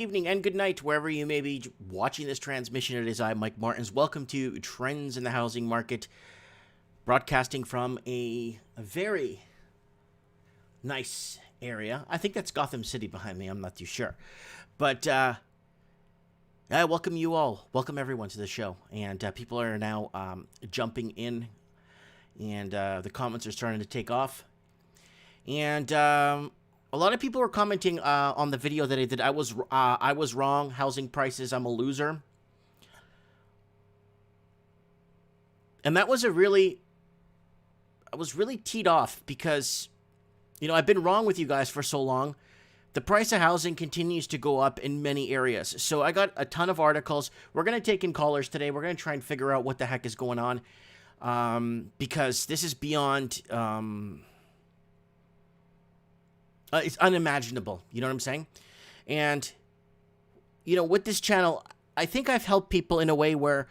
Evening and good night, wherever you may be watching this transmission. It is I, Mike Martins. Welcome to Trends in the Housing Market, broadcasting from a very nice area. I think that's Gotham City behind me. I'm not too sure. But I welcome you all. Welcome everyone to the show. And people are now jumping in, and the comments are starting to take off. And a lot of people were commenting on the video that I did. I was wrong. Housing prices. I'm a loser. And that was I was really teed off because, I've been wrong with you guys for so long. The price of housing continues to go up in many areas. So I got a ton of articles. We're going to take in callers today. We're going to try and figure out what the heck is going on. Because this is beyond... it's unimaginable. You know what I'm saying? And, with this channel, I think I've helped people in a way where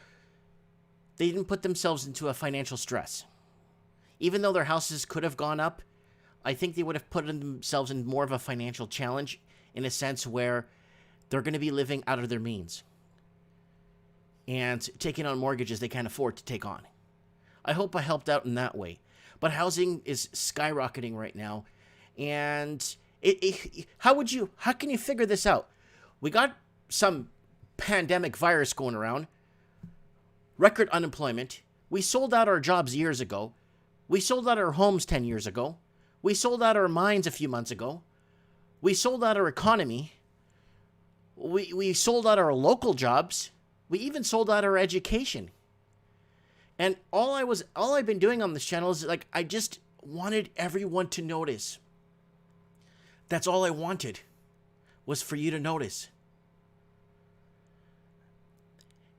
they didn't put themselves into a financial stress. Even though their houses could have gone up, I think they would have put themselves in more of a financial challenge in a sense where they're going to be living out of their means and taking on mortgages they can't afford to take on. I hope I helped out in that way. But housing is skyrocketing right now. And how can you figure this out? We got some pandemic virus going around, record unemployment. We sold out our jobs years ago. We sold out our homes 10 years ago. We sold out our mines a few months ago. We sold out our economy. We sold out our local jobs. We even sold out our education. And all I've been doing on this channel is I just wanted everyone to notice. That's all I wanted, was for you to notice.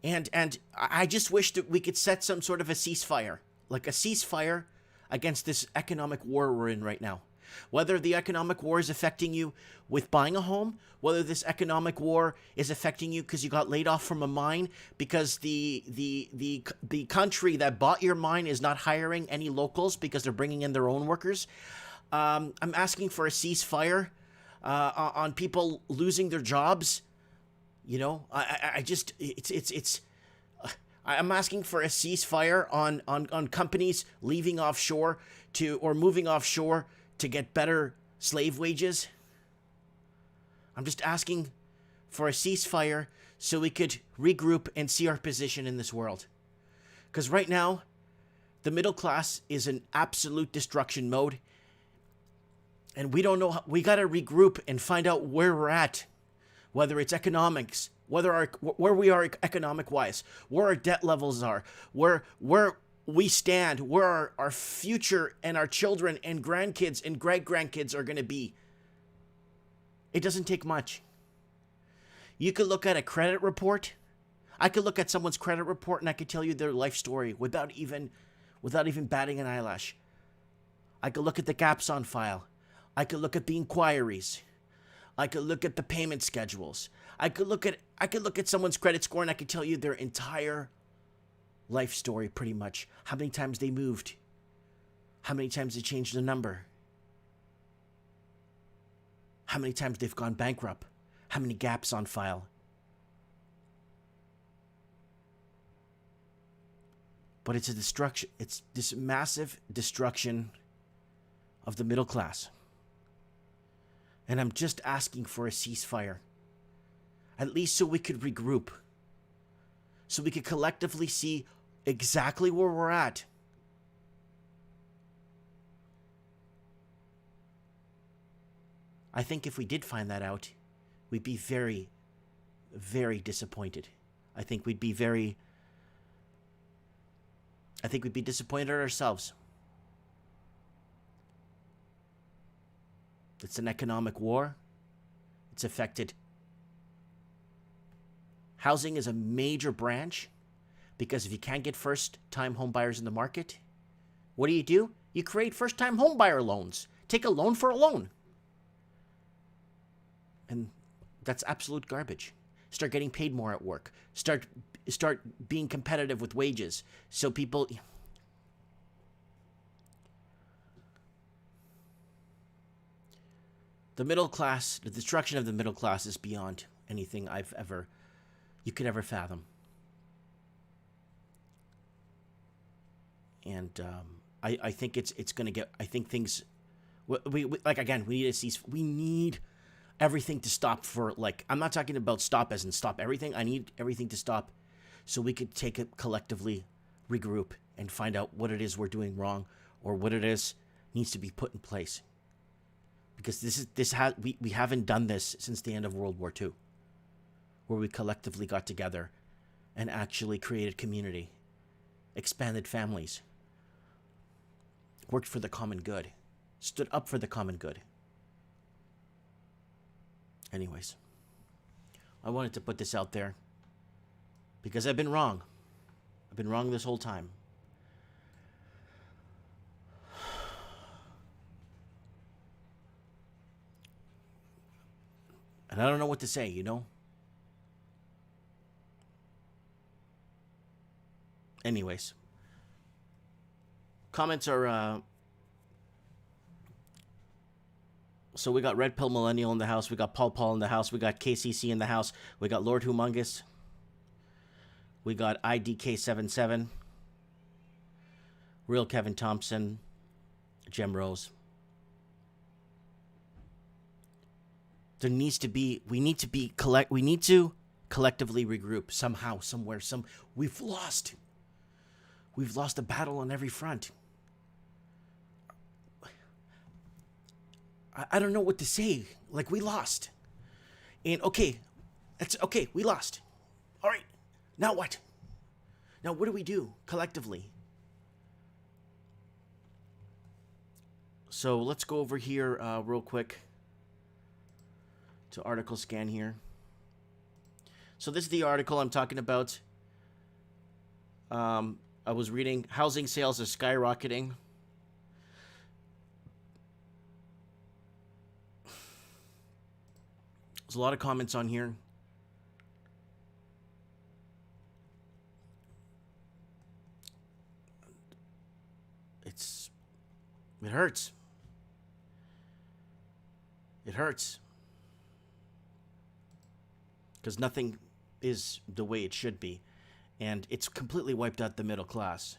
And I just wish that we could set some sort of a ceasefire, like a ceasefire against this economic war we're in right now. Whether the economic war is affecting you with buying a home, whether this economic war is affecting you because you got laid off from a mine, because the country that bought your mine is not hiring any locals because they're bringing in their own workers. I'm asking for a ceasefire on people losing their jobs. I'm asking for a ceasefire on companies leaving offshore or moving offshore to get better slave wages. I'm just asking for a ceasefire so we could regroup and see our position in this world. Because right now, the middle class is in absolute destruction mode. And we don't know. We got to regroup and find out where we're at, whether it's economics, where we are economic wise, where our debt levels are, where we stand, where our future and our children and grandkids and great-grandkids are going to be. It doesn't take much. You could look at a credit report. I could look at someone's credit report and I could tell you their life story without even batting an eyelash. I could look at the gaps on file. I could look at the inquiries. I could look at the payment schedules. I could look at someone's credit score and I could tell you their entire life story pretty much. How many times they moved. How many times they changed the number. How many times they've gone bankrupt. How many gaps on file. But it's a destruction. It's this massive destruction of the middle class. And I'm just asking for a ceasefire. At least so we could regroup. So we could collectively see exactly where we're at. I think if we did find that out, we'd be very, very disappointed. I think we'd be disappointed at ourselves. It's an economic war. It's affected. Housing is a major branch because if you can't get first-time home buyers in the market, what do? You create first-time home buyer loans. Take a loan for a loan. And that's absolute garbage. Start getting paid more at work. Start being competitive with wages so people... The middle class, the destruction of the middle class is beyond anything you could ever fathom. And I think it's going to get, I think things, we like, again, we need to cease, we need everything to stop for, like, I'm not talking about stop as in stop everything. I need everything to stop so we could take it collectively, regroup, and find out what it is we're doing wrong, or what it is needs to be put in place. Because we haven't done this since the end of World War II, where we collectively got together and actually created community, expanded families, worked for the common good, stood up for the common good. Anyways, I wanted to put this out there because I've been wrong. I've been wrong this whole time. And I don't know what to say, you know? Anyways. Comments are, so we got Red Pill Millennial in the house. We got Paul in the house. We got KCC in the house. We got Lord Humongous. We got IDK77. Real Kevin Thompson. Gem Rose. We need to collectively regroup somehow, somewhere, we've lost a battle on every front. I don't know what to say. Like, we lost. And okay, we lost. All right, now what? Now what do we do collectively? So let's go over here real quick to article scan here. So this is the article I'm talking about. I was reading, housing sales are skyrocketing. There's a lot of comments on here. It hurts. It hurts. Because nothing is the way it should be. And it's completely wiped out the middle class.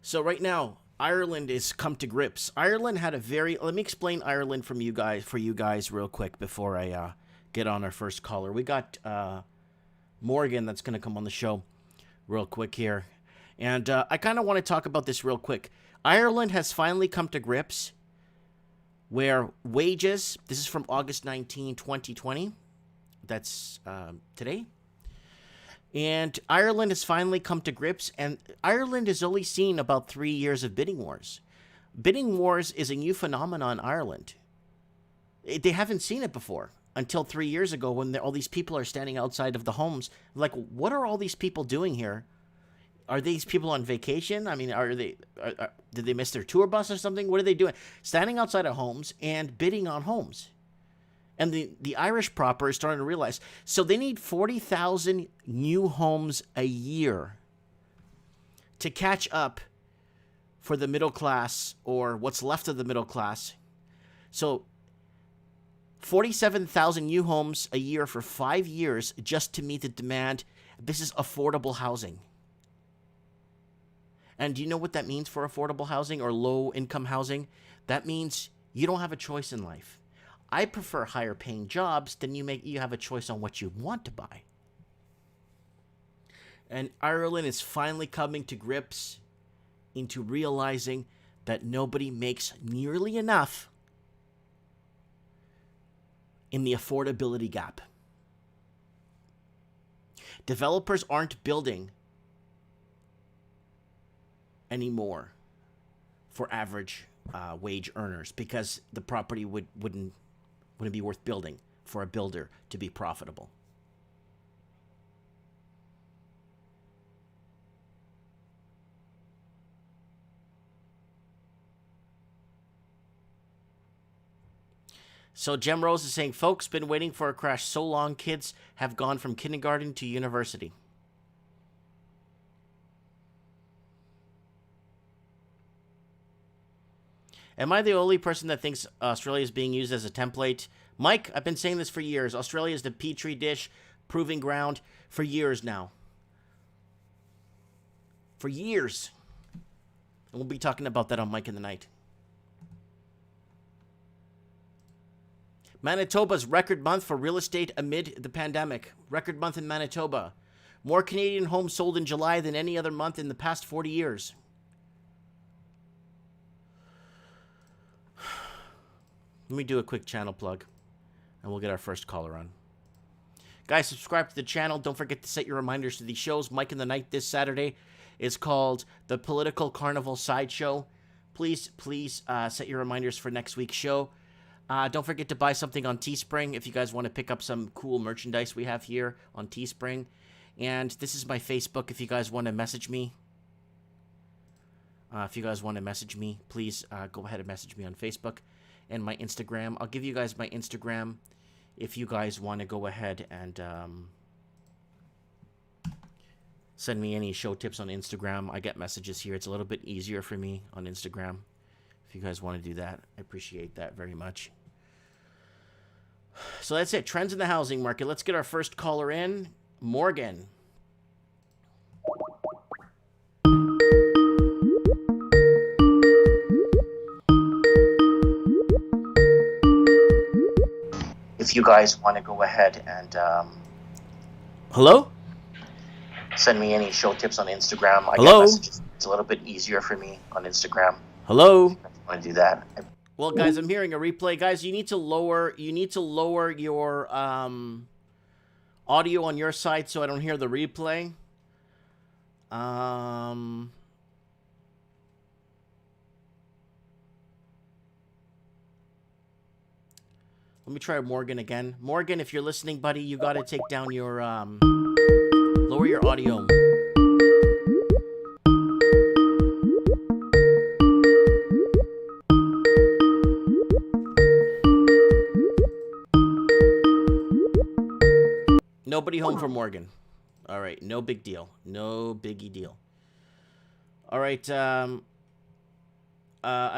So right now, Ireland is come to grips. Ireland had a very... Let me explain Ireland for you guys real quick before I get on our first caller. We got Morgan that's going to come on the show real quick here. And I kind of want to talk about this real quick. Ireland has finally come to grips where wages... This is from August 19, 2020. That's today. And Ireland has finally come to grips, and Ireland has only seen about 3 years of bidding wars. Bidding wars is a new phenomenon in Ireland. They haven't seen it before until 3 years ago when all these people are standing outside of the homes. Like, what are all these people doing here? Are these people on vacation? I mean, did they miss their tour bus or something? What are they doing? Standing outside of homes and bidding on homes. And the Irish proper is starting to realize. So they need 40,000 new homes a year to catch up for the middle class, or what's left of the middle class. So 47,000 new homes a year for 5 years just to meet the demand. This is affordable housing. And do you know what that means for affordable housing or low-income housing? That means you don't have a choice in life. I prefer higher paying jobs than you have a choice on what you want to buy. And Ireland is finally coming to grips into realizing that nobody makes nearly enough in the affordability gap. Developers aren't building anymore for average wage earners because the property wouldn't be worth building for a builder to be profitable. So Gem Rose is saying, folks, been waiting for a crash so long, kids have gone from kindergarten to university. Am I the only person that thinks Australia is being used as a template Mike, I've been saying this for years. Australia is the petri dish proving ground for years now. For years. And we'll be talking about that on Mike in the Night. Manitoba's record month for real estate amid the pandemic. Record month in Manitoba. More Canadian homes sold in July than any other month in the past 40 years. Let me do a quick channel plug, and we'll get our first caller on. Guys, subscribe to the channel. Don't forget to set your reminders to these shows. Mike in the Night this Saturday is called the Political Carnival Sideshow. Please set your reminders for next week's show. Don't forget to buy something on Teespring if you guys want to pick up some cool merchandise we have here on Teespring. And this is my Facebook if you guys want to message me. Please go ahead and message me on Facebook. And my Instagram. I'll give you guys my Instagram if you guys want to go ahead and send me any show tips on Instagram. I get messages here. It's a little bit easier for me on Instagram. If you guys want to do that, I appreciate that very much. So that's it. Trends in the housing market. Let's get our first caller in. Morgan. If you guys want to go ahead and hello, send me any show tips on Instagram. I get messages. It's a little bit easier for me on Instagram. Hello. If you want to do that. Well, guys, I'm hearing a replay. Guys, you need to lower your audio on your side so I don't hear the replay. Let me try Morgan again. Morgan, if you're listening, buddy, you got to take down your, lower your audio. Nobody home for Morgan. All right, no big deal. No biggie deal. All right, I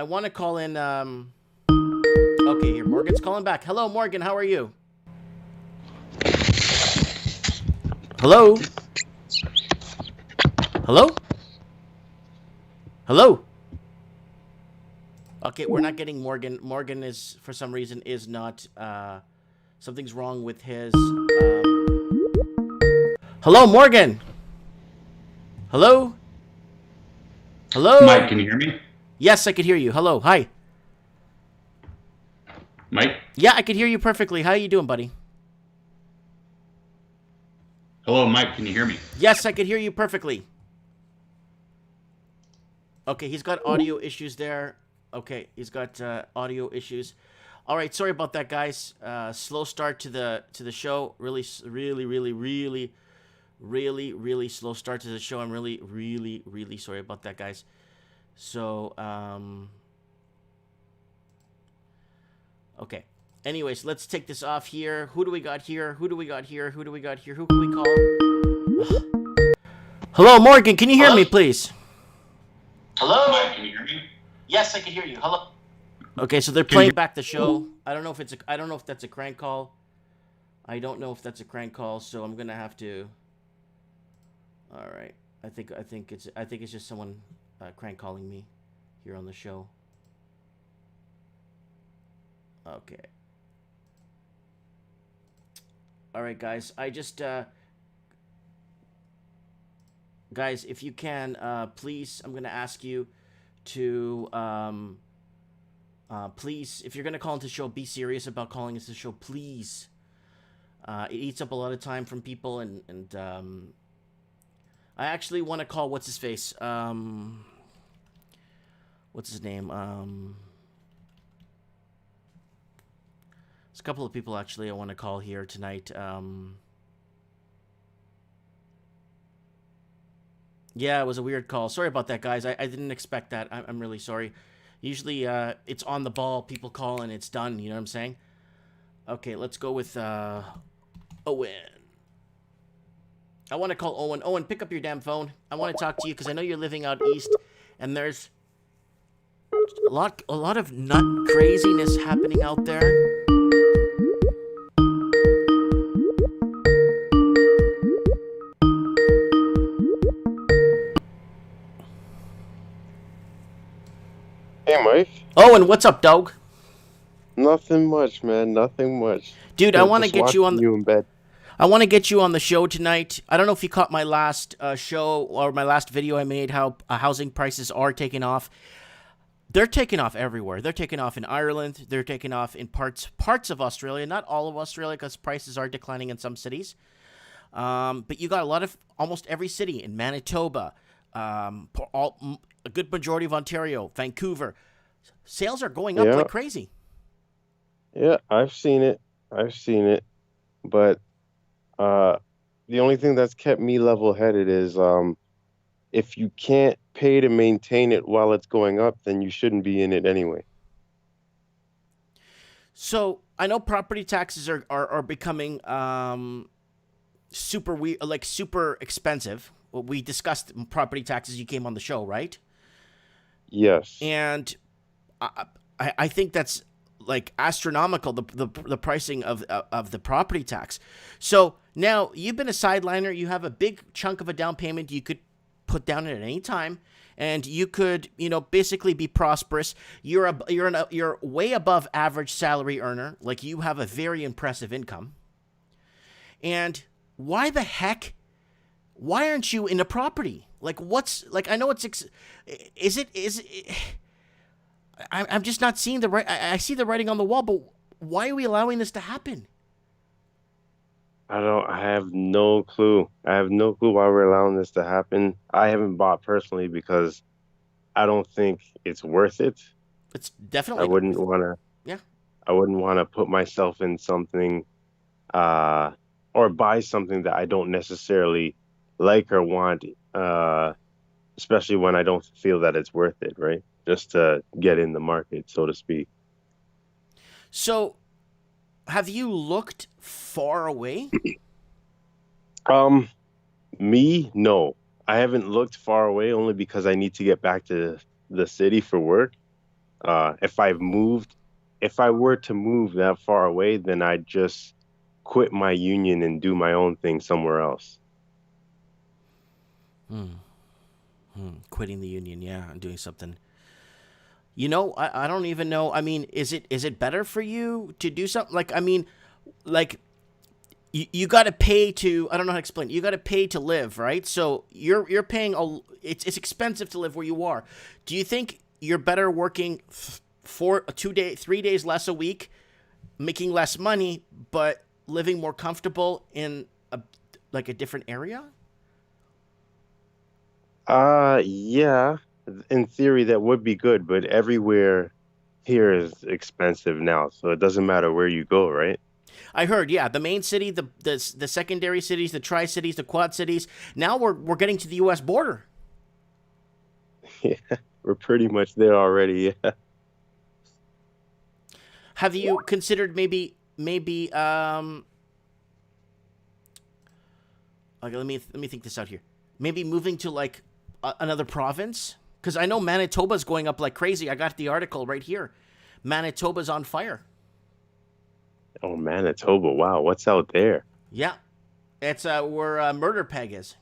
want to call in, okay, here, Morgan's calling back. Hello, Morgan, how are you? Hello? Hello? Hello? Okay, we're not getting Morgan. Morgan is, for some reason, is not, something's wrong with his, Hello, Morgan? Hello? Hello? Mike, can you hear me? Yes, I can hear you. Hello, hi. Mike? Yeah, I can hear you perfectly. How you doing, buddy? Hello, Mike, can you hear me? Yes, I can hear you perfectly. Okay, he's got audio issues there. Okay, he's got audio issues. All right, sorry about that, guys. Slow start to the show. Really slow start to the show. I'm really sorry about that, guys. So, okay. Anyways, let's take this off here. Who do we got here? Who can we call? Hello, Morgan. Can you hear me, please? Hello? Mike, can you hear me? Yes, I can hear you. Hello. Okay, so they're playing back the show. I don't know if that's a crank call. So I'm gonna have to. All right. I think it's just someone crank calling me here on the show. Okay. All right, guys. I just guys, if you can, please, I'm gonna ask you to please, if you're gonna call into the show, be serious about calling into the show, please. It eats up a lot of time from people, and I actually want to call what's his face. What's his name? There's a couple of people actually I want to call here tonight. Yeah, it was a weird call. Sorry about that, guys. I didn't expect that. I'm really sorry. Usually, it's on the ball. People call and it's done. You know what I'm saying? Okay, let's go with Owen. I want to call Owen. Owen, pick up your damn phone. I want to talk to you because I know you're living out east, and there's a lot of nut craziness happening out there. Owen, what's up, dog? Nothing much, man. Nothing much. Dude, I want to Just get you watching on. you in bed. I want to get you on the show tonight. I don't know if you caught my last show or my last video I made. How housing prices are taking off. They're taking off everywhere. They're taking off in Ireland. They're taking off in parts of Australia. Not all of Australia, because prices are declining in some cities. But you got almost every city in Manitoba, a good majority of Ontario, Vancouver. Sales are going up Yeah, like crazy. yeah. I've seen it. But uh, the only thing that's kept me level-headed is if you can't pay to maintain it while it's going up, then you shouldn't be in it anyway. So I know property taxes are becoming super expensive. Well, we discussed property taxes. You came on the show, right? Yes. And I think that's like astronomical, the pricing of the property tax. So now you've been a sideliner. You have a big chunk of a down payment you could put down at any time, and you could basically be prosperous. You're way above average salary earner. Like, you have a very impressive income. And why the heck? Why aren't you in a property? Like, I know is it? I'm just not seeing the right. I see the writing on the wall, but why are we allowing this to happen? I have no clue. I have no clue why we're allowing this to happen. I haven't bought personally because I don't think it's worth it. It's I definitely wouldn't want to. yeah. I wouldn't want to put myself in something, or buy something that I don't necessarily like or want, especially when I don't feel that it's worth it, right? Just to get in the market, so to speak. So, have you looked far away? Me, no. I haven't looked far away only because I need to get back to the city for work. If I were to move that far away, then I'd just quit my union and do my own thing somewhere else. Quitting the union, yeah, and doing something. I don't even know. I mean, is it better for you to do something like you got to pay to, I don't know how to explain it. You got to pay to live, right? So you're paying it's expensive to live where you are. Do you think you're better working 3 days less a week, making less money, but living more comfortable in a different area? Yeah, in theory that would be good, but everywhere here is expensive now, so it doesn't matter where you go, right? I heard, yeah, the main city, the secondary cities, the tri-cities, the quad cities. Now we're getting to the U.S. border. Yeah, we're pretty much there already. Yeah. Have you considered maybe okay, let me think this out here. Maybe moving to like another province? Because I know Manitoba's going up like crazy. I got the article right here. Manitoba's on fire. Oh, Manitoba. Wow, what's out there? Yeah. It's where Murder Peg is.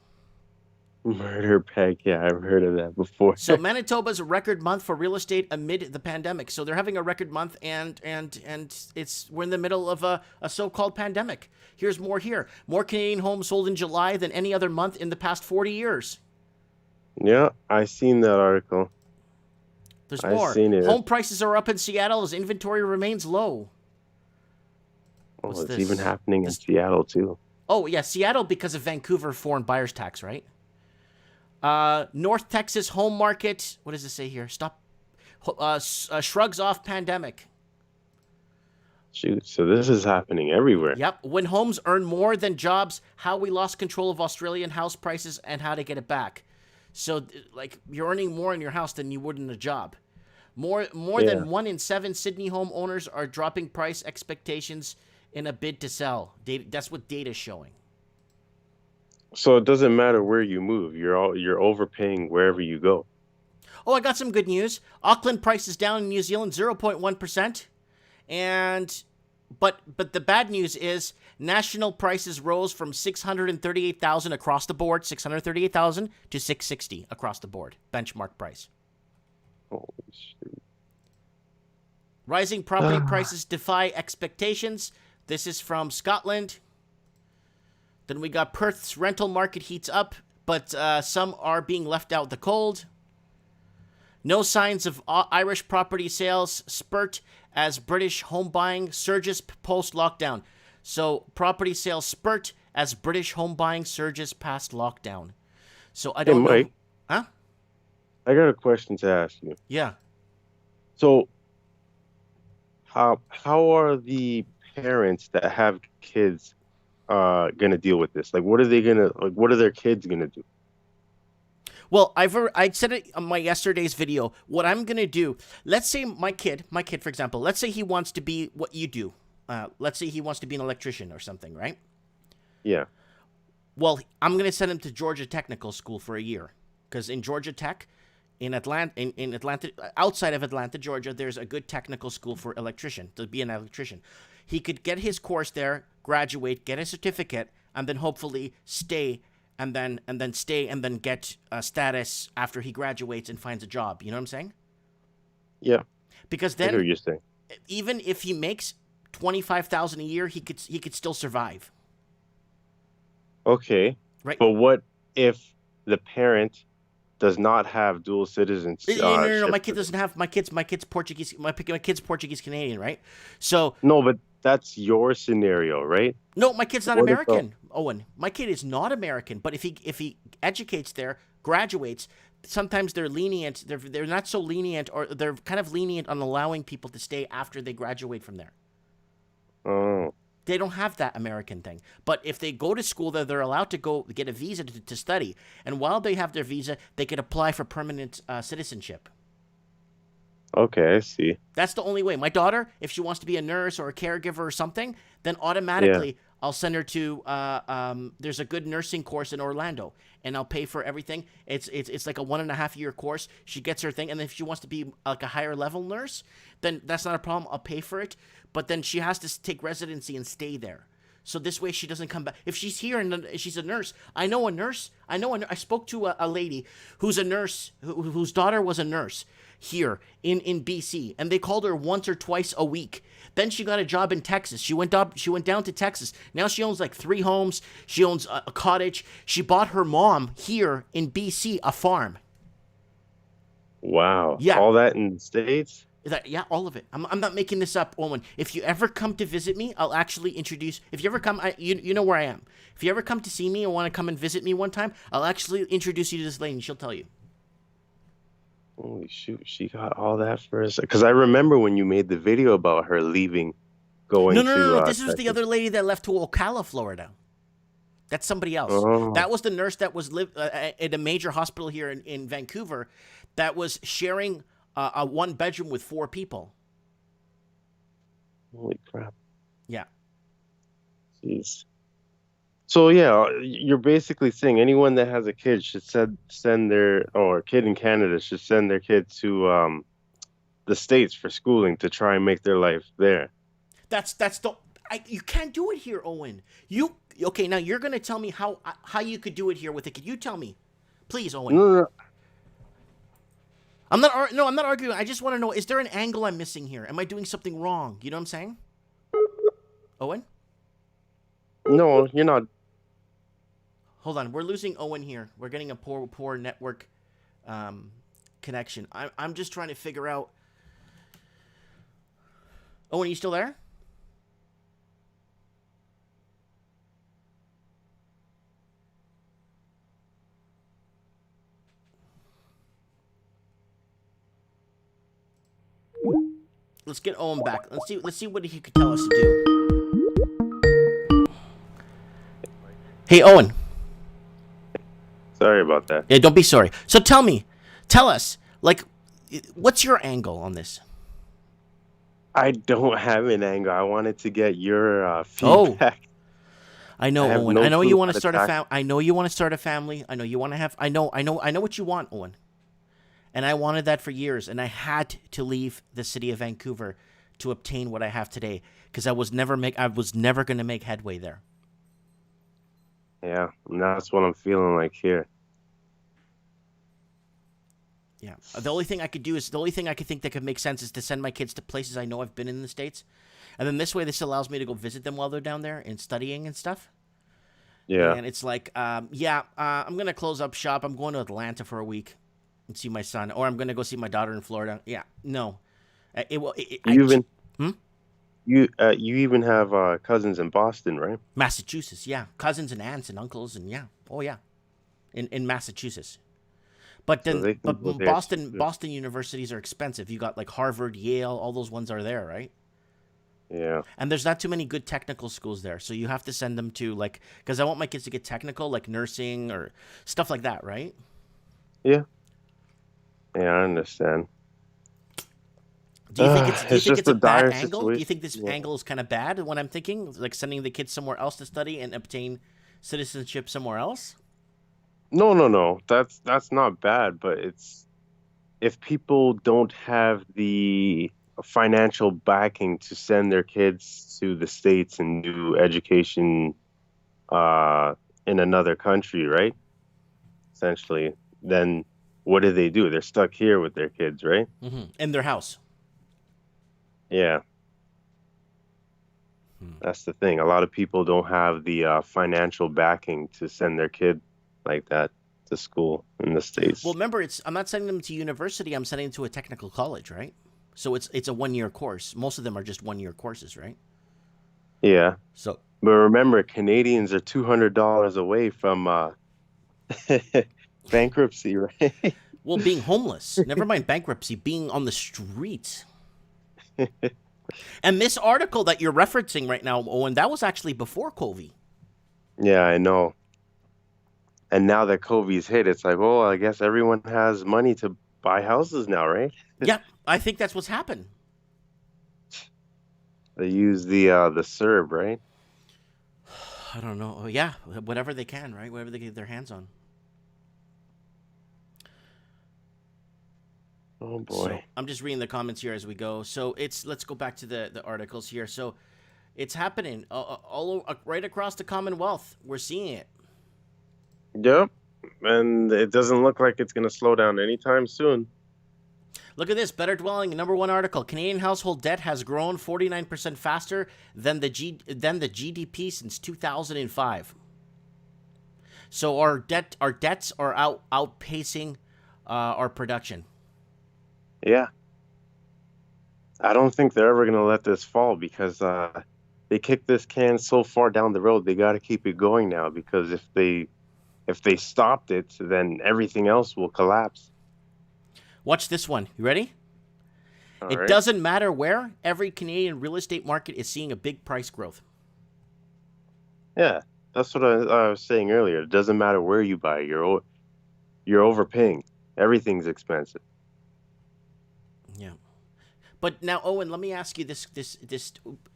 Murder Peg. Yeah, I've heard of that before. So Manitoba's a record month for real estate amid the pandemic. So they're having a record month, and we're in the middle of a so-called pandemic. Here's more here. More Canadian homes sold in July than any other month in the past 40 years. Yeah, I seen that article. There's I more. seen it. Home prices are up in Seattle as inventory remains low. Oh, What's it's this? even happening in Seattle too. Oh, yeah, Seattle because of Vancouver foreign buyers tax, right? North Texas home market. What does it say here? Stop. Shrugs off pandemic. Shoot, so this is happening everywhere. Yep. When homes earn more than jobs, how we lost control of Australian house prices and how to get it back. So, like, you're earning more in your house than you would in a job. More Yeah. than 1 in 7 Sydney home owners are dropping price expectations in a bid to sell. That's what data's showing. So it doesn't matter where you move. You're overpaying wherever you go. Oh, I got some good news. Auckland prices down in New Zealand 0.1%. But the bad news is national prices rose from 638,000 across the board, 638,000 to 660 across the board. Benchmark price. Holy shit. Rising property prices defy expectations. This is from Scotland. Then we got Perth's rental market heats up, but some are being left out in the cold. No signs of Irish property sales spurt as British home buying surges post-lockdown. So property sales spurt as British home buying surges past lockdown. So I don't know. Mike, Huh? I got a question to ask you. Yeah. So, how are the parents that have kids gonna deal with this? Like, what are they gonna like? What are their kids gonna do? Well, I said it on my yesterday's video. What I'm gonna do, let's say my kid, for example, let's say he wants to be what you do. Let's say he wants to be an electrician or something, right? Yeah. Well, I'm gonna send him to Georgia Technical School for a year, because in Georgia Tech, in Atlanta, outside of Atlanta, Georgia, there's a good technical school for electrician to be an electrician. He could get his course there, graduate, get a certificate, and then hopefully stay. And then get a status after he graduates and finds a job. You know what I'm saying? Yeah. Because I hear then, what you're saying. even if he makes $25,000 a year, he could still survive. Okay. Right. But what if the parent does not have dual citizenship? No. My kid doesn't have. My kid's Portuguese. My kid's Portuguese Canadian, right? So no, but that's your scenario, right? no, my kid's not What if American, Owen. My kid is not American. But if he educates there, graduates, sometimes they're lenient. They're not so lenient, or they're kind of lenient on allowing people to stay after they graduate from there. Oh. They don't have that American thing. But if they go to school, they're allowed to go get a visa to study. And while they have their visa, they can apply for permanent citizenship. Okay, I see. That's the only way. My daughter, if she wants to be a nurse or a caregiver or something, then automatically I'll send her to, there's a good nursing course in Orlando, and I'll pay for everything. It's like a 1.5-year course. She gets her thing, and if she wants to be like a higher level nurse, then that's not a problem. I'll pay for it. But then she has to take residency and stay there. So this way she doesn't come back. If she's here and she's a nurse, I know a nurse. I spoke to a lady who's a nurse, whose daughter was a nurse here in BC, and they called her once or twice a week. Then she got a job in Texas. She went down to Texas. Now she owns like 3 homes. She owns a cottage. She bought her mom here in BC a farm. Wow. Yeah. All that in the States? Yeah, all of it. I'm not making this up, Owen. If you ever come to visit me, I'll actually introduce. If you ever come, you know where I am. If you ever come to see me and want to come and visit me one time, I'll actually introduce you to this lady, and she'll tell you. Holy shoot, she got all that for us. Because I remember when you made the video about her leaving, going to... No. This was the other lady that left to Ocala, Florida. That's somebody else. Oh. That was the nurse that was at a major hospital here in Vancouver that was sharing a 1-bedroom with 4 people. Holy crap. Yeah. Jeez. So yeah, you're basically saying anyone that has a kid should send their, or a kid in Canada should send their kid to the States for schooling to try and make their life there. You can't do it here, Owen. Okay? Now you're gonna tell me how you could do it here with it. Could you tell me, please, Owen? No. I'm not arguing. I just want to know: is there an angle I'm missing here? Am I doing something wrong? You know what I'm saying, Owen? No, you're not. Hold on, we're losing Owen here. We're getting a poor network connection. I'm just trying to figure out. Owen, are you still there? Let's get Owen back. Let's see what he could tell us to do. Hey, Owen. Sorry about that. Yeah, don't be sorry. So tell us, like, what's your angle on this? I don't have an angle. I wanted to get your feedback. Oh, I know, Owen. No I know clue you want how to to start a tackle. I know you want to start a family. I know you want to have. I know what you want, Owen. And I wanted that for years, and I had to leave the city of Vancouver to obtain what I have today, because I was never going to make headway there. Yeah, and that's what I'm feeling like here. Yeah. The only thing I could think that could make sense is to send my kids to places I know I've been in the States. And then this way, this allows me to go visit them while they're down there and studying and stuff. Yeah. And it's like, I'm going to close up shop. I'm going to Atlanta for a week and see my son. Or I'm going to go see my daughter in Florida. Yeah. No. You even have cousins in Boston, right? Massachusetts, yeah. Cousins and aunts and uncles and yeah. Oh, yeah. In Massachusetts. But then, So Boston universities are expensive. You got like Harvard, Yale, all those ones are there, right? Yeah. And there's not too many good technical schools there, so you have to send them to like, because I want my kids to get technical, like nursing or stuff like that, right? Yeah. Yeah, I understand. Do you think it's a bad angle? Situation. Do you think this angle is kind of bad? When I'm thinking, like sending the kids somewhere else to study and obtain citizenship somewhere else. No. That's not bad, but it's if people don't have the financial backing to send their kids to the States and do education in another country, right? Essentially, then what do? They're stuck here with their kids, right? Mm-hmm. In their house. Yeah. That's the thing. A lot of people don't have the financial backing to send their kid like that to school in the States. Well, remember, I'm not sending them to university. I'm sending them to a technical college, right? So it's a 1-year course. Most of them are just 1-year courses, right? Yeah. So, but remember, Canadians are $200 away from bankruptcy, right? well, being homeless. Never mind bankruptcy. Being on the streets. And this article that you're referencing right now, Owen, that was actually before COVID. Yeah, I know. And now that COVID's hit, it's like, oh, I guess everyone has money to buy houses now, right? Yeah, I think that's what's happened. They use the CERB, right? I don't know. Yeah, whatever they can, right? Whatever they get their hands on. Oh boy. So I'm just reading the comments here as we go. So let's go back to the articles here. So it's happening all right across the Commonwealth. We're seeing it. Yep. And it doesn't look like it's going to slow down anytime soon. Look at this. Better Dwelling, _1 article. Canadian household debt has grown 49% faster than the GDP since 2005. So our debts are outpacing our production. Yeah. I don't think they're ever going to let this fall because they kicked this can so far down the road. They got to keep it going now because if they stopped it, then everything else will collapse. Watch this one. You ready? All right. Doesn't matter where. Every Canadian real estate market is seeing a big price growth. Yeah, that's what I was saying earlier. It doesn't matter where you buy. You're overpaying. Everything's expensive. Yeah. But now, Owen, let me ask you this.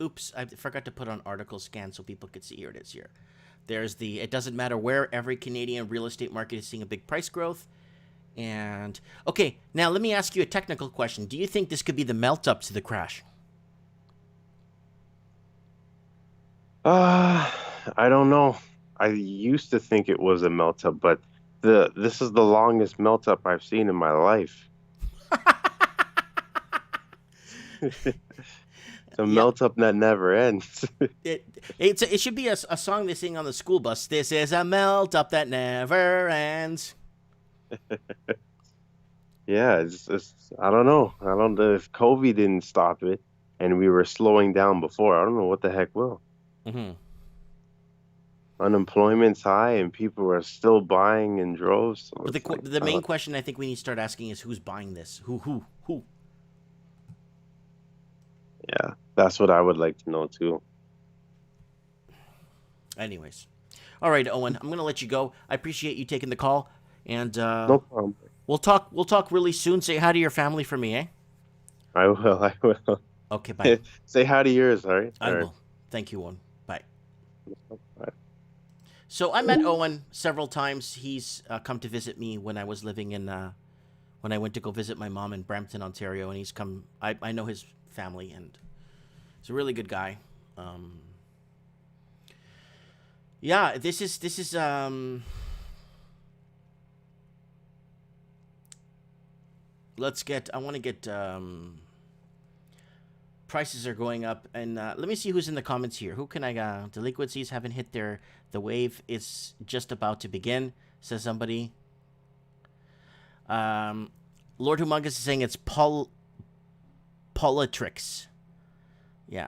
Oops, I forgot to put on article scan so people could see. Here it is here. There's it doesn't matter where. Every Canadian real estate market is seeing a big price growth. And, okay, now let me ask you a technical question. Do you think this could be the melt-up to the crash? I don't know. I used to think it was a melt-up, but this is the longest melt-up I've seen in my life. It's a melt-up that never ends. It should be a song they sing on the school bus. This is a melt-up that never ends. Yeah, it's I don't know. I don't know if COVID didn't stop it and we were slowing down before. I don't know what the heck will. Mm-hmm. Unemployment's high and people are still buying in droves. So but the main question I think we need to start asking is who's buying this? Who? Yeah, that's what I would like to know too. Anyways. All right, Owen, I'm going to let you go. I appreciate you taking the call. And no problem. We'll talk really soon. Say hi to your family for me, eh? I will. Okay, bye. Say hi to yours, all right? I will. Thank you, Owen. Bye. So I met Owen several times. He's come to visit me when I was living in when I went to go visit my mom in Brampton, Ontario, and he's come. I know his family, and he's a really good guy. Yeah, this is let's get. I want to get. Prices are going up, and let me see who's in the comments here. Who can I? Delinquencies haven't hit the wave is just about to begin, says somebody. Lord Humongous is saying it's Politrix. Yeah.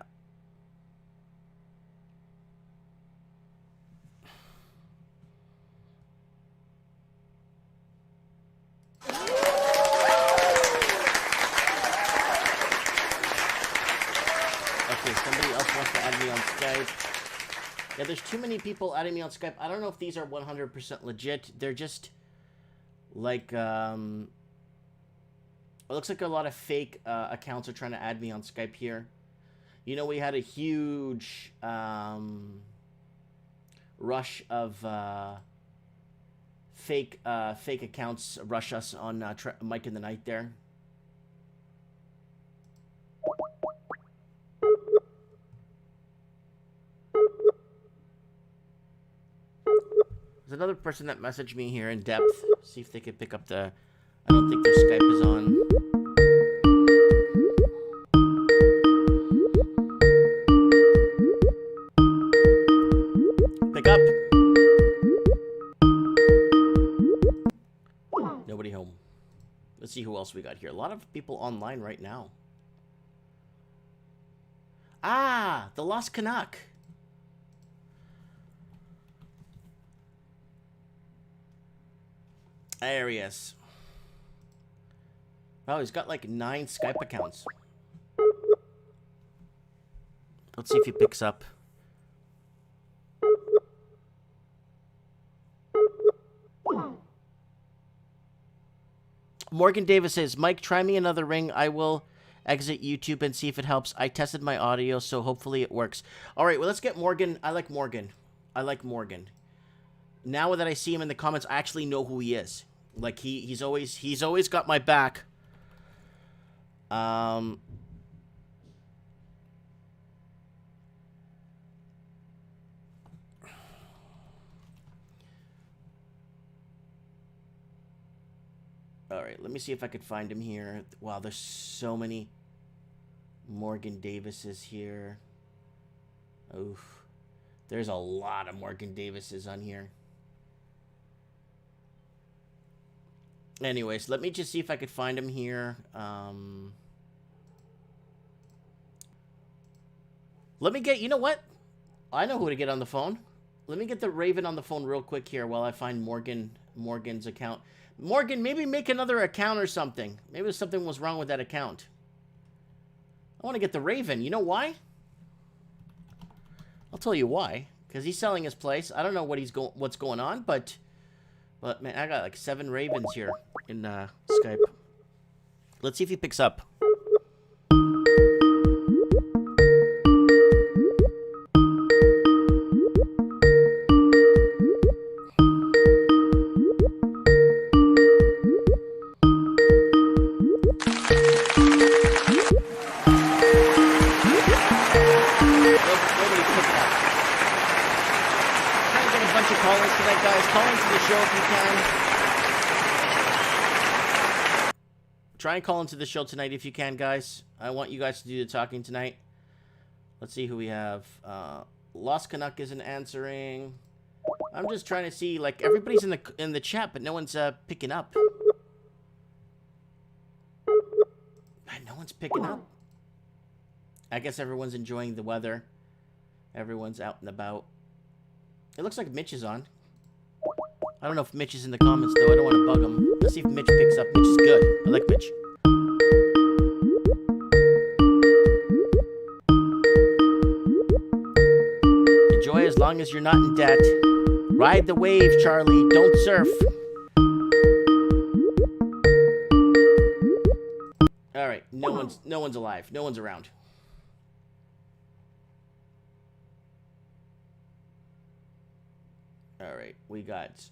Okay, somebody else wants to add me on Skype. Yeah, there's too many people adding me on Skype. I don't know if these are 100% legit. They're just like, it looks like a lot of fake accounts are trying to add me on Skype here. You know, we had a huge rush of fake accounts rush us on Mike in the Night there. There's another person that messaged me here in depth. See if they could pick up the... I don't think their Skype is on. Pick up. Nobody home. Let's see who else we got here. A lot of people online right now. Ah, the Lost Canuck. There he is. Oh, he's got like 9 Skype accounts. Let's see if he picks up. Morgan Davis says, Mike, try me another ring. I will exit YouTube and see if it helps. I tested my audio, so hopefully it works. All right, well, let's get Morgan. I like Morgan. Now that I see him in the comments, I actually know who he is. Like, he's always got my back. All right, let me see if I could find him here. Wow, there's so many Morgan Davises here. Oof. There's a lot of Morgan Davises on here. Anyways, let me just see if I could find him here. Let me get, you know what? I know who to get on the phone. Let me get the Raven on the phone real quick here while I find Morgan's account. Morgan, maybe make another account or something. Maybe something was wrong with that account. I want to get the Raven. You know why? I'll tell you why. Because he's selling his place. I don't know what's going on, but man, I got like 7 Ravens here in Skype. Let's see if he picks up. Try and call into the show tonight if you can, guys. I want you guys to do the talking tonight. Let's see who we have. Lost Canuck isn't answering. I'm just trying to see, like, everybody's in the chat, but no one's picking up. Man, no one's picking up. I guess everyone's enjoying the weather. Everyone's out and about. It looks like Mitch is on. I don't know if Mitch is in the comments, though. I don't want to bug him. Let's see if Mitch picks up. Mitch is good. I like Mitch. Enjoy as long as you're not in debt. Ride the wave, Charlie. Don't surf. All right. No one's alive. No one's around. All right. We got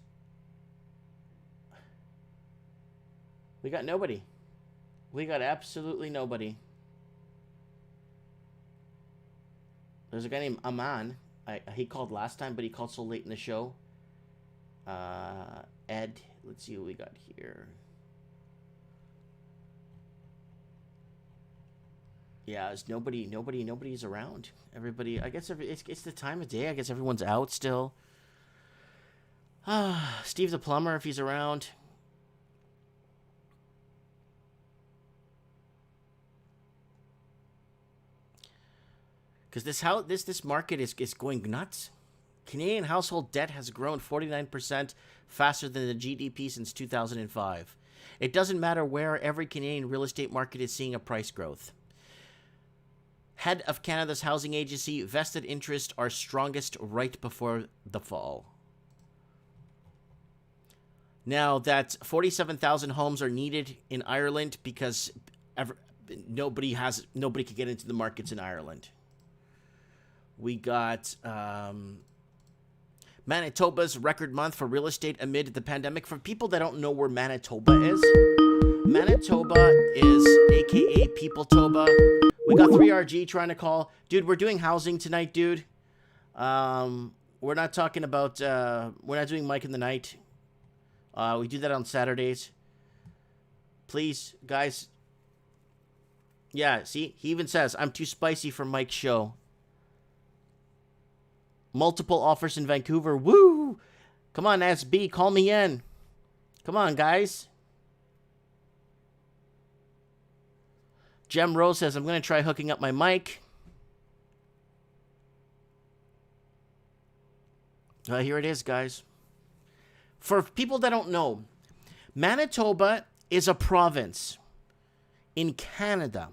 nobody. We got absolutely nobody. There's a guy named Aman. He called last time, but he called so late in the show. Ed. Let's see what we got here. Yeah, it's nobody's around. Everybody, I guess it's the time of day. I guess everyone's out still. Steve the plumber, if he's around. Because this market is going nuts. Canadian household debt has grown 49% faster than the GDP since 2005. It doesn't matter where, every Canadian real estate market is seeing a price growth. Head of Canada's housing agency, vested interests are strongest right before the fall. Now that 47,000 homes are needed in Ireland because nobody could get into the markets in Ireland. We got Manitoba's record month for real estate amid the pandemic. For people that don't know where Manitoba is AKA Peopletoba. We got 3RG trying to call. Dude, we're doing housing tonight, dude. We're not talking about, we're not doing Mike in the Night. We do that on Saturdays. Please, guys. Yeah, see? He even says, I'm too spicy for Mike's show. Multiple offers in Vancouver. Woo! Come on, SB, call me in. Come on, guys. Jem Rose says, I'm going to try hooking up my mic. Here it is, guys. For people that don't know, Manitoba is a province in Canada.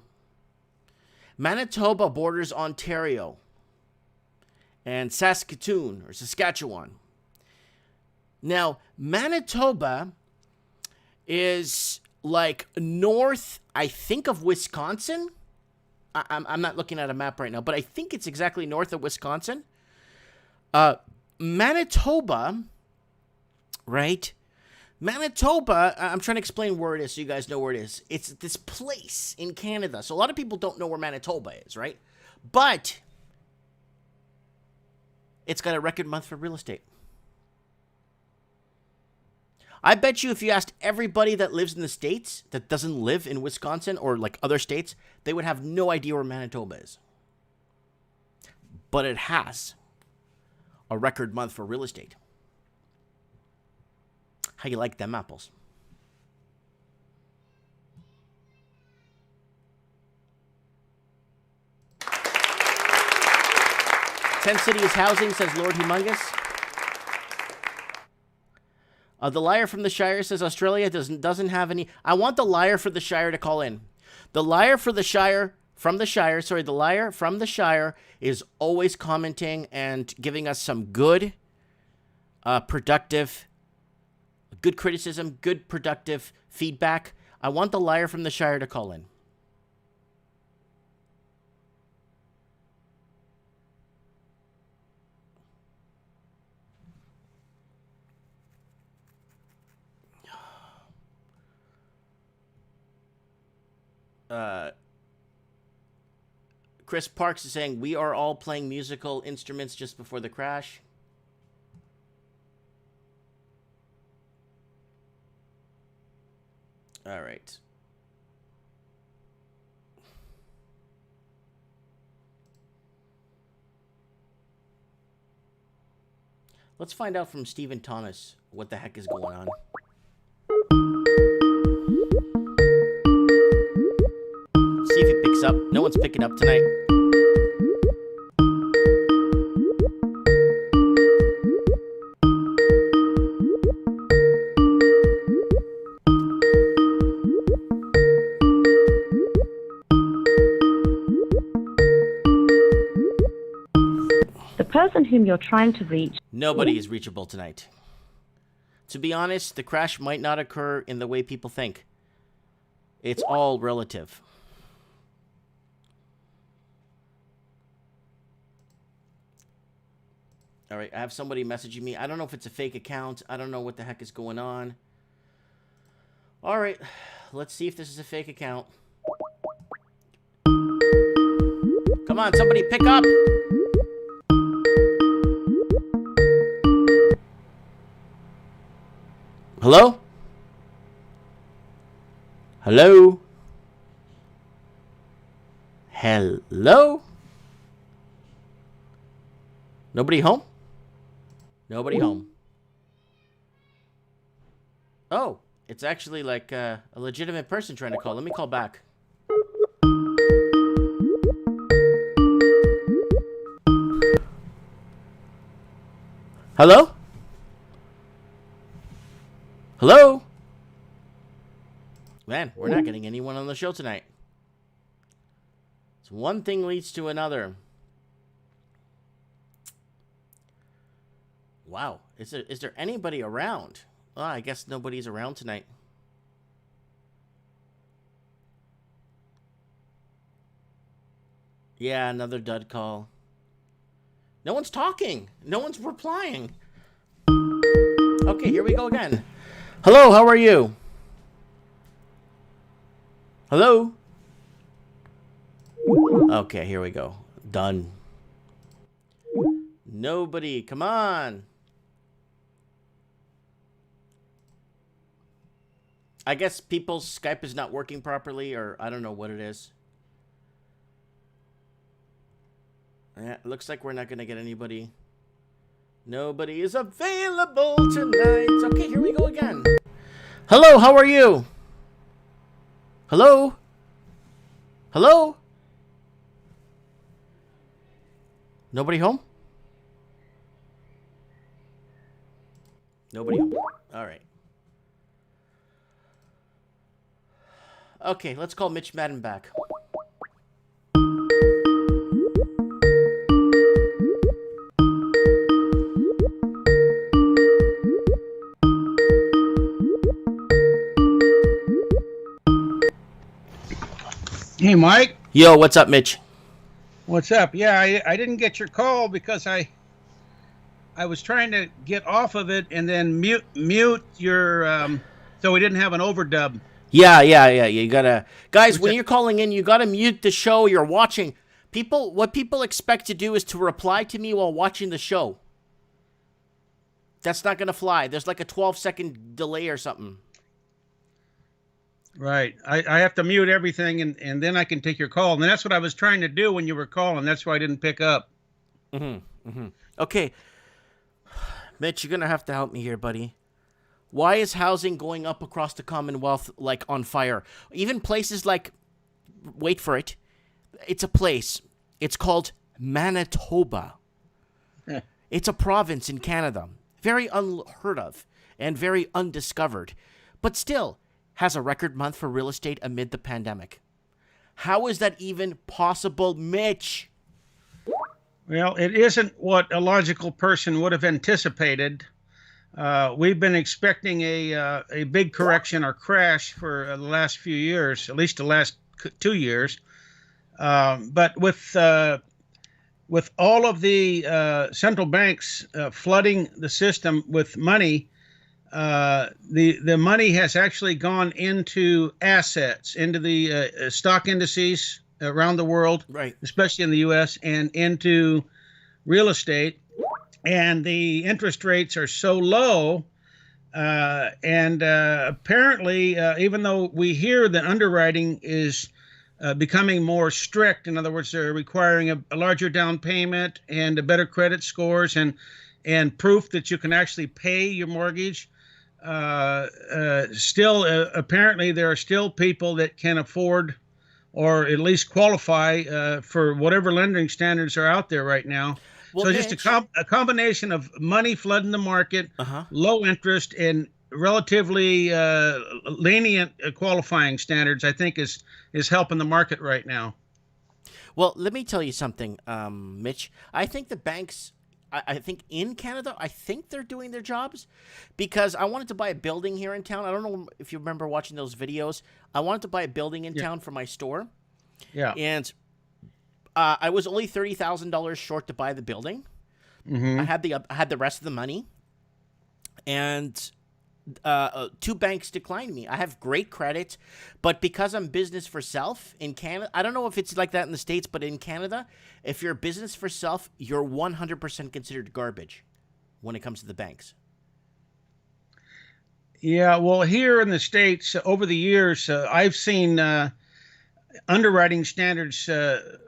Manitoba borders Ontario and Saskatoon or Saskatchewan. Now, Manitoba is like north, I think, of Wisconsin. I'm not looking at a map right now, but I think it's exactly north of Wisconsin. Manitoba, right? Manitoba, I'm trying to explain where it is so you guys know where it is. It's this place in Canada. So a lot of people don't know where Manitoba is, right? But it's got a record month for real estate. I bet you if you asked everybody that lives in the States that doesn't live in Wisconsin or like other states, they would have no idea where Manitoba is. But it has a record month for real estate. How you like them apples? Tent City is housing, says Lord Humongous. The liar from the Shire says Australia doesn't have any. I want the liar for the Shire to call in. The liar for the Shire from the Shire. Sorry, the liar from the Shire is always commenting and giving us some good, productive, good criticism, good productive feedback. I want the liar from the Shire to call in. Chris Parks is saying, we are all playing musical instruments just before the crash. All right. Let's find out from Stephen Thomas what the heck is going on. See if he picks up. No one's picking up tonight. The person whom you're trying to reach. Nobody is reachable tonight. To be honest, the crash might not occur in the way people think. It's all relative. All right, I have somebody messaging me. I don't know if it's a fake account. I don't know what the heck is going on. All right, let's see if this is a fake account. Come on, somebody pick up. Hello? Hello? Hello? Nobody home? Nobody home. Oh, it's actually like a legitimate person trying to call. Let me call back. Hello? Hello? Man, we're not getting anyone on the show tonight. So one thing leads to another. Wow. Is there anybody around? Well, I guess nobody's around tonight. Yeah, another dud call. No one's talking. No one's replying. Okay, here we go again. Hello, how are you? Hello? Okay, here we go. Done. Nobody, come on. I guess people's Skype is not working properly, or I don't know what it is. Yeah, it looks like we're not going to get anybody. Nobody is available tonight. Okay, here we go again. Hello, how are you? Hello? Hello? Nobody home? Nobody home. All right. Okay, let's call Mitch Madden back. Hey, Mike. Yo, what's up, Mitch? What's up? Yeah, I didn't get your call because I was trying to get off of it and then mute your so we didn't have an overdub. Yeah. You gotta, guys. When you're calling in, you gotta mute the show you're watching. What people expect to do is to reply to me while watching the show. That's not gonna fly. There's like a 12-second delay or something. Right. I have to mute everything and then I can take your call. And that's what I was trying to do when you were calling. That's why I didn't pick up. Okay. Mitch, you're gonna have to help me here, buddy. Why is housing going up across the Commonwealth like on fire? Even places like, wait for it, it's a place. It's called Manitoba. It's a province in Canada. Very unheard of and very undiscovered. But still has a record month for real estate amid the pandemic. How is that even possible, Mitch? Well, it isn't what a logical person would have anticipated. We've been expecting a big correction or crash for the last few years, at least the last 2 years. But with all of the central banks flooding the system with money, the money has actually gone into assets, into the stock indices around the world, right, especially in the U.S., and into real estate. And the interest rates are so low, and apparently, even though we hear that underwriting is becoming more strict, in other words, they're requiring a larger down payment and a better credit scores and proof that you can actually pay your mortgage. Still, apparently, there are still people that can afford or at least qualify for whatever lending standards are out there right now. Well, so Mitch, just a combination of money flooding the market, low interest, and relatively lenient qualifying standards, I think is helping the market right now. Well, let me tell you something, Mitch. I think the banks, I think in Canada, I think they're doing their jobs, because I wanted to buy a building here in town. I don't know if you remember watching those videos. I wanted to buy a building in town for my store. Yeah. And I was only $30,000 short to buy the building. I had the rest of the money, and 2 banks declined me. I have great credit, but because I'm business for self in Canada, I don't know if it's like that in the States, but in Canada, if you're business for self, you're 100% considered garbage when it comes to the banks. Yeah, well, here in the States, over the years, I've seen underwriting standards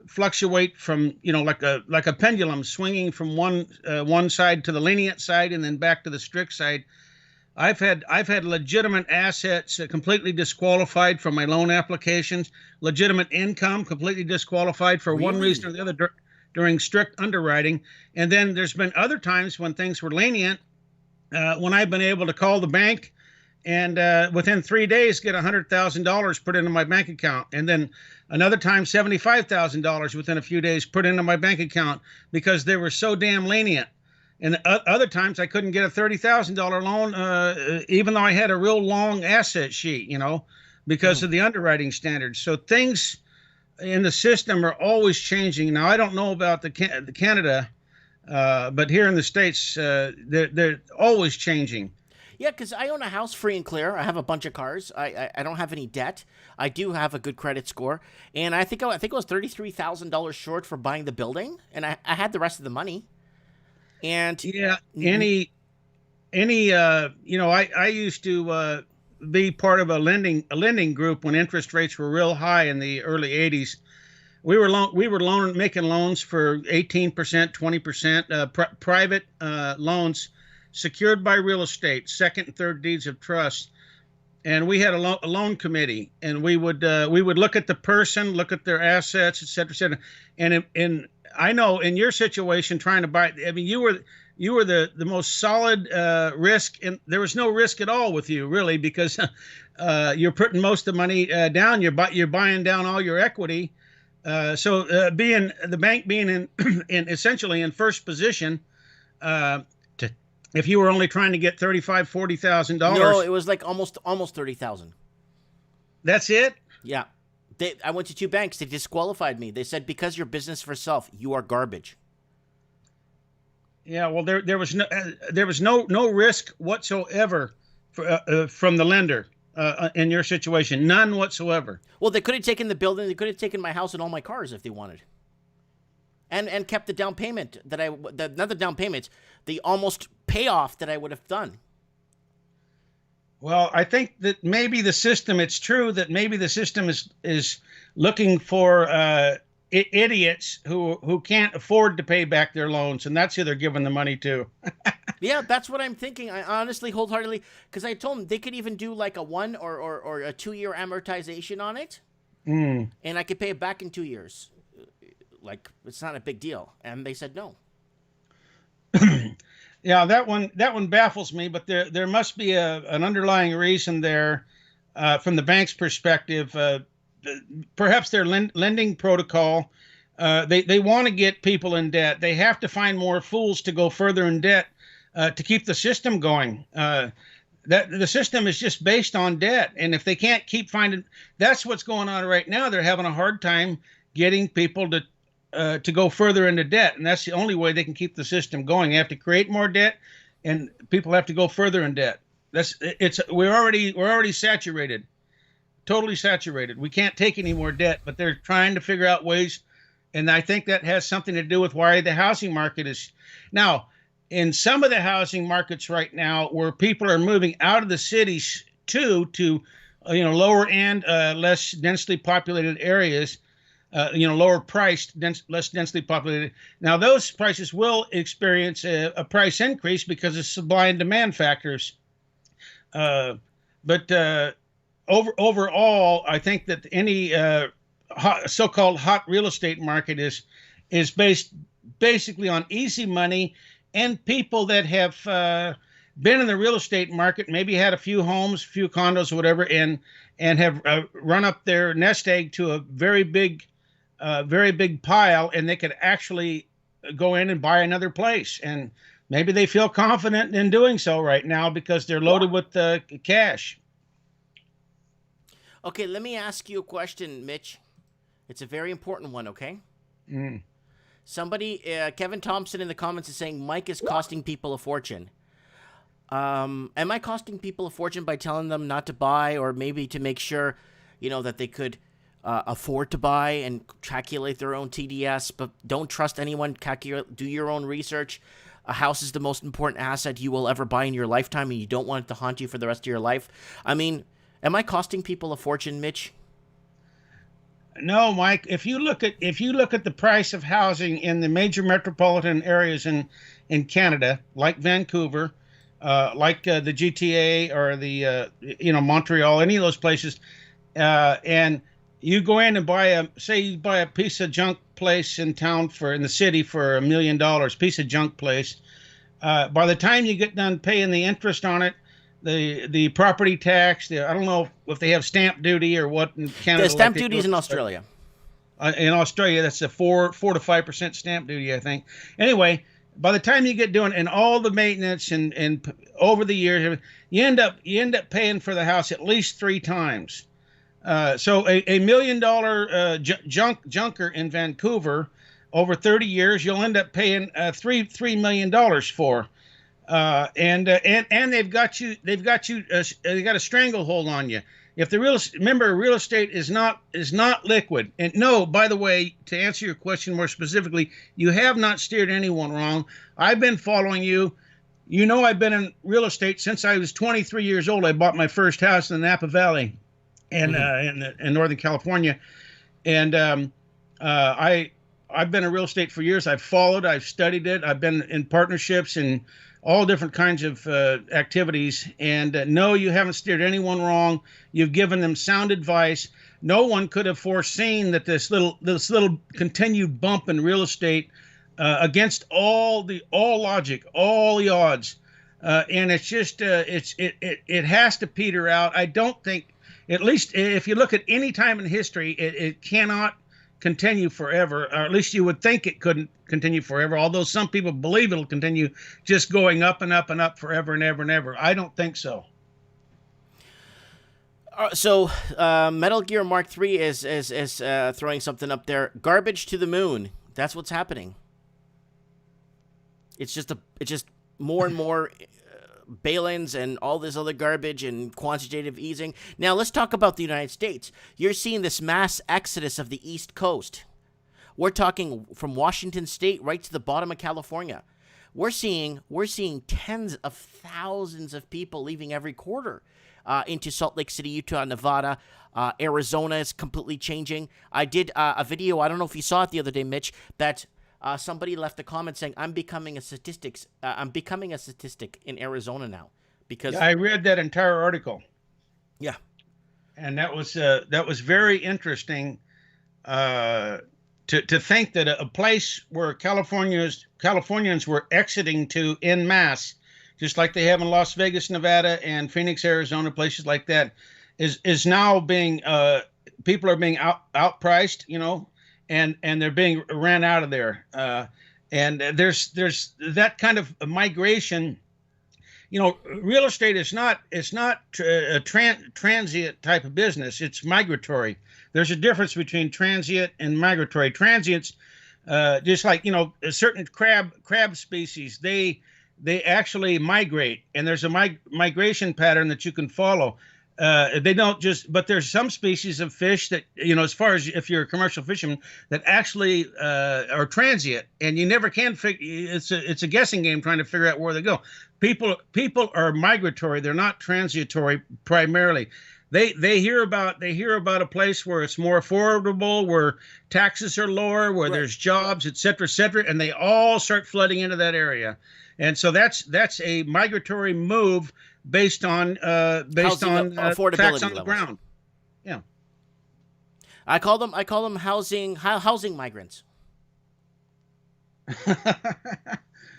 fluctuate from, like a pendulum swinging from one side to the lenient side and then back to the strict side. I've had legitimate assets completely disqualified from my loan applications, legitimate income completely disqualified for one reason or the other during strict underwriting. And then there's been other times when things were lenient, when I've been able to call the bank and within 3 days get $100,000 put into my bank account. And then another time, $75,000 within a few days put into my bank account because they were so damn lenient. And other times I couldn't get a $30,000 loan, even though I had a real long asset sheet, because of the underwriting standards. So things in the system are always changing. Now, I don't know about the Canada, but here in the States, they're always changing. Yeah, because I own a house free and clear. I have a bunch of cars. I don't have any debt. I do have a good credit score. And I think it was $33,000 short for buying the building. And I had the rest of the money. And yeah, I used to be part of a lending group when interest rates were real high in the early 80s. We were making loans for 18%, 20%, private loans secured by real estate, second and third deeds of trust. And we had a loan committee, and we would look at the person, look at their assets, et cetera, et cetera. And I know in your situation, trying to buy, I mean, you were the most solid risk, and there was no risk at all with you, really, because you're putting most of the money down. You're buying down all your equity. So being the bank being in essentially in first position, if you were only trying to get $40,000. No, it was like almost $30,000. That's it? Yeah. I went to 2 banks. They disqualified me. They said, because you're business for self, you are garbage. Yeah, well, there was no risk whatsoever from the lender in your situation. None whatsoever. Well, they could have taken the building. They could have taken my house and all my cars if they wanted. And kept the down payment not the down payments, the almost payoff that I would have done. Well, I think that maybe the system, it's true that maybe the system is looking for idiots who can't afford to pay back their loans, and that's who they're giving the money to. Yeah, that's what I'm thinking. I honestly, wholeheartedly, because I told them they could even do like a 1 or a 2-year amortization on it, and I could pay it back in 2 years. Like, it's not a big deal. And they said no. Yeah, that one baffles me, but there must be an underlying reason there from the bank's perspective. Perhaps their lending protocol, they want to get people in debt. They have to find more fools to go further in debt to keep the system going. That the system is just based on debt, and if they can't keep finding, that's what's going on right now. They're having a hard time getting people to go further into debt, and that's the only way they can keep the system going. They have to create more debt, and people have to go further in debt. We're already saturated, totally saturated. We can't take any more debt, but they're trying to figure out ways, and I think that has something to do with why the housing market is now. In some of the housing markets right now, where people are moving out of the cities to lower end, less densely populated areas. Lower priced, less densely populated. Now, those prices will experience a price increase because of supply and demand factors. But overall, I think that any so-called hot real estate market is based basically on easy money and people that have been in the real estate market, maybe had a few homes, a few condos, or whatever, and have run up their nest egg to a very big pile, and they could actually go in and buy another place. And maybe they feel confident in doing so right now because they're loaded with cash. Okay, let me ask you a question, Mitch. It's a very important one, okay? Somebody, Kevin Thompson in the comments is saying Mike is costing people a fortune. Am I costing people a fortune by telling them not to buy, or maybe to make sure, that they could afford to buy and calculate their own TDS, but don't trust anyone, do your own research. A house is the most important asset you will ever buy in your lifetime, and you don't want it to haunt you for the rest of your life. I mean, am I costing people a fortune, Mitch? No, Mike. If you look at the price of housing in the major metropolitan areas in Canada, like Vancouver, like the GTA or the Montreal, any of those places, and you go in and buy a piece of junk place in the city for $1 million, piece of junk place. By the time you get done paying the interest on it, the property tax, I don't know if they have stamp duty or what in Canada. The stamp duty is in Australia. In Australia, that's a 4 to 5% stamp duty, I think. Anyway, by the time you get doing and all the maintenance and over the years, you end up paying for the house at least 3 times. So a $1 million junker in Vancouver over 30 years, you'll end up paying $3 million for. And they've got a stranglehold on you. If remember, real estate is not liquid. And no, by the way, to answer your question more specifically, you have not steered anyone wrong. I've been following you. You know, I've been in real estate since I was 23 years old. I bought my first house in the Napa Valley, in Northern California, and I've been in real estate for years. I've followed, I've studied it. I've been in partnerships and all different kinds of activities. And no, you haven't steered anyone wrong. You've given them sound advice. No one could have foreseen that this little continued bump in real estate against all logic, all the odds, and it's just it has to peter out. I don't think, at least if you look at any time in history, it cannot continue forever, or at least you would think it couldn't continue forever, although some people believe it'll continue just going up and up and up forever and ever and ever. I don't think so. So Metal Gear Mark III is throwing something up there. Garbage to the moon. That's what's happening. It's just more and more bail-ins and all this other garbage and quantitative easing. Now, let's talk about the United States. You're seeing this mass exodus of the East Coast. We're talking from Washington State right to the bottom of California. We're seeing tens of thousands of people leaving every quarter into Salt Lake City, Utah, Nevada. Arizona is completely changing. I did a video, I don't know if you saw it the other day, Mitch, that somebody left a comment saying, I'm becoming a statistic in Arizona now. Because I read that entire article. Yeah. And that was very interesting to think that a place where Californians were exiting to en masse, just like they have in Las Vegas, Nevada, and Phoenix, Arizona, places like that, is now being people are being outpriced, and they're being ran out of there. And there's that kind of migration. Real estate is not a transient type of business. It's migratory. There's a difference between transient and migratory. Transients, just like a certain crab species, they actually migrate, and there's a migration pattern that you can follow. They don't just, but there's some species of fish that, as far as if you're a commercial fisherman, that actually are transient, and you never can figure. It's a guessing game trying to figure out where they go. People are migratory. They're not transitory primarily. They hear about a place where it's more affordable, where taxes are lower, where there's jobs, et cetera, and they all start flooding into that area. And so that's a migratory move based on affordability facts on the levels. ground. Yeah, I call them housing migrants.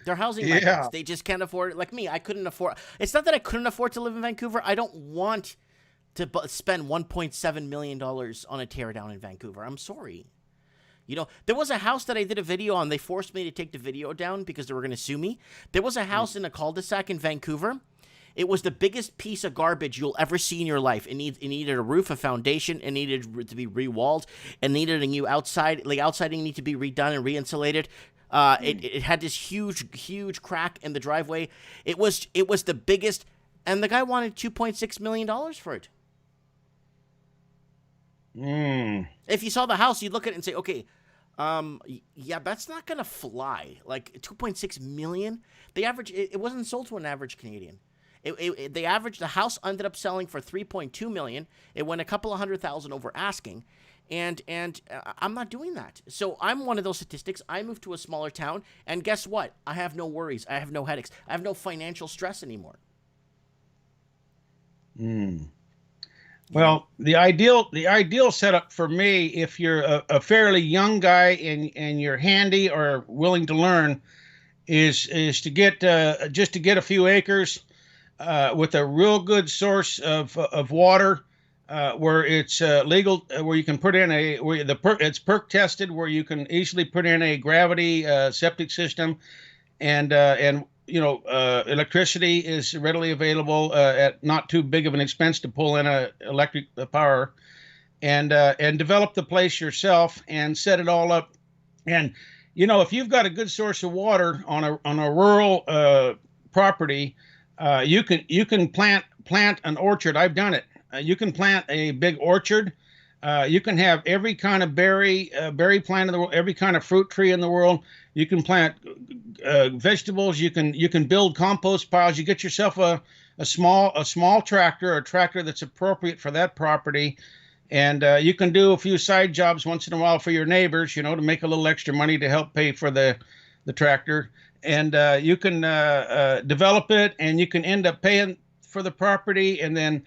They're housing migrants. They just can't afford it. Like me, I couldn't afford. It's not that I couldn't afford to live in Vancouver. I don't want to spend $1.7 million on a teardown in Vancouver. I'm sorry. There was a house that I did a video on. They forced me to take the video down because they were going to sue me. There was a house in a cul-de-sac in Vancouver. It was the biggest piece of garbage you'll ever see in your life. It needed a roof, a foundation. It needed to be re-walled. It needed a new outside. Like, outsiding needed to be redone and re-insulated. It had this huge crack in the driveway. It was the biggest, and the guy wanted $2.6 million for it. If you saw the house, you'd look at it and say, okay, yeah, that's not gonna fly. Like $2.6 million. The average, it wasn't sold to an average Canadian. The house ended up selling for $3.2 million. It went a couple of $100,000 over asking, and I'm not doing that. So I'm one of those statistics. I moved to a smaller town, and guess what? I have no worries. I have no headaches. I have no financial stress anymore. Well, the ideal setup for me, if you're a fairly young guy and you're handy or willing to learn, is to get just to get a few acres with a real good source of water, where it's legal, where you can put in it's perk tested, where you can easily put in a gravity septic system, and electricity is readily available at not too big of an expense to pull in electric power, and develop the place yourself and set it all up. And if you've got a good source of water on a rural property, you can plant an orchard. I've done it. You can plant a big orchard. You can have every kind of berry plant in the world, every kind of fruit tree in the world. You can plant vegetables. You can build compost piles. You get yourself a small tractor, a tractor that's appropriate for that property, and you can do a few side jobs once in a while for your neighbors, to make a little extra money to help pay for the tractor. And you can develop it, and you can end up paying for the property, and then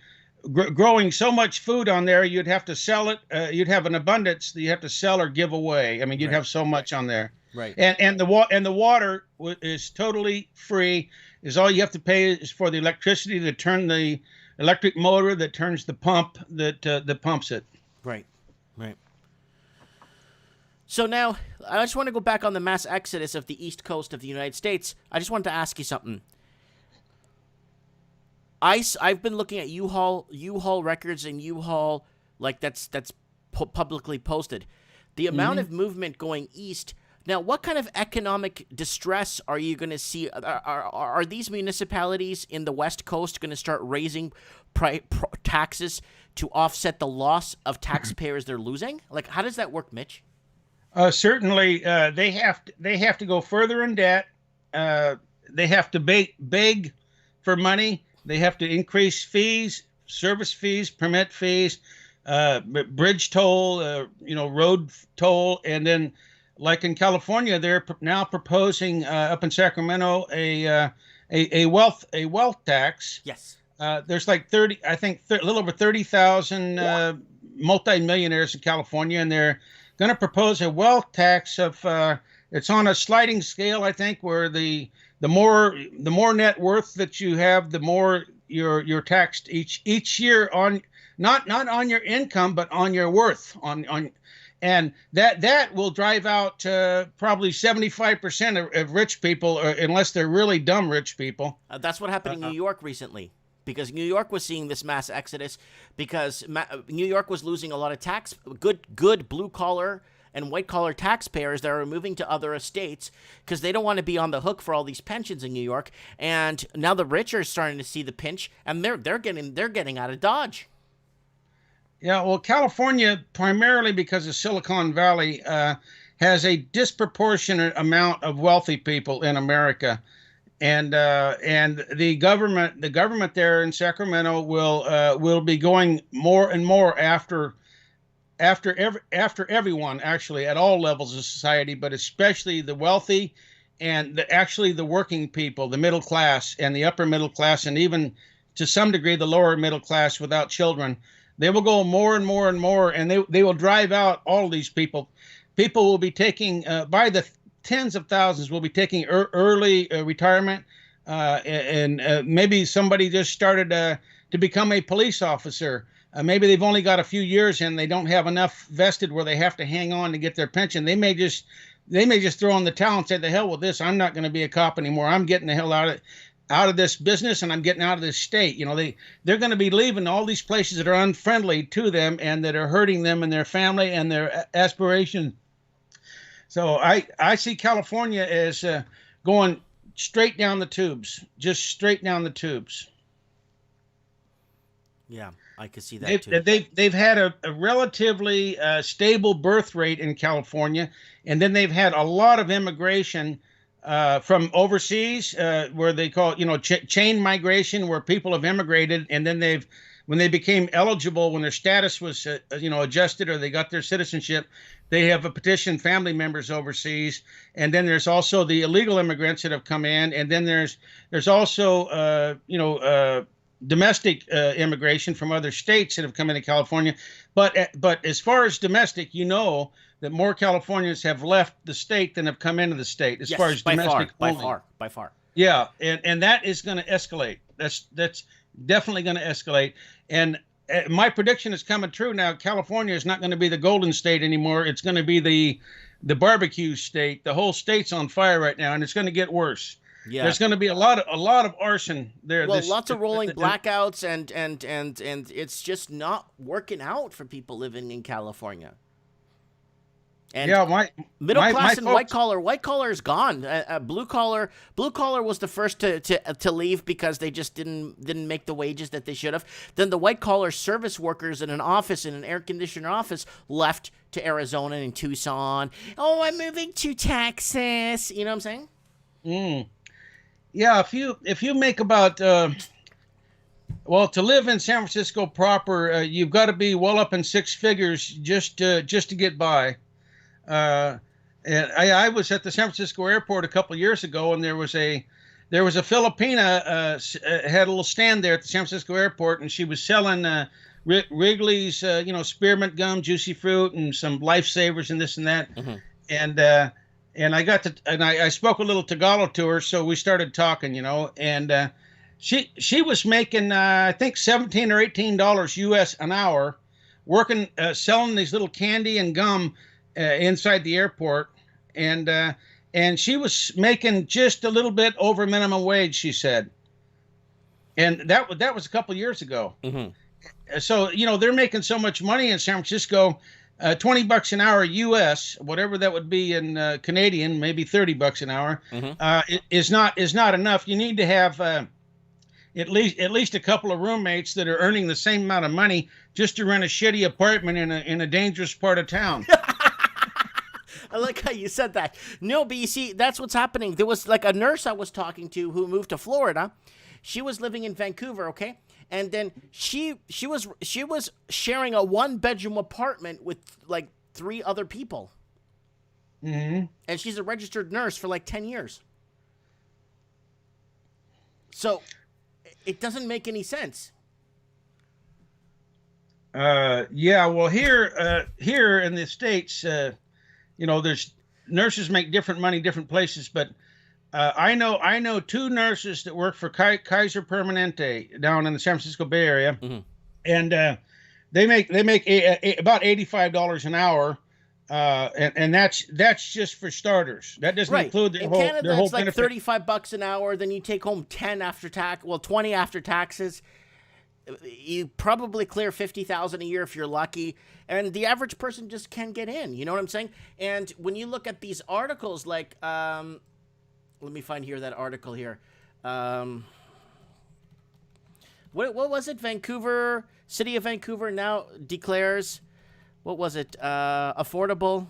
growing so much food on there, you'd have to sell it. You'd have an abundance that you have to sell or give away. I mean, you'd have so much on there. Right. And the water is totally free. Is all you have to pay is for the electricity to turn the electric motor that turns the pump that pumps it. Right. So now, I just want to go back on the mass exodus of the east coast of the United States. I just wanted to ask you something. I've been looking at U-Haul records and U-Haul, like that's publicly posted. The amount of movement going east. Now, what kind of economic distress are you going to see? Are these municipalities in the West Coast going to start raising taxes to offset the loss of taxpayers they're losing? Like, how does that work, Mitch? Certainly, they have to go further in debt. They have to beg for money. They have to increase fees, service fees, permit fees, bridge toll, road toll, and then, like in California, they're now proposing up in Sacramento a wealth tax. Yes. There's like a little over 30,000 multimillionaires in California, and they're going to propose a wealth tax of it's on a sliding scale, I think, where the more net worth that you have, the more you're taxed each year on not on your income, but on your worth on. And that will drive out probably 75% of rich people, unless they're really dumb rich people. That's what happened in New York recently, because New York was seeing this mass exodus because New York was losing a lot of good blue collar and white collar taxpayers that are moving to other estates because they don't want to be on the hook for all these pensions in New York. And now the rich are starting to see the pinch, and they're getting out of Dodge. Yeah, well, California, primarily because of Silicon Valley, has a disproportionate amount of wealthy people in America, and the government there in Sacramento will be going more and more after everyone, actually, at all levels of society, but especially the wealthy and the working people, the middle class and the upper middle class, and even to some degree the lower middle class without children. They will go more and more and more, and they will drive out all of these people. People will be taking, by the tens of thousands, will be taking early retirement, and maybe somebody just started to become a police officer. Maybe they've only got a few years and they don't have enough vested where they have to hang on to get their pension. They may just throw in the towel and say, "The hell with this! I'm not going to be a cop anymore. I'm getting the hell out of this business, and I'm getting out of this state." They're going to be leaving all these places that are unfriendly to them and that are hurting them and their family and their aspirations. So I see California as going straight down the tubes, just straight down the tubes. Yeah, I could see that too. They've had a relatively stable birth rate in California, and then they've had a lot of immigration from overseas, where they call it, chain migration, where people have immigrated, and then they've when they became eligible, when their status was adjusted, or they got their citizenship, they have a petition family members overseas. And then there's also the illegal immigrants that have come in, and then there's also domestic immigration from other states that have come into California. But as far as domestic, that more Californians have left the state than have come into the state. As far as domestic, by far. Yeah, and that is going to escalate. That's definitely going to escalate. And my prediction is coming true now. California is not going to be the Golden State anymore. It's going to be the barbecue state. The whole state's on fire right now, and it's going to get worse. Yeah. There's going to be a lot of arson there. Well, lots of rolling blackouts, and it's just not working out for people living in California. And middle class and white collar is gone. Blue collar was the first to leave because they just didn't make the wages that they should have. Then the white collar service workers in an air conditioner office left to Arizona and Tucson. Oh, I'm moving to Texas. You know what I'm saying? Yeah, if you make about to live in San Francisco proper, you've got to be well up in six figures just to get by. And I was at the San Francisco airport a couple of years ago, and there was a Filipina had a little stand there at the San Francisco airport, and she was selling Wrigley's spearmint gum, juicy fruit, and some lifesavers and this and that. Mm-hmm. And I spoke a little Tagalog to her, so we started talking, and she was making I think $17 or $18 US an hour, working selling these little candy and gum inside the airport, and she was making just a little bit over minimum wage, she said, and that was a couple of years ago. Mm-hmm. So they're making so much money in San Francisco. $20 an hour US, whatever that would be in Canadian, maybe $30 an hour, mm-hmm. Is not enough. You need to have at least a couple of roommates that are earning the same amount of money just to rent a shitty apartment in a dangerous part of town. I like how you said that. No, but you see, that's what's happening. There was like a nurse I was talking to who moved to Florida. She was living in Vancouver, okay? And then she was sharing a 1-bedroom apartment with like 3 other people. Mm-hmm. And she's a registered nurse for like 10 years. So it doesn't make any sense. Yeah, well, here in the States, there's nurses make different money different places, but I know 2 nurses that work for Kaiser Permanente down in the San Francisco Bay Area, mm-hmm. and they make about $85 an hour, and that's just for starters. That doesn't include their whole Canada, their whole it's like benefit. $35 an hour. Then you take home 10 after tax. Well, 20 after taxes. You probably clear $50,000 a year if you're lucky, and the average person just can't get in. You know what I'm saying? And when you look at these articles, like let me find here that article here. What was it? City of Vancouver now declares, what was it? Affordable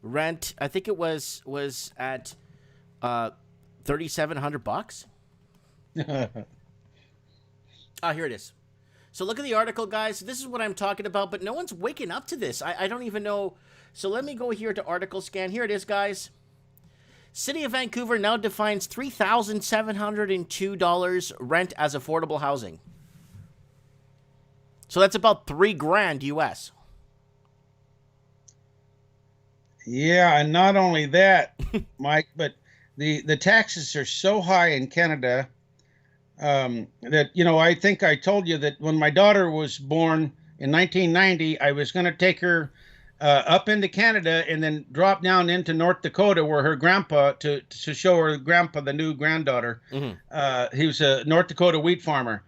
rent. I think it was at $3,700. Here it is. So look at the article, guys. This is what I'm talking about, but no one's waking up to this. I don't even know. So let me go here to article scan. Here it is, guys. City of Vancouver now defines $3,702 rent as affordable housing. So that's about $3,000 US. Yeah, and not only that, Mike, but the taxes are so high in Canada that, I think I told you that when my daughter was born in 1990, I was going to take her up into Canada and then drop down into North Dakota where her grandpa, to show her grandpa, the new granddaughter. Mm-hmm. He was a North Dakota wheat farmer.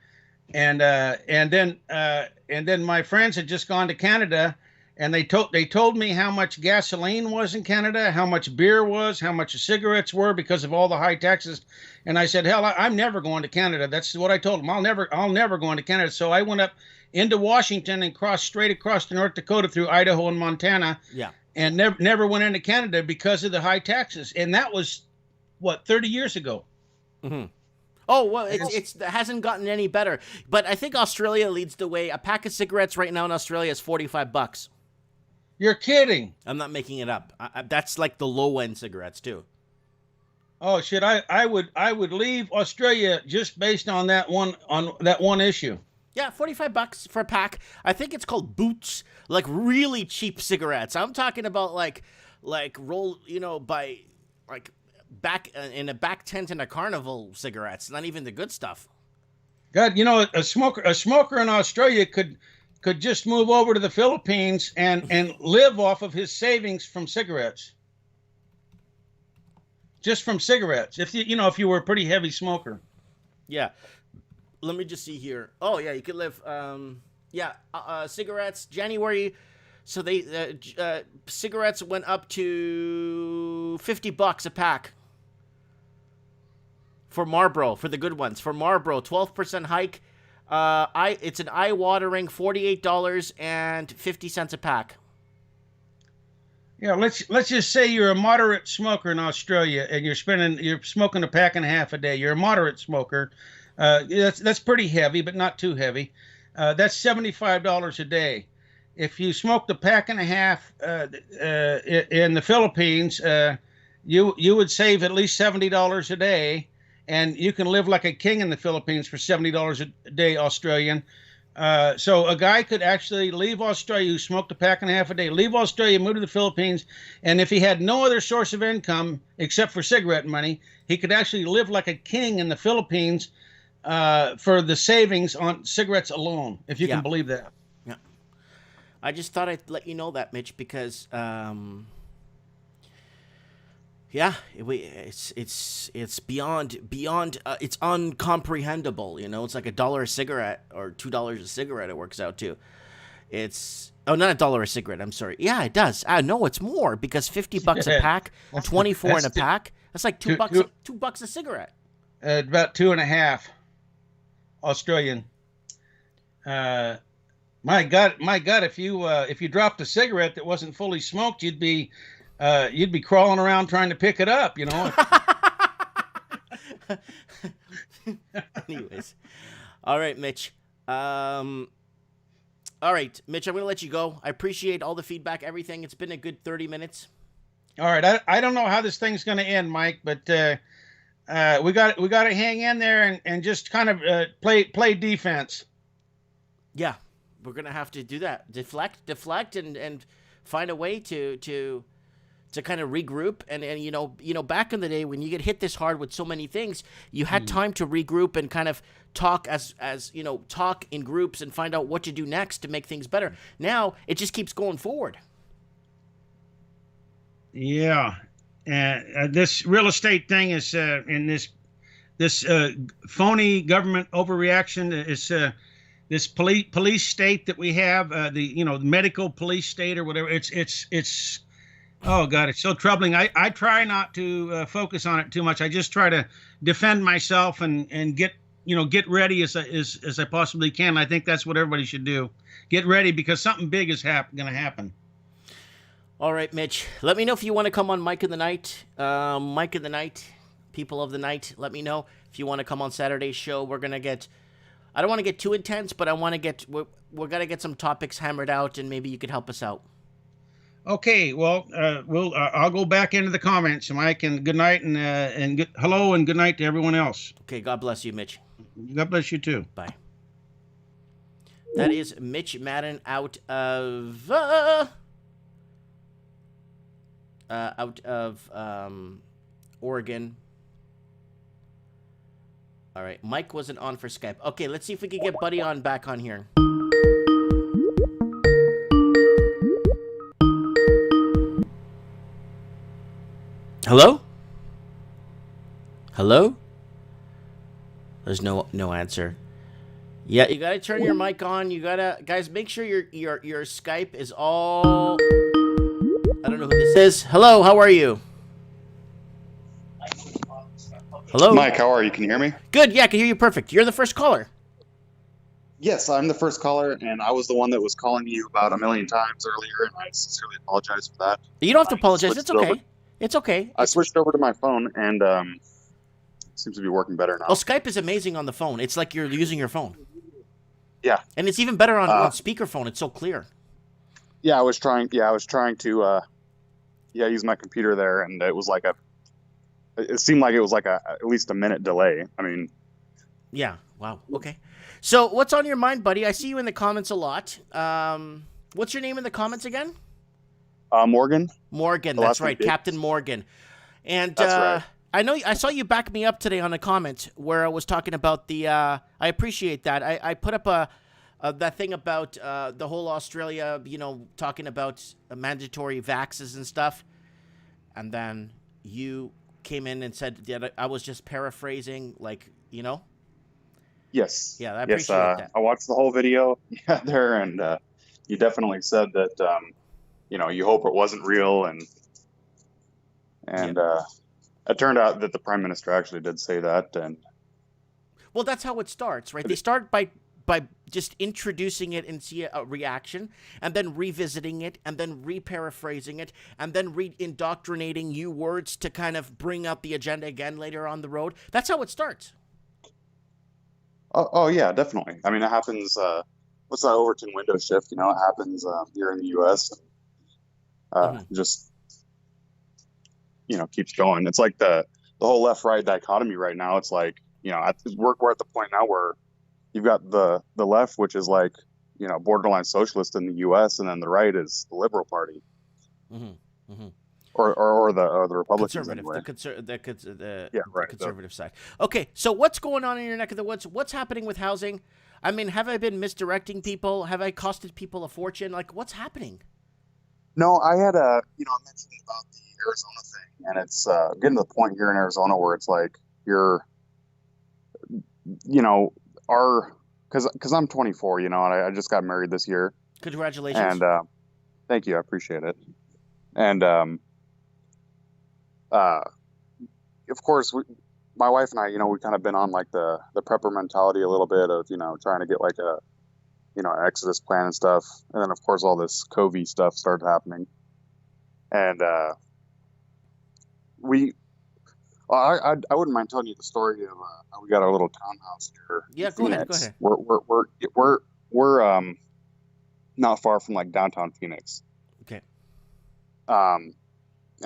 And then my friends had just gone to Canada, and they told me how much gasoline was in Canada, how much beer was, how much cigarettes were because of all the high taxes. And I said, hell, I'm never going to Canada. That's what I told them. I'll never go into Canada. So I went up into Washington and crossed straight across to North Dakota through Idaho and Montana. Yeah. And never went into Canada because of the high taxes. And that was, 30 years ago. Mm-hmm. Oh, well, it hasn't gotten any better. But I think Australia leads the way. A pack of cigarettes right now in Australia is $45. You're kidding. I'm not making it up. That's like the low-end cigarettes, too. Oh shit! I would leave Australia just based on that one issue. Yeah, $45 for a pack. I think it's called Boots, like really cheap cigarettes. I'm talking about like roll, by like back in a back tent in a carnival cigarettes. Not even the good stuff. God, a smoker in Australia could just move over to the Philippines and live off of his savings from cigarettes. Just from cigarettes, if you were a pretty heavy smoker. Yeah. Let me just see here. Oh yeah, you could live. Cigarettes. January. So they cigarettes went up to $50 a pack. For Marlboro, for the good ones. For Marlboro, 12% hike. It's an eye-watering $48.50 a pack. Yeah, let's just say you're a moderate smoker in Australia, and you're smoking a pack and a half a day. You're a moderate smoker. That's pretty heavy, but not too heavy. That's $75 a day. If you smoked a pack and a half in the Philippines, you would save at least $70 a day, and you can live like a king in the Philippines for $70 a day Australian. So a guy could actually leave Australia who smoked a pack and a half a day, leave Australia, move to the Philippines, and if he had no other source of income except for cigarette money, he could actually live like a king in the Philippines for the savings on cigarettes alone, if you can believe that. Yeah. I just thought I'd let you know that, Mitch, because it's beyond it's uncomprehendable. It's like $1 a cigarette or $2 a cigarette. It works out to. It's not $1 a cigarette. I'm sorry. Yeah, it does. I know it's more because $50 a pack, 24 in a pack. That's like $2 a cigarette. About 2.5 Australian. My God! If you dropped a cigarette that wasn't fully smoked, you'd be crawling around trying to pick it up, Anyways, all right, Mitch. I'm gonna let you go. I appreciate all the feedback, everything. It's been a good 30 minutes. All right, I don't know how this thing's gonna end, Mike, but we got to hang in there and just kind of play defense. Yeah, we're gonna have to do that. Deflect, and find a way to kind of regroup. And back in the day when you get hit this hard with so many things, you had time to regroup and kind of talk talk in groups and find out what to do next to make things better. Now it just keeps going forward. Yeah. This real estate thing is in this phony government overreaction is this police state that we have, the medical police state or whatever. It's oh God, it's so troubling. I try not to focus on it too much. I just try to defend myself and get ready as I possibly can. I think that's what everybody should do. Get ready because something big is going to happen. All right, Mitch. Let me know if you want to come on Mike in the Night. Mike in the Night, people of the night. Let me know if you want to come on Saturday's show. We're gonna get. I don't want to get too intense, but I want to get. We're gonna get some topics hammered out, and maybe you could help us out. Okay. Well, I'll go back into the comments, Mike. And good night, and hello, and good night to everyone else. Okay. God bless you, Mitch. God bless you too. Bye. That is Mitch Madden out of. Oregon. All right, Mike wasn't on for Skype. Okay, let's see if we can get Buddy on back on here. Hello? Hello? There's no answer. Yeah, you gotta turn your mic on. You gotta, guys, make sure your Skype is all. I don't know who this is. Hello, how are you? Hello? Mike, how are you? Can you hear me? Good, yeah, I can hear you perfect. You're the first caller. Yes, I'm the first caller, and I was the one that was calling you about a million times earlier, and I sincerely apologize for that. You don't have to apologize. It's okay. It's okay. I switched over to my phone, and seems to be working better now. Oh, Skype is amazing on the phone. It's like you're using your phone. Yeah, And it's even better on speakerphone. It's so clear. yeah. I was trying to use my computer there, and it was like it seemed like it was like at least a minute delay. I mean, Yeah. Wow. Okay. So what's on your mind, buddy? I see you in the comments a lot. What's your name in the comments again? Morgan. Morgan. The That's last name right. Biggs. Captain Morgan. And That's right. I saw you back me up today on a comment where I was talking about the, I appreciate that. I put up that thing about the whole Australia, talking about mandatory vaxes and stuff. And then you came in and said that I was just paraphrasing, Yes. Yeah, I appreciate that. I watched the whole video there, and you definitely said that you hope it wasn't real, and it turned out that the Prime Minister actually did say that. And well, that's how it starts, right? They start by just introducing it and see a reaction, and then revisiting it, and then re-paraphrasing it, and then re-indoctrinating you words to kind of bring out the agenda again later on the road. That's how it starts. oh yeah, definitely. I mean, it happens. What's that Overton window shift? It happens here in the U.S. Just keeps going. It's like the whole left-right dichotomy right now. It's like we're at the point now where you've got the left, which is like borderline socialist in the U.S., and then the right is the Liberal Party, or the Republicans Conservative, anyway. the conservative side. Okay, so what's going on in your neck of the woods? What's happening with housing? I mean, have I been misdirecting people? Have I costed people a fortune? Like, what's happening? No, I had I mentioned about the Arizona thing, and it's getting to the point here in Arizona where it's like because I'm 24, and I just got married this year. Congratulations. And thank you, I appreciate it. And of course, my wife and I, we kind of been on like the prepper mentality a little bit of trying to get like a an exodus plan and stuff. And then of course all this COVID stuff started happening, and I wouldn't mind telling you the story of how we got our little townhouse here. Yeah, go ahead. We're not far from like downtown Phoenix. Okay. And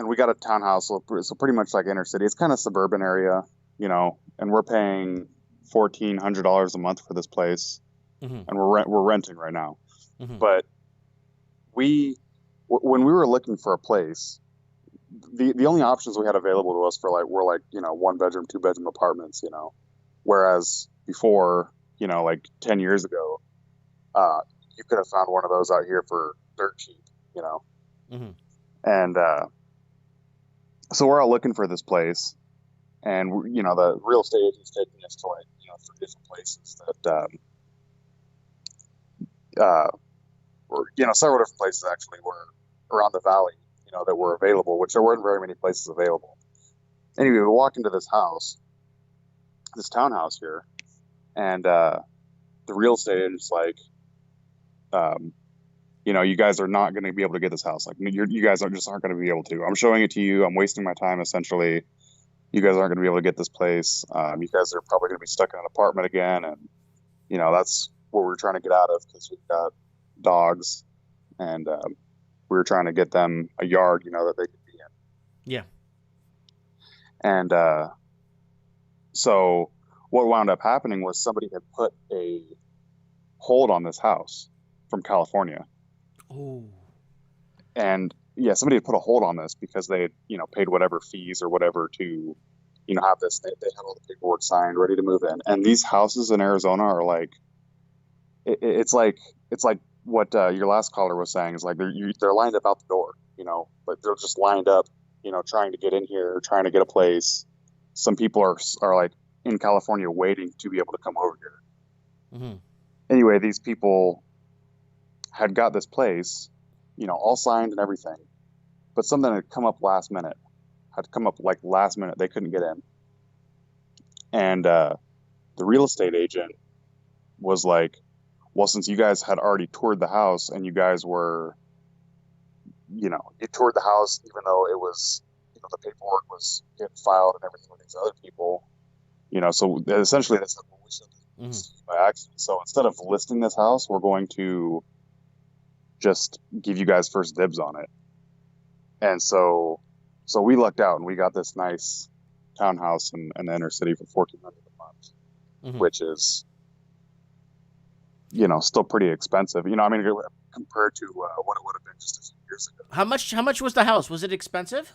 we got a townhouse, so pretty much like inner city. It's kind of suburban area, and we're paying $1,400 a month for this place, and we're renting right now. But when we were looking for a place, the only options we had available to us were 1 bedroom, 2 bedroom apartments, whereas before, like 10 years ago, you could have found one of those out here for dirt cheap, and so we're out looking for this place, and the real estate agent's taking us to 3 different places that or several different places actually were around the valley, that were available, which there weren't very many places available. Anyway, we walk into this house, this townhouse here, and the real estate agent's like, you guys are not going to be able to get this house. Like, you guys aren't going to be able to. I'm showing it to you. I'm wasting my time, essentially. You guys aren't going to be able to get this place. You guys are probably going to be stuck in an apartment again. And, that's what we're trying to get out of, because we've got dogs, and we were trying to get them a yard, that they could be in. Yeah. And so what wound up happening was somebody had put a hold on this house from California. Oh. And yeah, somebody had put a hold on this because they had, paid whatever fees or whatever to, have this. They had all the paperwork signed, ready to move in. And these houses in Arizona are like, it's like what your last caller was saying, is like they're lined up out the door, but they're just lined up, trying to get in here, trying to get a place. Some people are like in California waiting to be able to come over here. Anyway, these people had got this place, all signed and everything, but something had come up last minute. They couldn't get in. And the real estate agent was like, well, since you guys had already toured the house, and you guys were, you toured the house, even though it was, the paperwork was getting filed and everything with these other people, So essentially that's what we said by accident. So instead of listing this house, we're going to just give you guys first dibs on it. And so we lucked out and we got this nice townhouse in the inner city for $1,400 a month, which is, still pretty expensive. Compared to what it would have been just a few years ago. How much was the house? Was it expensive?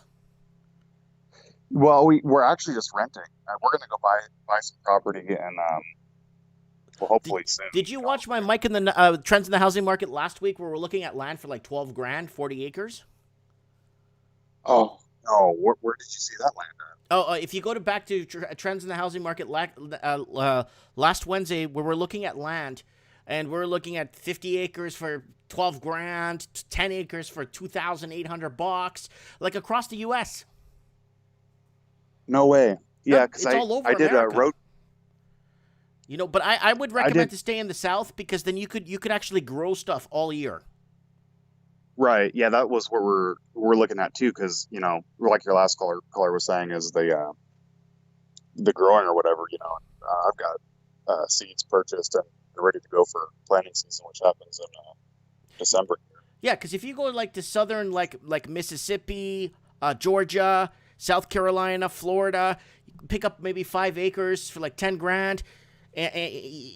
Well, we're actually just renting. We're gonna go buy some property, and well, hopefully soon. Did you watch my Mike in the Trends in the Housing Market last week, where we're looking at land for like 12 grand, 40 acres? Oh no, where did you see that land at? Oh, if you go back to Trends in the Housing Market last Wednesday, where we're looking at land, and we're looking at 50 acres for 12 grand, 10 acres for $2,800, like across the U.S. No way. Yeah, because it's all over I did America. a road. But I would recommend to stay in the South, because then you could actually grow stuff all year. Right. Yeah, that was what we're looking at too, because like your last caller was saying, is the growing or whatever. I've got seeds purchased and ready to go for planting season, which happens in December. Yeah, because if you go like to southern, like Mississippi, Georgia, South Carolina, Florida, you can pick up maybe 5 acres for like 10 grand. And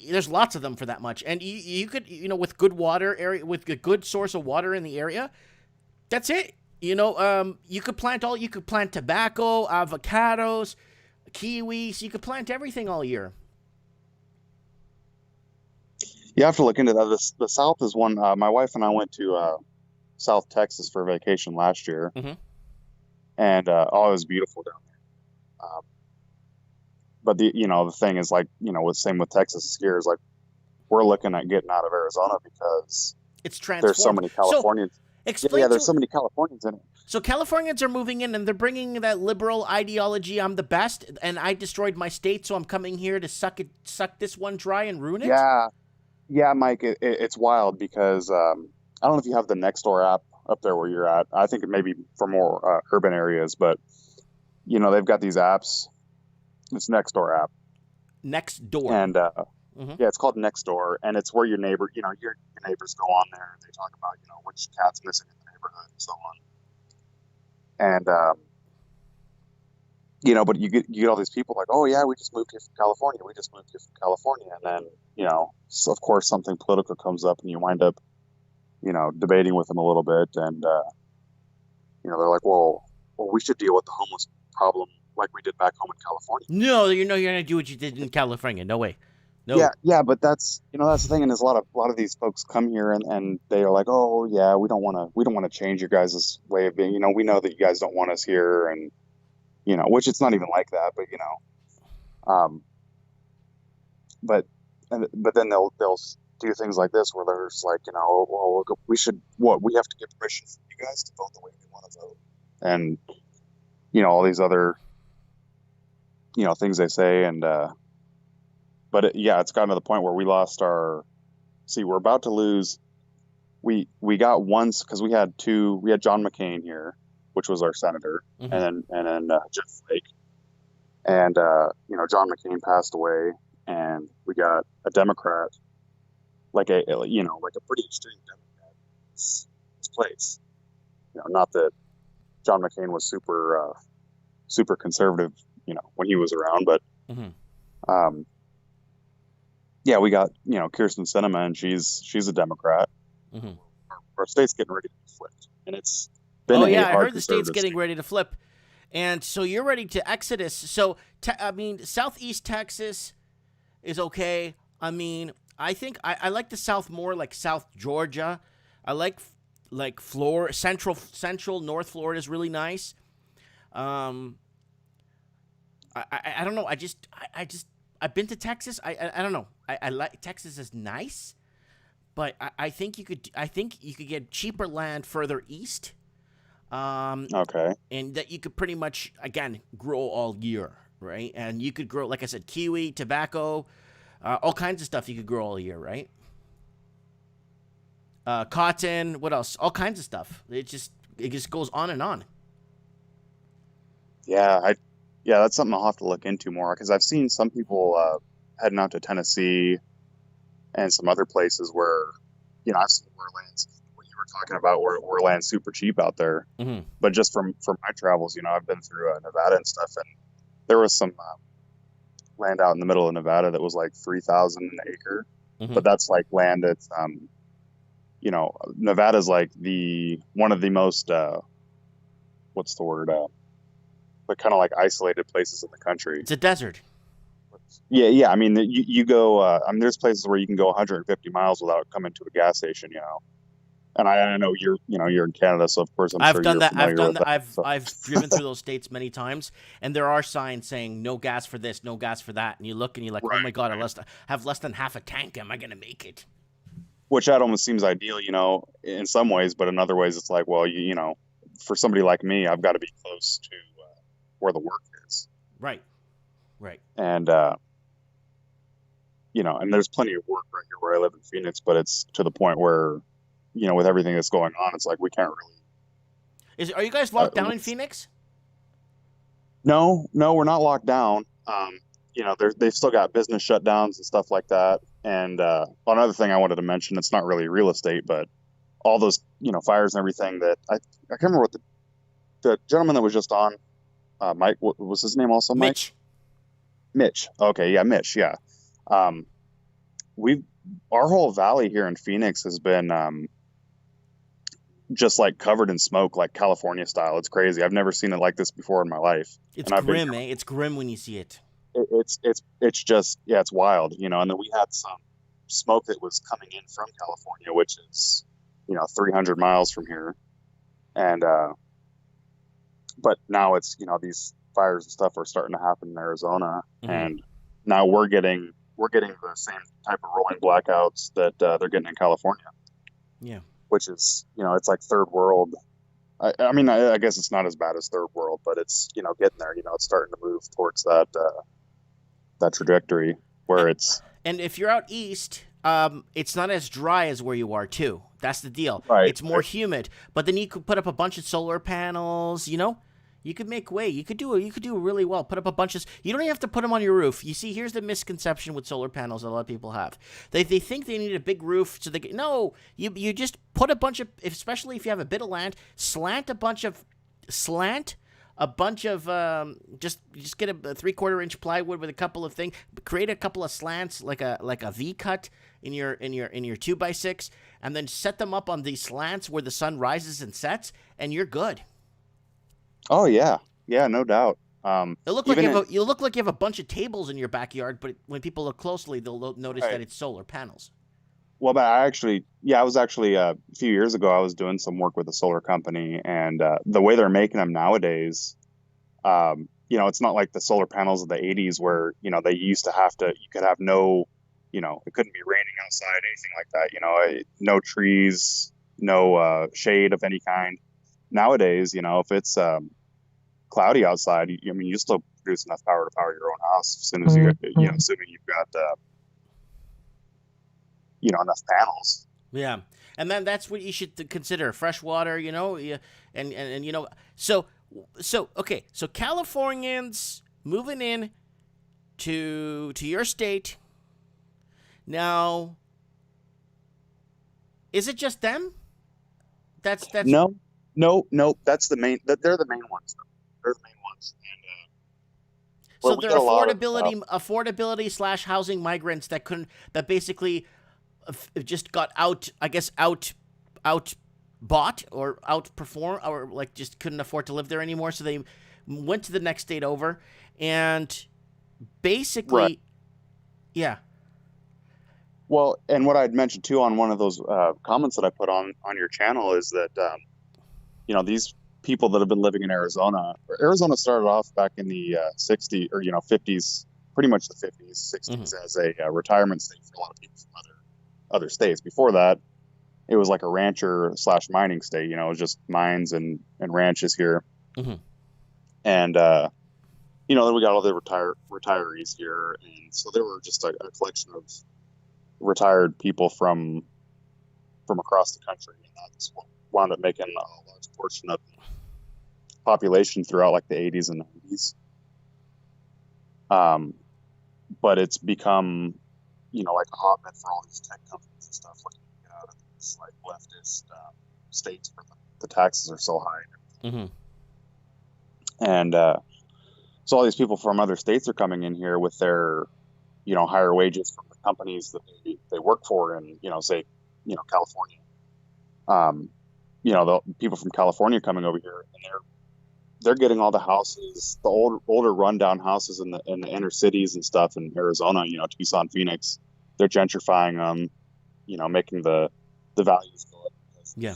there's lots of them for that much. And you could, with good water area, with a good source of water in the area, that's it. You could plant tobacco, avocados, kiwis. You could plant everything all year. You have to look into that. The South is one. My wife and I went to South Texas for vacation last year, and it was beautiful down there. But the thing is, same with Texas here, is like we're looking at getting out of Arizona because it's transformed. There's so many Californians. There's so many Californians in it. So Californians are moving in, and they're bringing that liberal ideology. I'm the best, and I destroyed my state, so I'm coming here to suck this one dry and ruin it. Yeah, Mike, it's wild because I don't know if you have the Nextdoor app up there where you're at. I think it may be for more urban areas, but they've got these apps. It's Nextdoor app. Nextdoor. And yeah, it's called Nextdoor, and it's where your neighbors go on there and they talk about which cat's missing in the neighborhood and so on. And but you get all these people like, oh yeah, we just moved here from California. And then so of course something political comes up, and you wind up debating with them a little bit, and they're like, well, we should deal with the homeless problem like we did back home in California. No, you're gonna do what you did in California. No way. No. Yeah, but that's that's the thing, and there's a lot of these folks come here and they are like, oh yeah, we don't want to change your guys' way of being. We know that you guys don't want us here, and which it's not even like that, but but then they'll do things like this where there's like, well, we have to get permission from you guys to vote the way we want to vote, and all these other things they say, and but it's gotten to the point where we lost we're about to lose. We got once, because we had John McCain here, which was our senator, and then Jeff Flake, and John McCain passed away, and we got a Democrat, like a pretty extreme Democrat, this place. Not that John McCain was super conservative, when he was around, but we got Kirsten Sinema, and she's a Democrat. Our state's getting ready to be flipped, and it's been I heard the state's getting ready to flip, and so you're ready to exodus. So Southeast Texas is okay. I think I like the South more, like South Georgia. I like Florida, Central North Florida is really nice. I don't know. I've been to Texas. I don't know. I like Texas is nice, but I think you could get cheaper land further east. Okay. And that you could pretty much again grow all year, right? And you could grow, like I said, kiwi, tobacco, all kinds of stuff you could grow all year, right? Cotton, what else? All kinds of stuff. It just goes on and on. Yeah, Yeah, that's something I'll have to look into more because I've seen some people heading out to Tennessee and some other places where, I've seen where land's what you were talking about, where land's super cheap out there. Mm-hmm. But just from my travels, I've been through Nevada and stuff, and there was some land out in the middle of Nevada that was like 3,000 an acre, Mm-hmm. but that's like land that's, Nevada's like one of the most, what's the word, but kind of like isolated places in the country. It's a desert. Yeah. I mean, you go. There's places where you can go 150 miles without coming to a gas station. And I know you're in Canada, so of course I've sure done you're that. I've familiar done with that. so. I've driven through those states many times, and there are signs saying no gas for this, no gas for that. And you look and you're like, Right. oh my god, I have less than half a tank. Am I gonna make it? Which that almost seems ideal, in some ways, but in other ways, it's like, well, for somebody like me, I've got to be close to where the work is. Right. And and there's plenty of work right here where I live in Phoenix, but it's to the point where, with everything that's going on, it's like we can't really. Are you guys locked down in Phoenix? No, we're not locked down. They've still got business shutdowns and stuff like that. And another thing I wanted to mention, it's not really real estate, but all those, fires and everything that I can't remember what the gentleman that was just on, Mike, what was his name also? Mitch. Mitch. Okay. Yeah. Mitch. Yeah. Our whole valley here in Phoenix has been, just like covered in smoke, like California style. It's crazy. I've never seen it like this before in my life. It's grim, eh? It's grim when you see it. It's just, yeah, it's wild, and then we had some smoke that was coming in from California, which is, 300 miles from here. And, but now it's, these fires and stuff are starting to happen in Arizona. Mm-hmm. And now we're getting the same type of rolling blackouts that they're getting in California. Yeah. Which is, it's like third world. I mean, I guess it's not as bad as third world, but it's, getting there, it's starting to move towards that trajectory where it's. And if you're out east, it's not as dry as where you are too. That's the deal. Right. It's more humid, but then you could put up a bunch of solar panels, you could make way. You could do really well. Put up a bunch of, you don't even have to put them on your roof. You see, here's the misconception with solar panels that a lot of people have. They think they need a big roof so no, you just put a bunch of, especially if you have a bit of land, slant a bunch of, just get a 3/4 inch plywood with a couple of things, create a couple of slants like a V cut in your 2x6, and then set them up on these slants where the sun rises and sets, and you're good. Oh yeah, no doubt. It look like you look like you have a bunch of tables in your backyard, but when people look closely, they'll notice that it's solar panels. Well, but I was actually a few years ago, I was doing some work with a solar company, and the way they're making them nowadays, it's not like the solar panels of the 80s where, they used to you could have no, it couldn't be raining outside, anything like that, no trees, no shade of any kind. Nowadays, if it's cloudy outside, you still produce enough power to power your own house as soon as assuming you've got enough panels. Yeah, and then that's what you should consider: fresh water. Okay, so Californians moving in to your state. Now, is it just them? That's No, that's the main. They're the main ones. They're the main ones. And, so they're affordability / housing migrants that basically just got out bought or outperformed, or like just couldn't afford to live there anymore. So they went to the next state over, and basically, right. Yeah. Well, and what I'd mentioned too on one of those comments that I put on your channel is that these people that have been living in Arizona started off back in the 60s or 50s, pretty much the 50s, 60s, mm-hmm. as a retirement state for a lot of people from other states. Before that, it was like a rancher / mining state. It was just mines and ranches here. Mm-hmm. And then we got all the retirees here, and so there were just a collection of retired people from across the country, and that's what wound up making a large portion of the population throughout like the 80s and 90s. But it's become, like a hotbed for all these tech companies and stuff looking to get out of these like leftist states where the taxes are so high. Mm-hmm. And so all these people from other states are coming in here with their, higher wages from the companies that they work for in, say, California. The people from California coming over here, and they're getting all the houses, the older rundown houses in the inner cities and stuff in Arizona, Tucson, Phoenix. They're gentrifying them, making the values go up. Because, Yeah.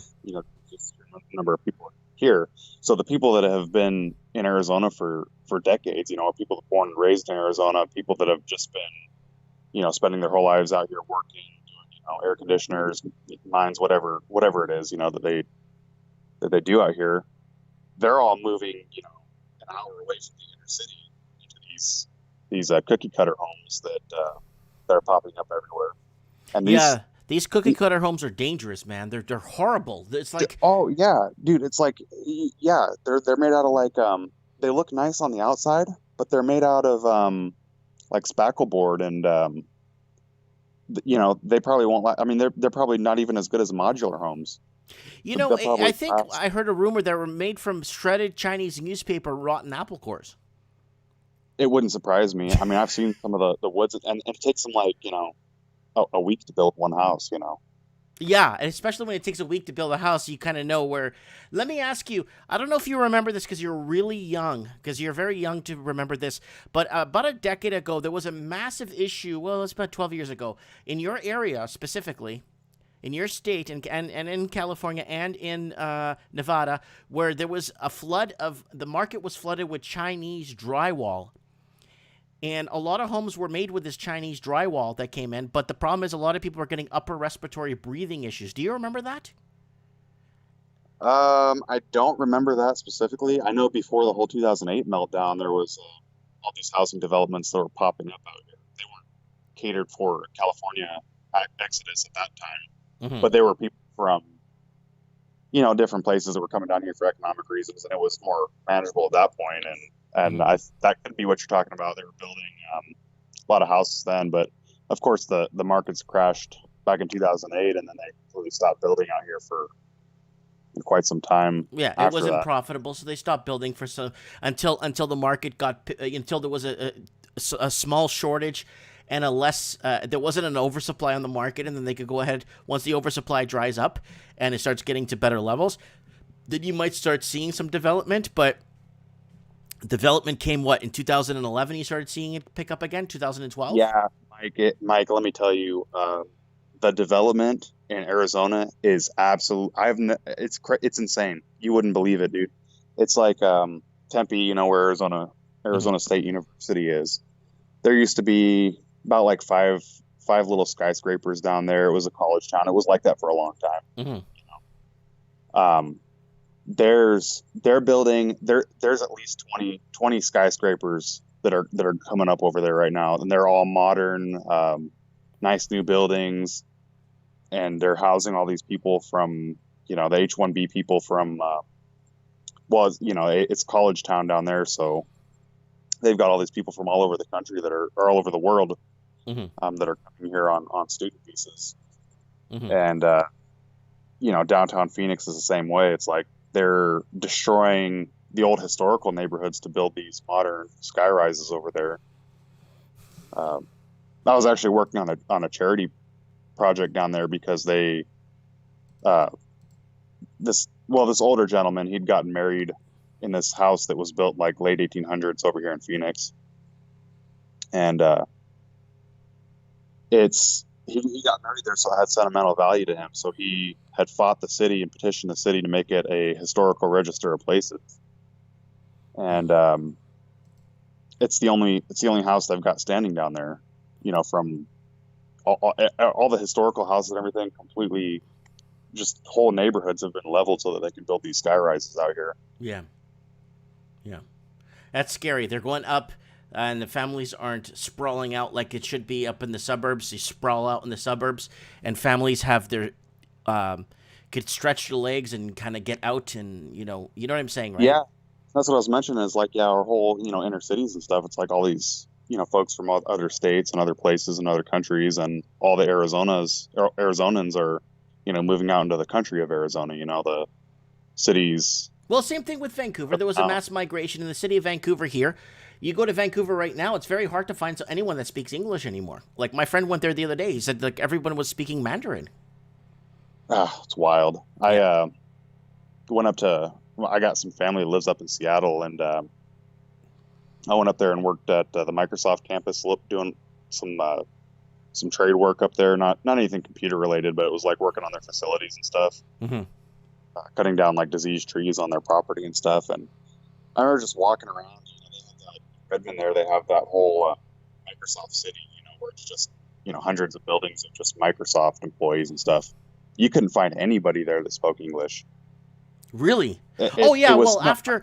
Just the number of people here. So the people that have been in Arizona for decades, people born and raised in Arizona, people that have just been, spending their whole lives out here working, doing, air conditioners, mines, whatever it is, that they do out here. They're all moving, an hour away from the inner city into these cookie cutter homes that are popping up everywhere. And these cookie cutter homes are dangerous, man. They're horrible. It's like, oh yeah, dude, it's like, yeah, they're made out of like they look nice on the outside, but they're made out of like spackle board, and they probably won't. I mean, they're probably not even as good as modular homes. I think I heard a rumor that were made from shredded Chinese newspaper rotten apple cores. It wouldn't surprise me. I mean, I've seen some of the woods, and it takes them like, a week to build one house, Yeah, and especially when it takes a week to build a house, you kind of know where. Let me ask you, I don't know if you remember this because you're really young, because you're very young to remember this, but about a decade ago, there was a massive issue, well, it's about 12 years ago, in your area specifically, in your state and in California and in Nevada, where there was a flood the market was flooded with Chinese drywall. And a lot of homes were made with this Chinese drywall that came in, but the problem is a lot of people are getting upper respiratory breathing issues. Do you remember that? I don't remember that specifically. I know before the whole 2008 meltdown, there was all these housing developments that were popping up out here. They weren't catered for California exodus at that time, Mm-hmm. but they were people from, different places that were coming down here for economic reasons, and it was more manageable at that point. And that could be what you're talking about. They were building a lot of houses then, but of course the markets crashed back in 2008, and then they completely stopped building out here for quite some time. Yeah, it wasn't profitable, so they stopped building for some until the market until there was a small shortage and there wasn't an oversupply on the market, and then they could go ahead once the oversupply dries up and it starts getting to better levels, then you might start seeing some development, but. Development came in 2011? You started seeing it pick up again, 2012? Yeah, Mike, let me tell you, the development in Arizona is absolute. It's insane. You wouldn't believe it, dude. It's like Tempe, where Arizona State University is. There used to be about like five little skyscrapers down there. It was a college town. It was like that for a long time. Mm-hmm. There's at least 20 skyscrapers that are coming up over there right now, and they're all modern, nice new buildings, and they're housing all these people from the H-1B people from it's college town down there, so they've got all these people from all over the country that are all over the world, mm-hmm. That are coming here on student visas. Mm-hmm. And downtown Phoenix is the same way. It's like they're destroying the old historical neighborhoods to build these modern sky rises over there. I was actually working on a charity project down there because this older gentleman, he'd gotten married in this house that was built like late 1800s over here in Phoenix, and he got married there, so it had sentimental value to him. So he had fought the city and petitioned the city to make it a historical register of places. And it's the only house they've got standing down there. From all the historical houses and everything, completely, just whole neighborhoods have been leveled so that they can build these sky rises out here. Yeah. That's scary. They're going up. And the families aren't sprawling out like it should be up in the suburbs. They sprawl out in the suburbs, and families have their could stretch their legs and kind of get out, and you know what I'm saying, right? Yeah, that's what I was mentioning. Is like, our whole inner cities and stuff. It's like all these folks from other states and other places and other countries, and all the Arizonans are, moving out into the country of Arizona. The cities. Well, same thing with Vancouver. There was a mass migration in the city of Vancouver here. You go to Vancouver right now, it's very hard to find anyone that speaks English anymore. Like, my friend went there the other day. He said, like, everyone was speaking Mandarin. It's wild. I went up to. I got some family that lives up in Seattle, and I went up there and worked at the Microsoft campus, doing some trade work up there. Not anything computer related, but it was like working on their facilities and stuff. Mm-hmm. Cutting down like diseased trees on their property and stuff. And I remember just walking around. They have that Redmond there. They have that whole Microsoft city, where it's just hundreds of buildings of just Microsoft employees and stuff. You couldn't find anybody there that spoke English. Really? After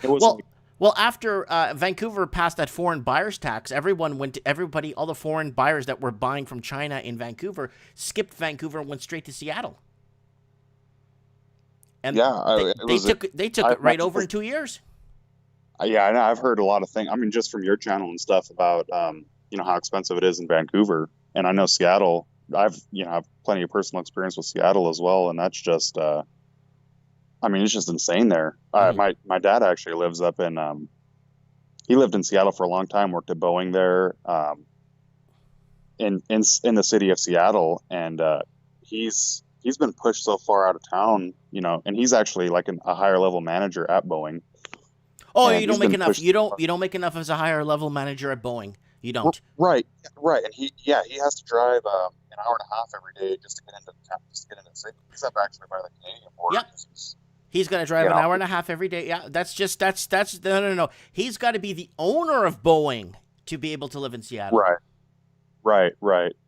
Vancouver passed that foreign buyers tax, all the foreign buyers that were buying from China in Vancouver skipped Vancouver and went straight to Seattle. And they took it right over in 2 years. Yeah, I know. I've heard a lot of things. I mean, just from your channel and stuff about how expensive it is in Vancouver, and I know Seattle. I've plenty of personal experience with Seattle as well, and that's just. It's just insane there. My dad actually lives up in. He lived in Seattle for a long time. Worked at Boeing there, in the city of Seattle, and he's been pushed so far out of town, and he's actually like a higher level manager at Boeing. Oh, you don't make enough. You don't make enough as a higher level manager at Boeing. You don't. Right. And he has to drive an hour and a half every day just to get into the city. He's up actually by the Canadian border. Yep. He's got to drive an hour and a half every day. Yeah, that's no. He's got to be the owner of Boeing to be able to live in Seattle. Right.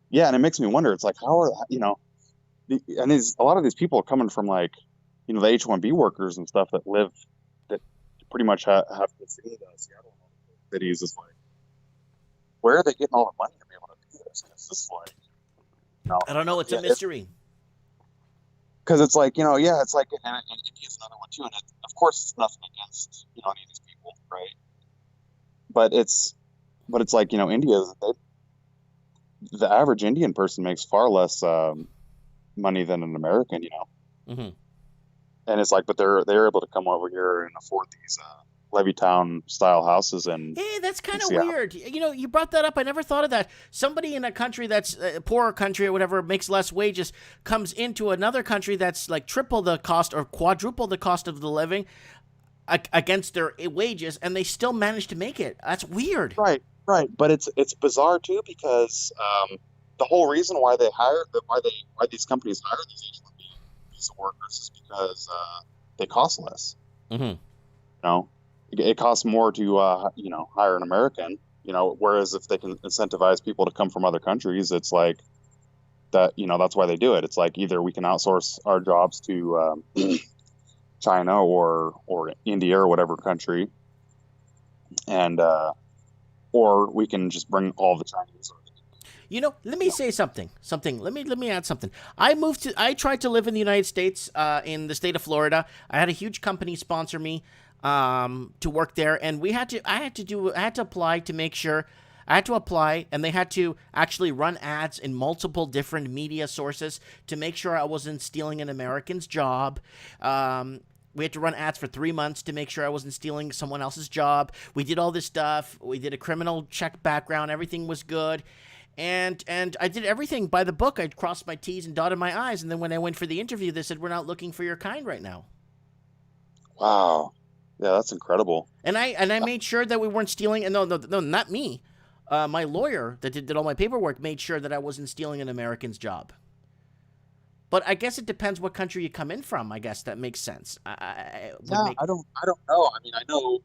Yeah, and it makes me wonder. It's like, how are a lot of these people are coming from like, the H-1B workers and stuff that pretty much have to see the Seattle cities. Is like, where are they getting all the money to be able to do this? It's just like, I don't know. It's a mystery. Because it's like, it's like, and India's another one too. And of course, it's nothing against, any of these people, right? But it's like, the average Indian person makes far less money than an American, Mm-hmm. And it's like, but they're able to come over here and afford these Levittown style houses. And hey, that's kind of weird. You brought that up. I never thought of that. Somebody in a country that's a poorer country or whatever, makes less wages, comes into another country that's like triple the cost or quadruple the cost of the living against their wages, and they still manage to make it. That's weird. Right. But it's bizarre too, because the whole reason why why these companies hire these H-1B visa workers is because they cost less. Mm-hmm. It costs more to hire an American, whereas if they can incentivize people to come from other countries, it's like that, that's why they do it. It's like either we can outsource our jobs to China or India or whatever country, and or we can just bring all the Chinese. Let me say something. Let me add something. I tried to live in the United States, in the state of Florida. I had a huge company sponsor me to work there, and I had to apply to make sure. I had to apply, and they had to actually run ads in multiple different media sources to make sure I wasn't stealing an American's job. We had to run ads for 3 months to make sure I wasn't stealing someone else's job. We did all this stuff. We did a criminal check background. Everything was good. And I did everything by the book. I crossed my T's and dotted my I's. And then when I went for the interview, they said, "We're not looking for your kind right now." Wow. Yeah, that's incredible. And I made sure that we weren't stealing. And no, not me. My lawyer that did all my paperwork made sure that I wasn't stealing an American's job. But I guess it depends what country you come in from. I guess that makes sense. I don't know. I mean, I know,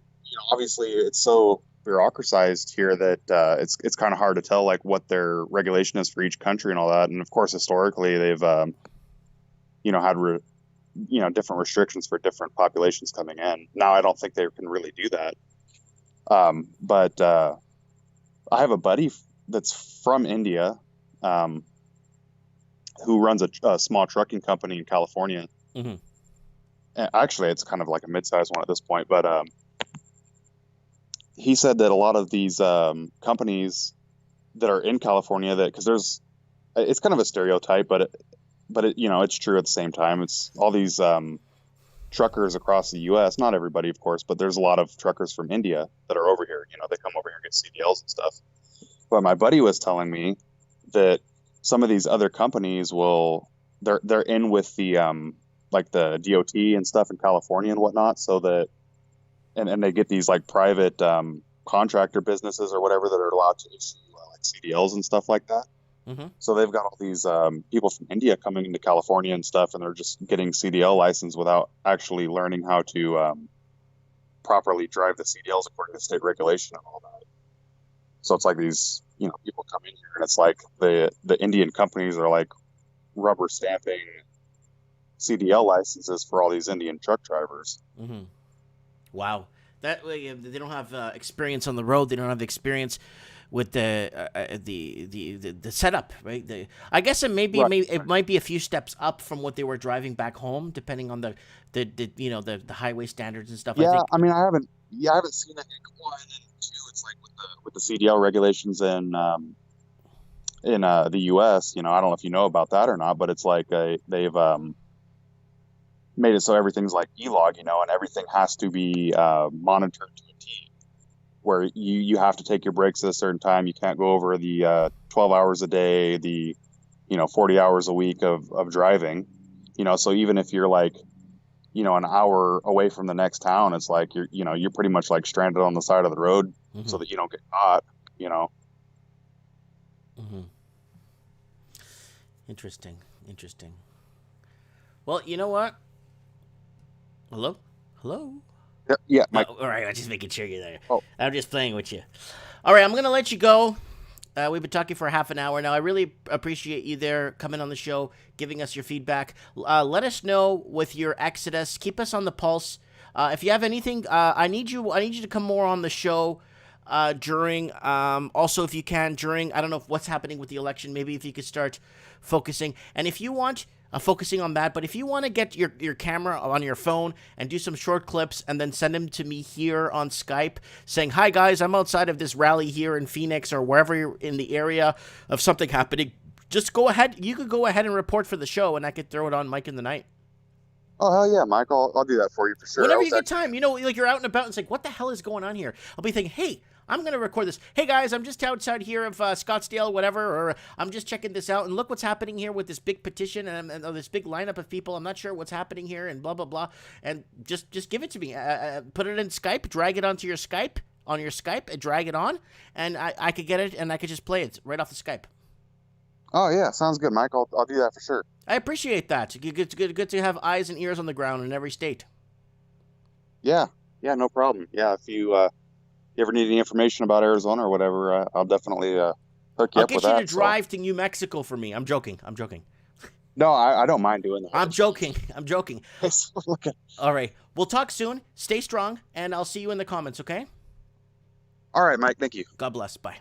obviously it's so bureaucratized here that it's kind of hard to tell like what their regulation is for each country and all that. And of course, historically they've had different restrictions for different populations coming in. Now I don't think they can really do that. But I have a buddy that's from India, who runs a small trucking company in California. Mm-hmm. Actually, it's kind of like a mid-sized one at this point, but he said that a lot of these companies that are in California that because it's kind of a stereotype, but it it's true at the same time. It's all these truckers across the U.S. Not everybody, of course, but there's a lot of truckers from India that are over here. They come over here and get CDLs and stuff. But my buddy was telling me that some of these other companies they're in with the like the DOT and stuff in California and whatnot, so that and they get these like private contractor businesses or whatever that are allowed to issue like CDLs and stuff like that. Mm-hmm. So they've got all these people from India coming into California and stuff, and they're just getting CDL license without actually learning how to properly drive the CDLs according to state regulation and all that. So it's like these, people come in here, and it's like the Indian companies are like rubber stamping CDL licenses for all these Indian truck drivers. Mm-hmm. Wow, that way they don't have experience on the road. They don't have experience with the setup, right? I guess it it might be a few steps up from what they were driving back home, depending on the highway standards and stuff. Yeah, I haven't seen it in one and two. It's like with the CDL regulations in the U.S. I don't know if you know about that or not, but it's like they've made it so everything's like e-log, and everything has to be monitored to a T. Where you have to take your breaks at a certain time. You can't go over the 12 hours a day, the 40 hours a week of driving. So even if you're like an hour away from the next town, it's like you're pretty much like stranded on the side of the road, mm-hmm. so that you don't get caught. Mm-hmm. Interesting. Well, you know what? Hello. Yeah, Mike. All right, I'm just making sure you're there. Oh. I'm just playing with you. All right, I'm going to let you go. We've been talking for half an hour now. I really appreciate you there coming on the show, giving us your feedback. Let us know with your exodus. Keep us on the pulse. If you have anything, I need you to come more on the show during, also if you can, during, I don't know what's happening with the election, maybe if you could start focusing. And if you want... focusing on that, but if you want to get your camera on your phone and do some short clips and then send them to me here on Skype saying, hi guys, I'm outside of this rally here in Phoenix or wherever you're in the area of something happening, just go ahead. You could go ahead and report for the show and I could throw it on Mike in the Night. Oh, hell yeah, Mike. I'll do that for you for sure. Whenever you get time, like you're out and about and it's like, what the hell is going on here? I'll be thinking, hey, I'm going to record this. Hey, guys, I'm just outside here of Scottsdale, whatever, or I'm just checking this out, and look what's happening here with this big petition and this big lineup of people. I'm not sure what's happening here, and blah, blah, blah. And just give it to me. Put it in Skype, drag it onto your Skype, and drag it on, and I could get it, and I could just play it right off the Skype. Oh, yeah, sounds good, Mike. I'll do that for sure. I appreciate that. It's good to have eyes and ears on the ground in every state. Yeah, no problem. Yeah, if you ever need any information about Arizona or whatever, I'll definitely hook you up with that. I'll get you to drive to New Mexico for me. I'm joking. No, I don't mind doing that. I'm joking. All right. We'll talk soon. Stay strong, and I'll see you in the comments, okay? All right, Mike. Thank you. God bless. Bye.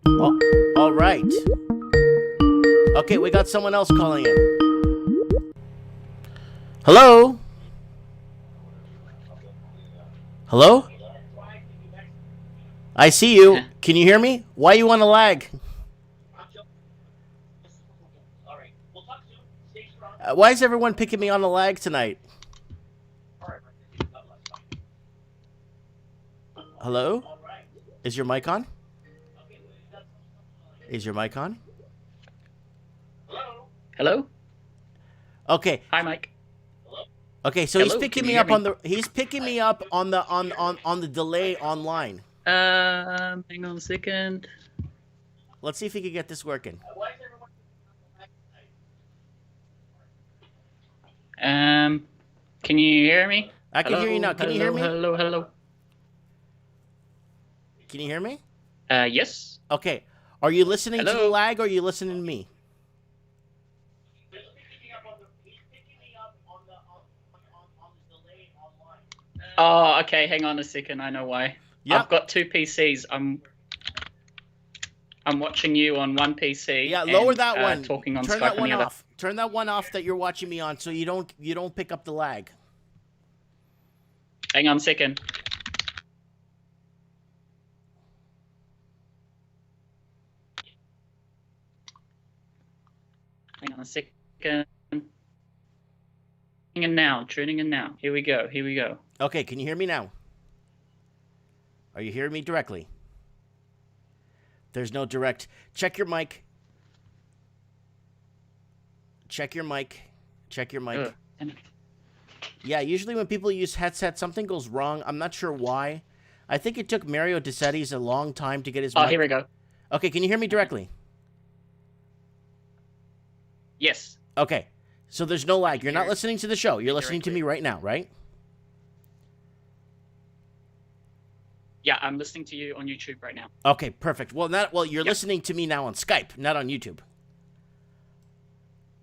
All right. Okay, we got someone else calling in. Hello? Hello? I see you. Can you hear me? Why you want to lag? Why is everyone picking me on the lag tonight? Hello? Is your mic on? Hello? Okay. Hi, Mike. Okay, so Hello, he's picking me up on the delay online. Hang on a second. Let's see if he can get this working. Can you hear me? I can hear you now. Can you hear me? Hello. Can you hear me? Yes. Okay. Are you listening to the lag or are you listening to me? Oh, okay. Hang on a second. I know why. Yep. I've got two PCs. I'm watching you on one PC. Yeah, lower that one. Talking on Turn Skype that one on the off. Turn that one off that you're watching me on, so you don't pick up the lag. Hang on a second. Hang on a second. Tuning in now. Here we go. Okay, can you hear me now? Are you hearing me directly? There's no direct. Check your mic. Check your mic. Yeah, usually when people use headset, something goes wrong. I'm not sure why. I think it took Mario DeCetti's a long time to get his mic. Here we go. Okay, can you hear me directly? Yes. Okay, so there's no lag. You're not listening to the show. You're listening to me right now, right? Yeah, I'm listening to you on YouTube right now. Okay, perfect. Well, you're listening to me now on Skype, not on YouTube.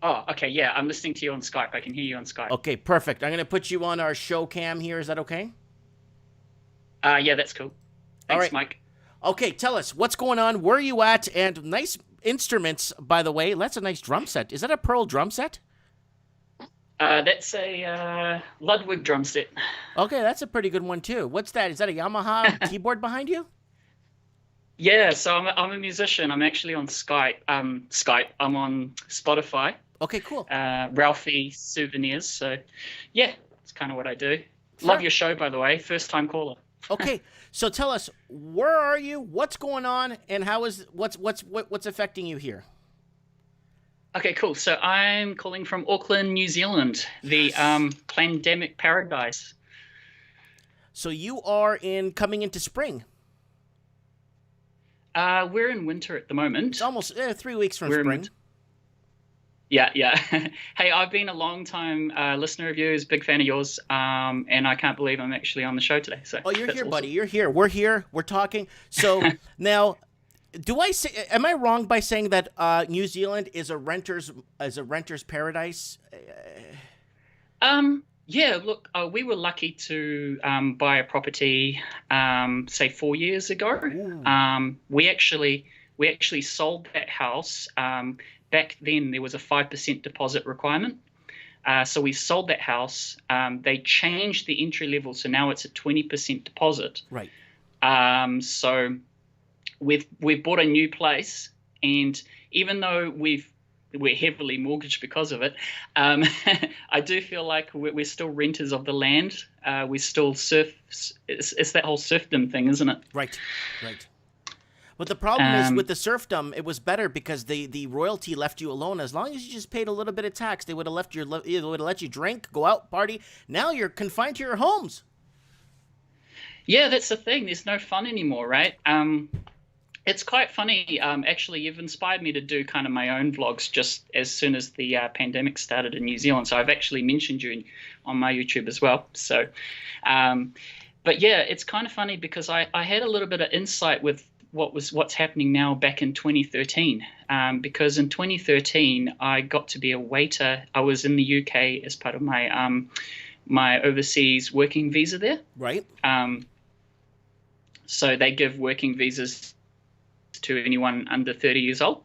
Oh, okay. Yeah, I'm listening to you on Skype. I can hear you on Skype. Okay, perfect. I'm going to put you on our show cam here. Is that okay? Yeah, that's cool. Thanks, all right, Mike. Okay, tell us what's going on. Where are you at? And nice instruments, by the way. That's a nice drum set. Is that a Pearl drum set? That's a Ludwig drum set. Okay, that's a pretty good one too. What's that? Is that a Yamaha keyboard behind you? Yeah, so I'm a musician. I'm actually on Skype. I'm on Spotify. Okay, cool. Ralphie souvenirs. So, yeah, it's kind of what I do. Sure. Love your show, by the way. First time caller. Okay, so tell us, where are you? What's going on? And what's affecting you here? Okay, cool. So I'm calling from Auckland, New Zealand, the pandemic paradise. So you are coming into spring. We're in winter at the moment. It's almost 3 weeks from spring. Yeah. Hey, I've been a long time listener of yours, big fan of yours, and I can't believe I'm actually on the show today. So you're here, awesome. buddy. You're here. We're here. We're talking. So now, am I wrong by saying that New Zealand is a renter's paradise? Yeah. Look, we were lucky to buy a property, say 4 years ago. We actually sold that house. Back then, there was a 5% deposit requirement. So we sold that house. They changed the entry level, so now it's a 20% deposit. Right. So we've bought a new place, and even though we're heavily mortgaged because of it, I do feel like we're still renters of the land. We still it's that whole serfdom thing, isn't it? Right. But the problem is with the serfdom, it was better because the royalty left you alone. As long as you just paid a little bit of tax, they would have let you drink, go out, party. Now you're confined to your homes. Yeah, that's the thing. There's no fun anymore, right? It's quite funny. Actually, you've inspired me to do kind of my own vlogs just as soon as the pandemic started in New Zealand. So I've actually mentioned you on my YouTube as well. So, but yeah, it's kind of funny because I had a little bit of insight with what's happening now back in 2013, because in 2013 I got to be a waiter. I was in the UK as part of my my overseas working visa there. Right. So they give working visas to anyone under 30 years old.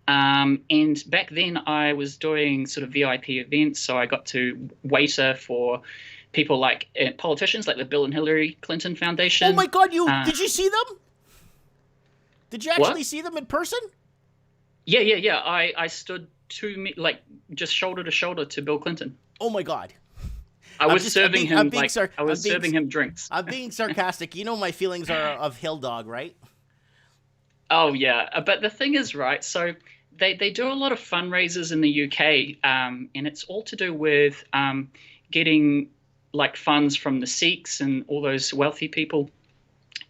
And back then I was doing sort of VIP events, so I got to waiter for people like politicians like the Bill and Hillary Clinton Foundation. Oh my God! Did you see them? Did you actually see them in person? Yeah. I stood just shoulder to shoulder to Bill Clinton. Oh my God! I was serving him drinks. I'm being sarcastic. You know my feelings are of hill dog, right? Oh yeah, but the thing is, right? So they do a lot of fundraisers in the UK, and it's all to do with getting like funds from the Sikhs and all those wealthy people.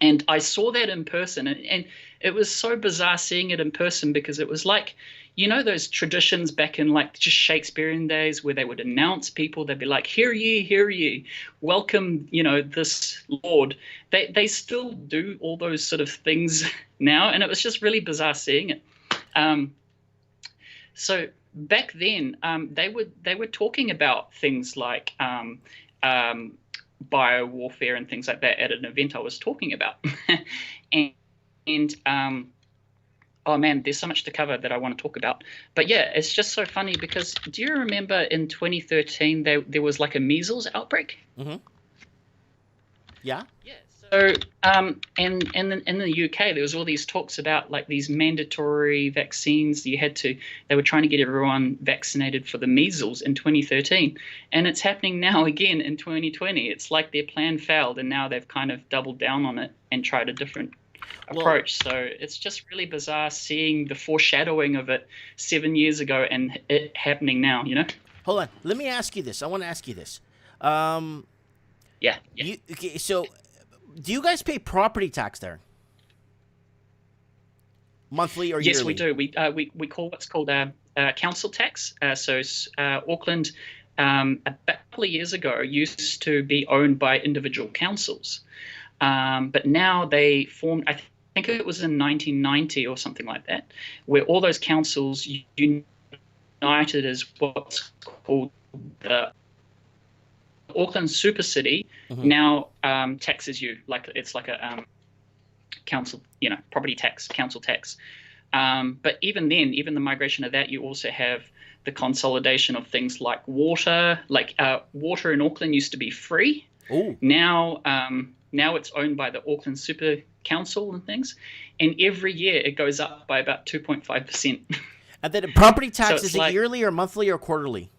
And I saw that in person, and it was so bizarre seeing it in person because it was like, you know, those traditions back in like just Shakespearean days where they would announce people. They'd be like, hear ye, welcome, you know, this Lord. They still do all those sort of things now, and it was just really bizarre seeing it. So back then, they were talking about things like bio-warfare and things like that at an event I was talking about. and oh man, there's so much to cover that I want to talk about. But yeah, it's just so funny because do you remember in 2013 there was like a measles outbreak? Mm-hmm. Yeah. Yeah. in the UK, there was all these talks about like these mandatory vaccines. They were trying to get everyone vaccinated for the measles in 2013, and it's happening now again in 2020. It's like their plan failed, and now they've kind of doubled down on it and tried a different approach. So it's just really bizarre seeing the foreshadowing of it 7 years ago and it happening now. Hold on. Let me ask you this. I want to ask you this. Yeah. Okay, so do you guys pay property tax there? Monthly or yearly? Yes, we do. We call what's called council tax. So Auckland, a couple of years ago, used to be owned by individual councils. But now they formed, I think it was in 1990 or something like that, where all those councils united as what's called the Auckland Super City. Now taxes you like it's like a council, property tax, council tax. But even then, even the migration of that, you also have the consolidation of things like water. Like water in Auckland used to be free. Ooh. Now it's owned by the Auckland Super Council and things, and every year it goes up by about 2.5%. And then property tax, So is it yearly or monthly or quarterly?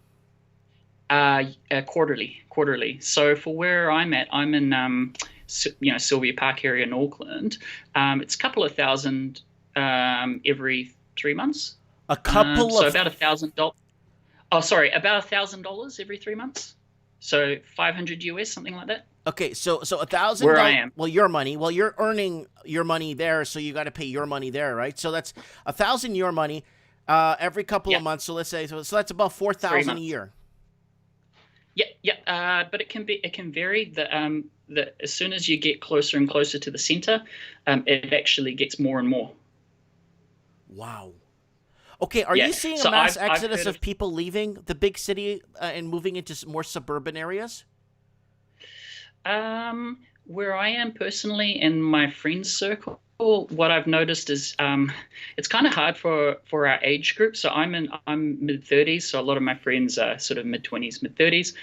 Quarterly. So for where I'm at, I'm in Sylvia Park area in Auckland. It's a couple of thousand every 3 months. A couple so of about $1,000. Oh, sorry, about $1,000 every 3 months. So 500 US, something like that. Okay, so $1,000. Where I am. Well, your money. Well, you're earning your money there, so you got to pay your money there, right? So that's $1,000 your money every couple of months. So let's say so that's about $4,000 a year. Yeah. But it can vary. As soon as you get closer and closer to the center, it actually gets more and more. Wow. Okay, are you seeing a mass exodus of people leaving the big city and moving into more suburban areas? Where I am personally in my friends circle, what I've noticed is it's kind of hard for our age group. So I'm mid-30s, so a lot of my friends are sort of mid-20s, mid-30s.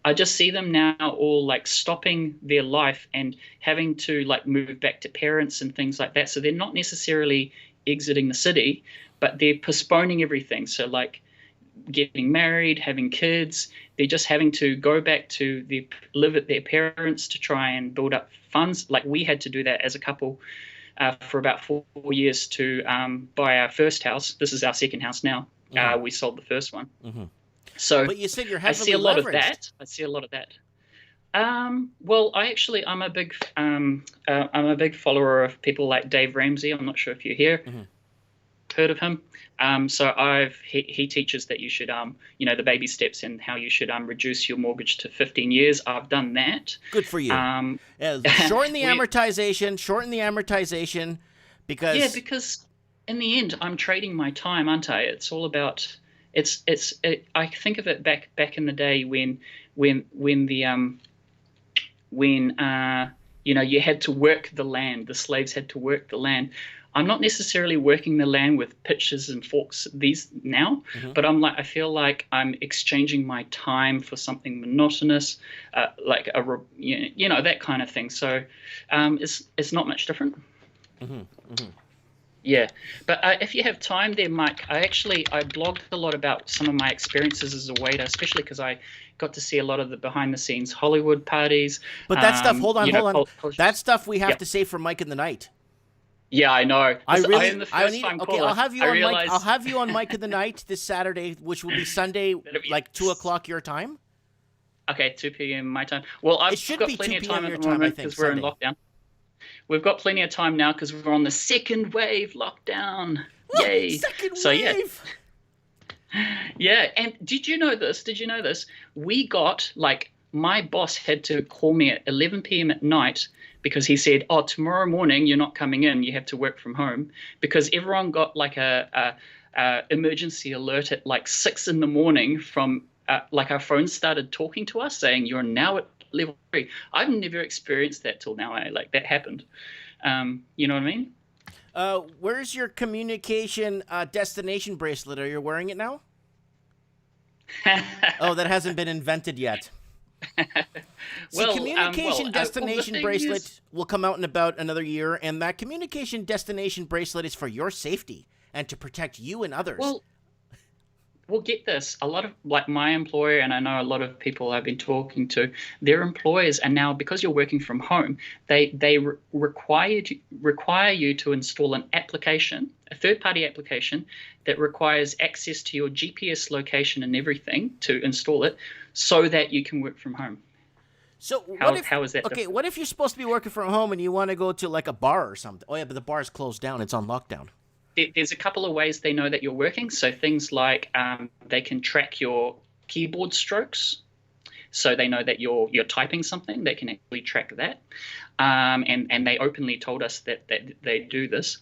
I just see them now all like stopping their life and having to like move back to parents and things like that. So they're not necessarily exiting the city, but they're postponing everything. So like getting married, having kids, they're just having to go back to live at their parents to try and build up funds. Like we had to do that as a couple for about 4 years to buy our first house. This is our second house now. We sold the first one. Mm-hmm. So but you said you're heavily I see a lot leveraged. of that. Well, I'm a big follower of people like Dave Ramsey. I'm not sure if you're here. Mm-hmm. Heard of him. So he teaches that you should the baby steps and how you should reduce your mortgage to 15 years. I've done that. Good for you. Shorten the amortization because in the end I'm trading my time, aren't I? It's all about I think of it back in the day when you had to work the land, the slaves had to work the land. I'm not necessarily working the land with pitchers and forks now, but I feel like I'm exchanging my time for something monotonous, like that kind of thing. So it's not much different. Mm-hmm. Mm-hmm. Yeah, but if you have time there, Mike, I blogged a lot about some of my experiences as a waiter, especially because I got to see a lot of the behind-the-scenes Hollywood parties. But that stuff, hold on. That stuff we have to save for Mike in the Night. Yeah, I know. I'll have you on Mike in the Night this Saturday, which will be Sunday, like 2:00 your time. Okay, 2 p.m. my time. Well, I've got plenty of time at the moment because we're in lockdown. We've got plenty of time now because we're on the second wave lockdown. Yay! Second wave. Yeah. And did you know this? We got my boss had to call me at 11 p.m. at night because he said, "Oh, tomorrow morning you're not coming in. You have to work from home," because everyone got a emergency alert at 6 in the morning from our phones started talking to us saying you're now at level 3. I've never experienced that till now. That happened. You know what I mean? Where's your communication destination bracelet? Are you wearing it now? Oh, that hasn't been invented yet. See, Well, communication destination the thing bracelet is- will come out in about another year, and that communication destination bracelet is for your safety and to protect you and others. Well, get this. A lot of like my employer, and I know a lot of people I've been talking to, their employers are now, because you're working from home, they require you to install an application, a third-party application that requires access to your GPS location and everything to install it, so that you can work from home. So How is that? Okay, what if you're supposed to be working from home and you want to go to like a bar or something? Oh yeah, but the bar's closed down. It's on lockdown. There's a couple of ways they know that you're working. So things like they can track your keyboard strokes, so they know that you're typing something. They can actually track that, and they openly told us that they do this.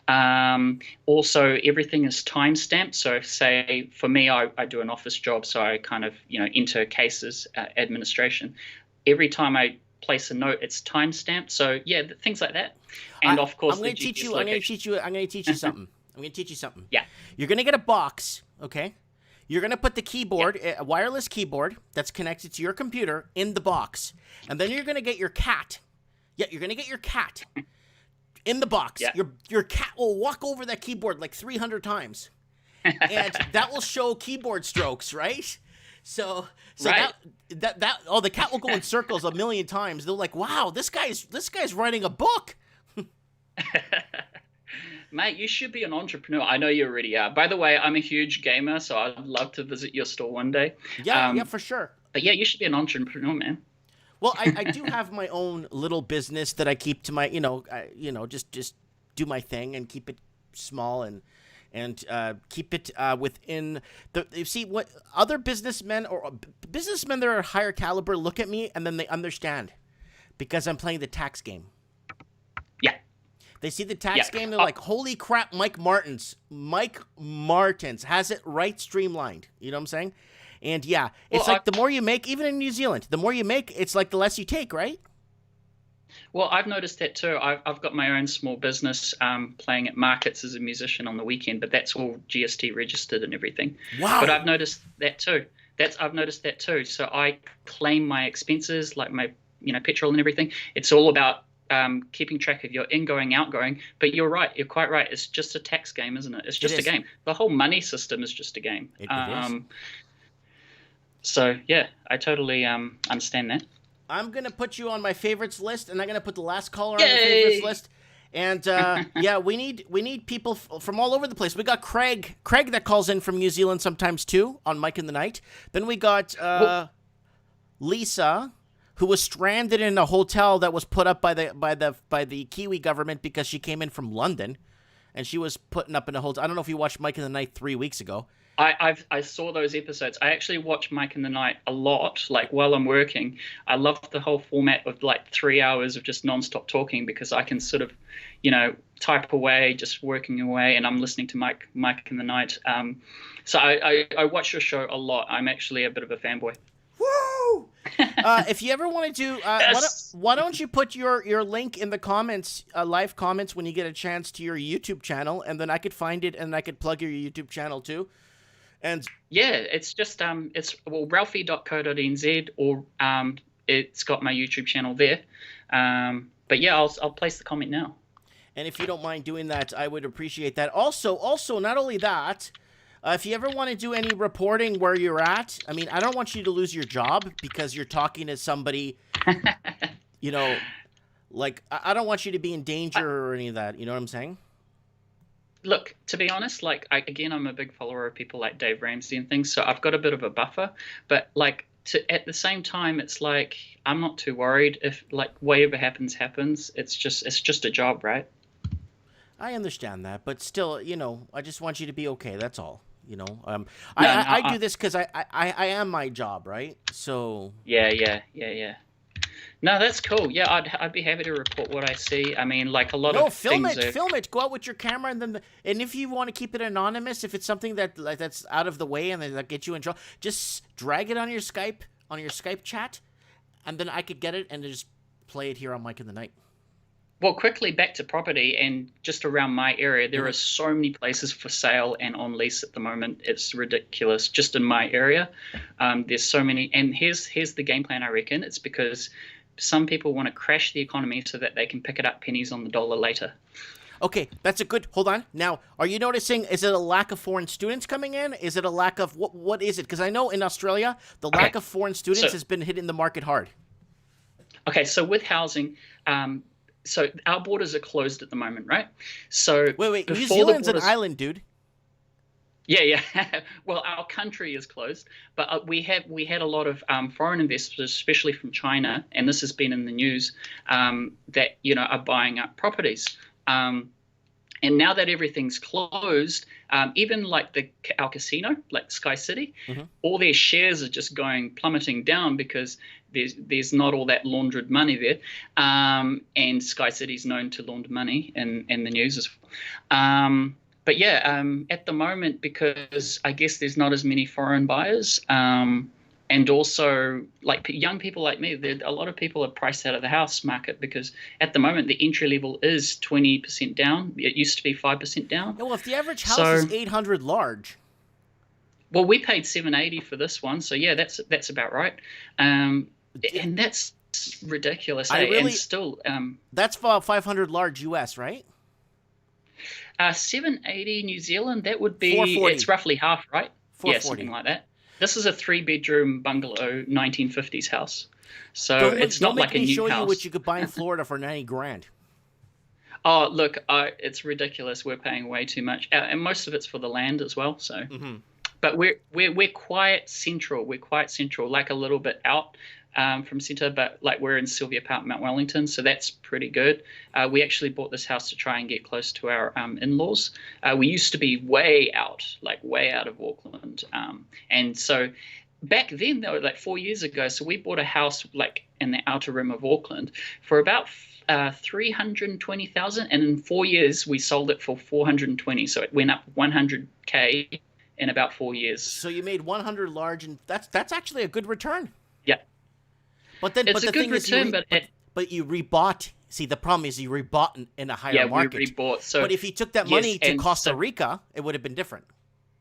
Also, everything is timestamped. So, say for me, I do an office job, so I kind of enter cases administration. Every time I place a note, it's timestamped. So yeah, things like that. And of course, I'm going to teach you something. I'm going to teach you something. Yeah. You're going to get a box, okay? You're going to put the keyboard, a wireless keyboard that's connected to your computer in the box. And then you're going to get your cat. Yeah, you're going to get your cat in the box. Yeah. Your cat will walk over that keyboard like 300 times. And that will show keyboard strokes, right? So right. the cat will go in circles a million times. They're like, wow, this guy's writing a book. Mate, you should be an entrepreneur. I know you already are. By the way, I'm a huge gamer, so I'd love to visit your store one day. Yeah, for sure. But yeah, you should be an entrepreneur, man. Well, I do have my own little business that I keep to my, just do my thing and keep it small and keep it within the. You see, what other businessmen that are higher caliber look at me and then they understand because I'm playing the tax game. Yeah. They see the tax game, they're like, holy crap, Mike Martins has it right streamlined. You know what I'm saying? And yeah, it's the more you make, even in New Zealand, the more you make, it's like the less you take, right? Well, I've noticed that too. I've got my own small business playing at markets as a musician on the weekend, but that's all GST registered and everything. Wow. But I've noticed that too. So I claim my expenses, like my petrol and everything. It's all about keeping track of your ingoing, outgoing. But you're right. You're quite right. It's just a tax game, isn't it? It's just a game. The whole money system is just a game. It is. So, yeah, I totally understand that. I'm going to put you on my favorites list, and I'm going to put the last caller on the favorites list. And, yeah, we need people from all over the place. We got Craig that calls in from New Zealand sometimes, too, on Mike in the Night. Then we got Lisa, who was stranded in a hotel that was put up by the Kiwi government because she came in from London, and she was putting up in a hotel. I don't know if you watched Mike in the Night 3 weeks ago. I saw those episodes. I actually watch Mike in the Night a lot, like while I'm working. I love the whole format of like 3 hours of just nonstop talking because I can sort of, type away, just working away, and I'm listening to Mike in the Night. So I watch your show a lot. I'm actually a bit of a fanboy. Woo! If you ever want to do, why don't you put your link in the comments, live comments, when you get a chance to your YouTube channel, and then I could find it and I could plug your YouTube channel too. And yeah, it's just ralphie.co.nz, or it's got my YouTube channel there. But yeah, I'll place the comment now. And if you don't mind doing that, I would appreciate that. Also, not only that, if you ever want to do any reporting where you're at, I mean, I don't want you to lose your job because you're talking to somebody, like, I don't want you to be in danger or any of that. You know what I'm saying? Look, to be honest, like, I'm a big follower of people like Dave Ramsey and things, so I've got a bit of a buffer. But, like, at the same time, it's like I'm not too worried if, like, whatever happens. It's just a job, right? I understand that, but still, I just want you to be okay. That's all. I do this because I am my job, right? So yeah. No, that's cool. Yeah, I'd be happy to report what I see. I mean, like a lot of film it. Go out with your camera, and if you want to keep it anonymous, if it's something that's out of the way and that gets you in trouble, just drag it on your Skype chat, and then I could get it and just play it here on Mike in the Night. Well, quickly back to property, and just around my area, there are so many places for sale and on lease at the moment. It's ridiculous. Just in my area, there's so many. And here's the game plan. I reckon it's because some people want to crash the economy so that they can pick it up pennies on the dollar later. Okay, that's a good. Hold on. Now, are you noticing? Is it a lack of foreign students coming in? Is it a lack of what is it? Because I know in Australia, the lack of foreign students has been hitting the market hard. Okay, so with housing, so our borders are closed at the moment, right? So wait. New Zealand's an island, dude. Yeah. Well, our country is closed, but we had a lot of foreign investors, especially from China, and this has been in the news, that are buying up properties. And now that everything's closed, even like our casino, like Sky City, all their shares are just plummeting down because there's not all that laundered money there. And Sky City's known to launder money in the news as well. But yeah, at the moment, because I guess there's not as many foreign buyers, and also like young people like me, a lot of people are priced out of the house market because at the moment the entry level is 20% down. It used to be 5% down. Yeah, well, if the average house is 800 large. Well, we paid $780 for this one, so yeah, that's about right. And that's ridiculous. And still, that's 500 large US, right? 780 New Zealand. That would be. 440. It's roughly half, right? 440. Yeah, something like that. This is a 3-bedroom bungalow, 1950s house. So it's not like a new house. Don't make me show you what you could buy in Florida for 90 grand. Oh, look, it's ridiculous. We're paying way too much, and most of it's for the land as well. So, but we're quite central. We're quite central, like a little bit out from centre, but like we're in Sylvia Park, Mount Wellington, so that's pretty good. We actually bought this house to try and get close to our in-laws. We used to be way out of Auckland, and so back then, though, like 4 years ago, so we bought a house like in the outer rim of Auckland for about 320,000, and in 4 years we sold it for 420. So it went up 100K in about 4 years. So you made 100 large, and that's actually a good return. Yeah. But then, it's a good return, but you rebought. See, the problem is you rebought in a higher market. Yeah, we rebought. So, but if you took that money to Costa Rica, it would have been different.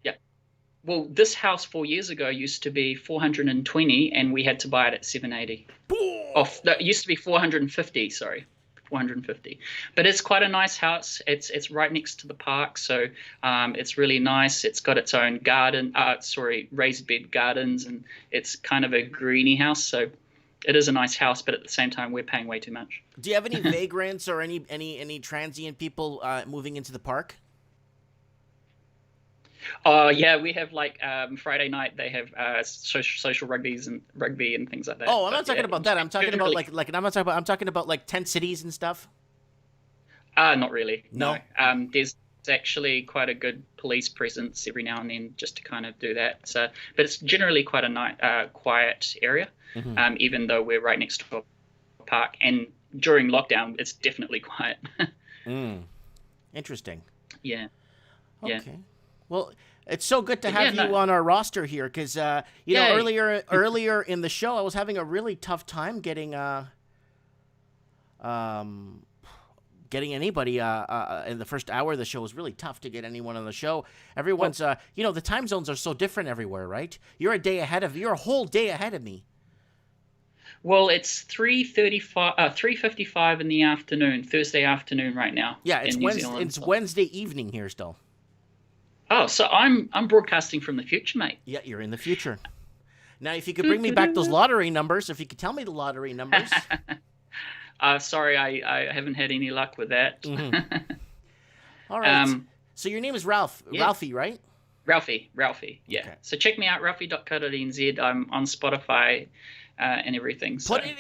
Yeah. Well, this house 4 years ago used to be 420, and we had to buy it at 780. It used to be 450. Sorry, 450. But it's quite a nice house. It's right next to the park, so it's really nice. It's got its own garden. Raised bed gardens, and it's kind of a greeny house. So it is a nice house, but at the same time, we're paying way too much. Do you have any vagrants or any transient people moving into the park? Yeah, we have like Friday night. They have social rugby and things like that. Oh, I'm not talking about that. I'm talking about I'm talking about like tent cities and stuff. Not really. No. There's actually quite a good police presence every now and then just to kind of do that. So, but it's generally quite a quiet area. Even though we're right next to a park, and during lockdown, it's definitely quiet. Interesting. Yeah. Okay. Yeah. Well, it's so good to have you on our roster here because earlier in the show I was having a really tough time getting anybody in the first hour of the show. Was really tough to get anyone on the show. Everyone's the time zones are so different everywhere, right? You're a whole day ahead of me. Well, it's 3:55 in the afternoon, Thursday afternoon right now. Yeah, it's Wednesday evening here still. Oh, so I'm broadcasting from the future, mate. Yeah, you're in the future. Now, if you could bring me back those lottery numbers, if you could tell me the lottery numbers. Sorry, I haven't had any luck with that. All right. So your name is Ralph. Yeah. Ralphie, right? Ralphie, yeah. Okay. So check me out, ralphie.co.nz. I'm on Spotify and everything. So. Put it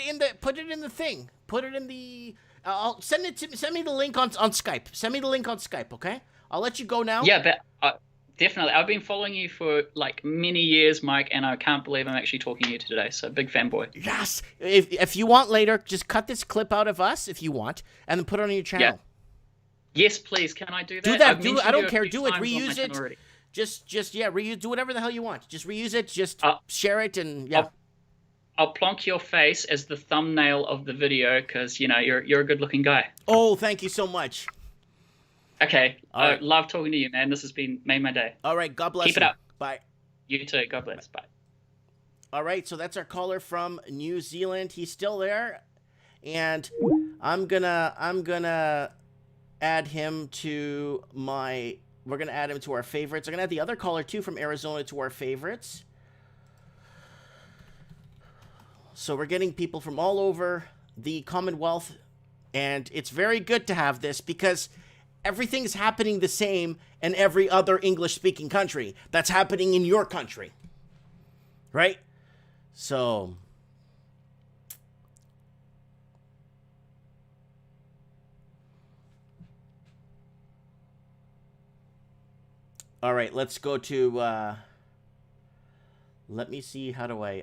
in the thing. Put it in the. I'll send it to. Send me the link on Skype. Send me the link on Skype. Okay. I'll let you go now. Yeah, but definitely. I've been following you for like many years, Mike, and I can't believe I'm actually talking to you today. So big fanboy. Yes. If you want later, just cut this clip out of us if you want, and then put it on your channel. Yeah. Yes, please. Can I do that? Do that. I don't care. Do it. Reuse it. Just reuse. Do whatever the hell you want. Just reuse it. Just share it, and yeah. I'll plonk your face as the thumbnail of the video because you're a good-looking guy. Oh, thank you so much. Okay, All I right. love talking to you, man. This has made my day. All right, God bless Keep you. it up. Bye. You too. God bless. Bye. All right, so that's our caller from New Zealand. He's still there, and I'm gonna add him to my. We're gonna add him to our favorites. I'm gonna add the other caller too from Arizona to our favorites. So we're getting people from all over the Commonwealth, and it's very good to have this because everything's happening the same in every other English-speaking country that's happening in your country, right? So, all right, let's go to, let me see, how do I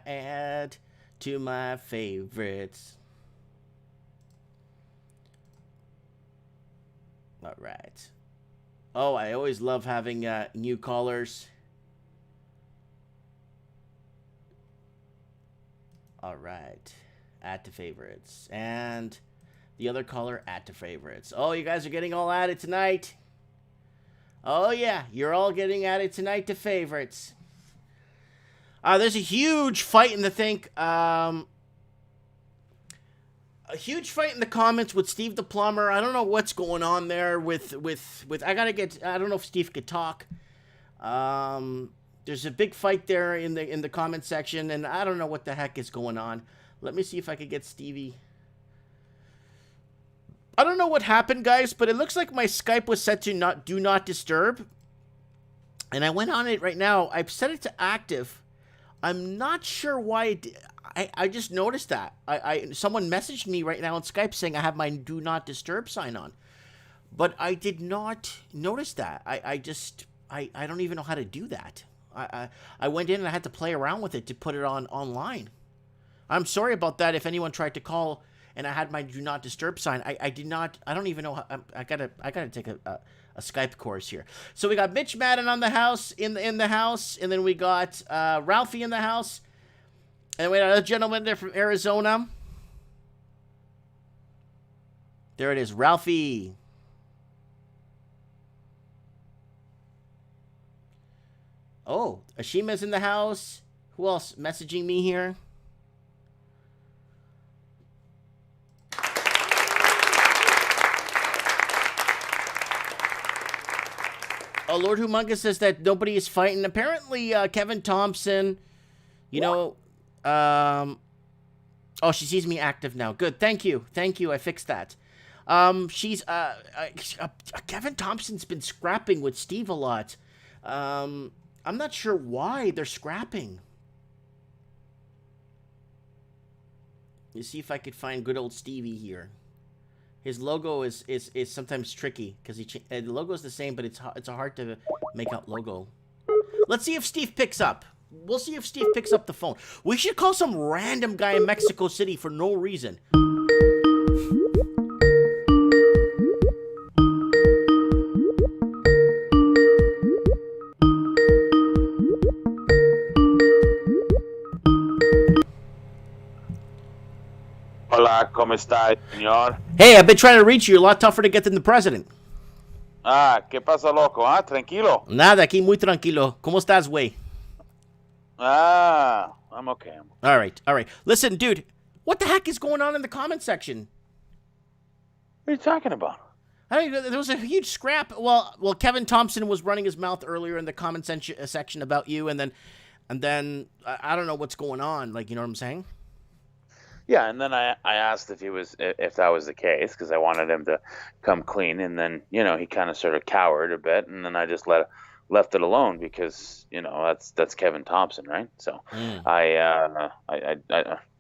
add to my favorites? All right. Oh, I always love having new callers. All right. Add to favorites. And the other caller, add to favorites. Oh, you guys are getting all added tonight. Oh, yeah. You're all getting added tonight to favorites. There's a huge fight in the a huge fight in the comments with Steve the Plumber. I don't know what's going on there with I don't know if Steve could talk. There's a big fight there in the comment section, and I don't know what the heck is going on. Let me see if I could get Stevie. I don't know what happened, guys, but it looks like my Skype was set to do not disturb. And I went on it right now. I've set it to active. I'm not sure why I just noticed that. Someone messaged me right now on Skype saying I have my do not disturb sign on. But I did not notice that. I don't even know how to do that. I went in and I had to play around with it to put it online. I'm sorry about that if anyone tried to call and I had my do not disturb sign. I did not. I don't even know how. I gotta take a Skype course here. So we got Mitch Madden on the house in the house, and then we got Ralphie in the house, and we got a gentleman there from Arizona. There it is, Ralphie. Oh, Ashima's in the house. Who else messaging me here? Oh, Lord Humongous says that nobody is fighting. Apparently, Kevin Thompson, oh, she sees me active now. Good. Thank you. I fixed that. Kevin Thompson's been scrapping with Steve a lot. I'm not sure why they're scrapping. You see if I could find good old Stevie here. His logo is sometimes tricky because the logo is the same, but it's a hard to make out logo. Let's see if Steve picks up. We'll see if Steve picks up the phone. We should call some random guy in Mexico City for no reason. Hola, ¿cómo está, señor? Hey, I've been trying to reach you. A lot tougher to get than the president. Ah, ¿qué pasa, loco? Ah, tranquilo. Nada, aquí muy tranquilo. ¿Cómo estás, güey? Ah, I'm okay. All right. Listen, dude, what the heck is going on in the comment section? What are you talking about? There was a huge scrap. Well, Kevin Thompson was running his mouth earlier in the comment section about you, and then I don't know what's going on. Like, you know what I'm saying? Yeah, and then I asked if that was the case because I wanted him to come clean, and then he kind of sort of cowered a bit, and then I just left it alone because that's Kevin Thompson, right? So I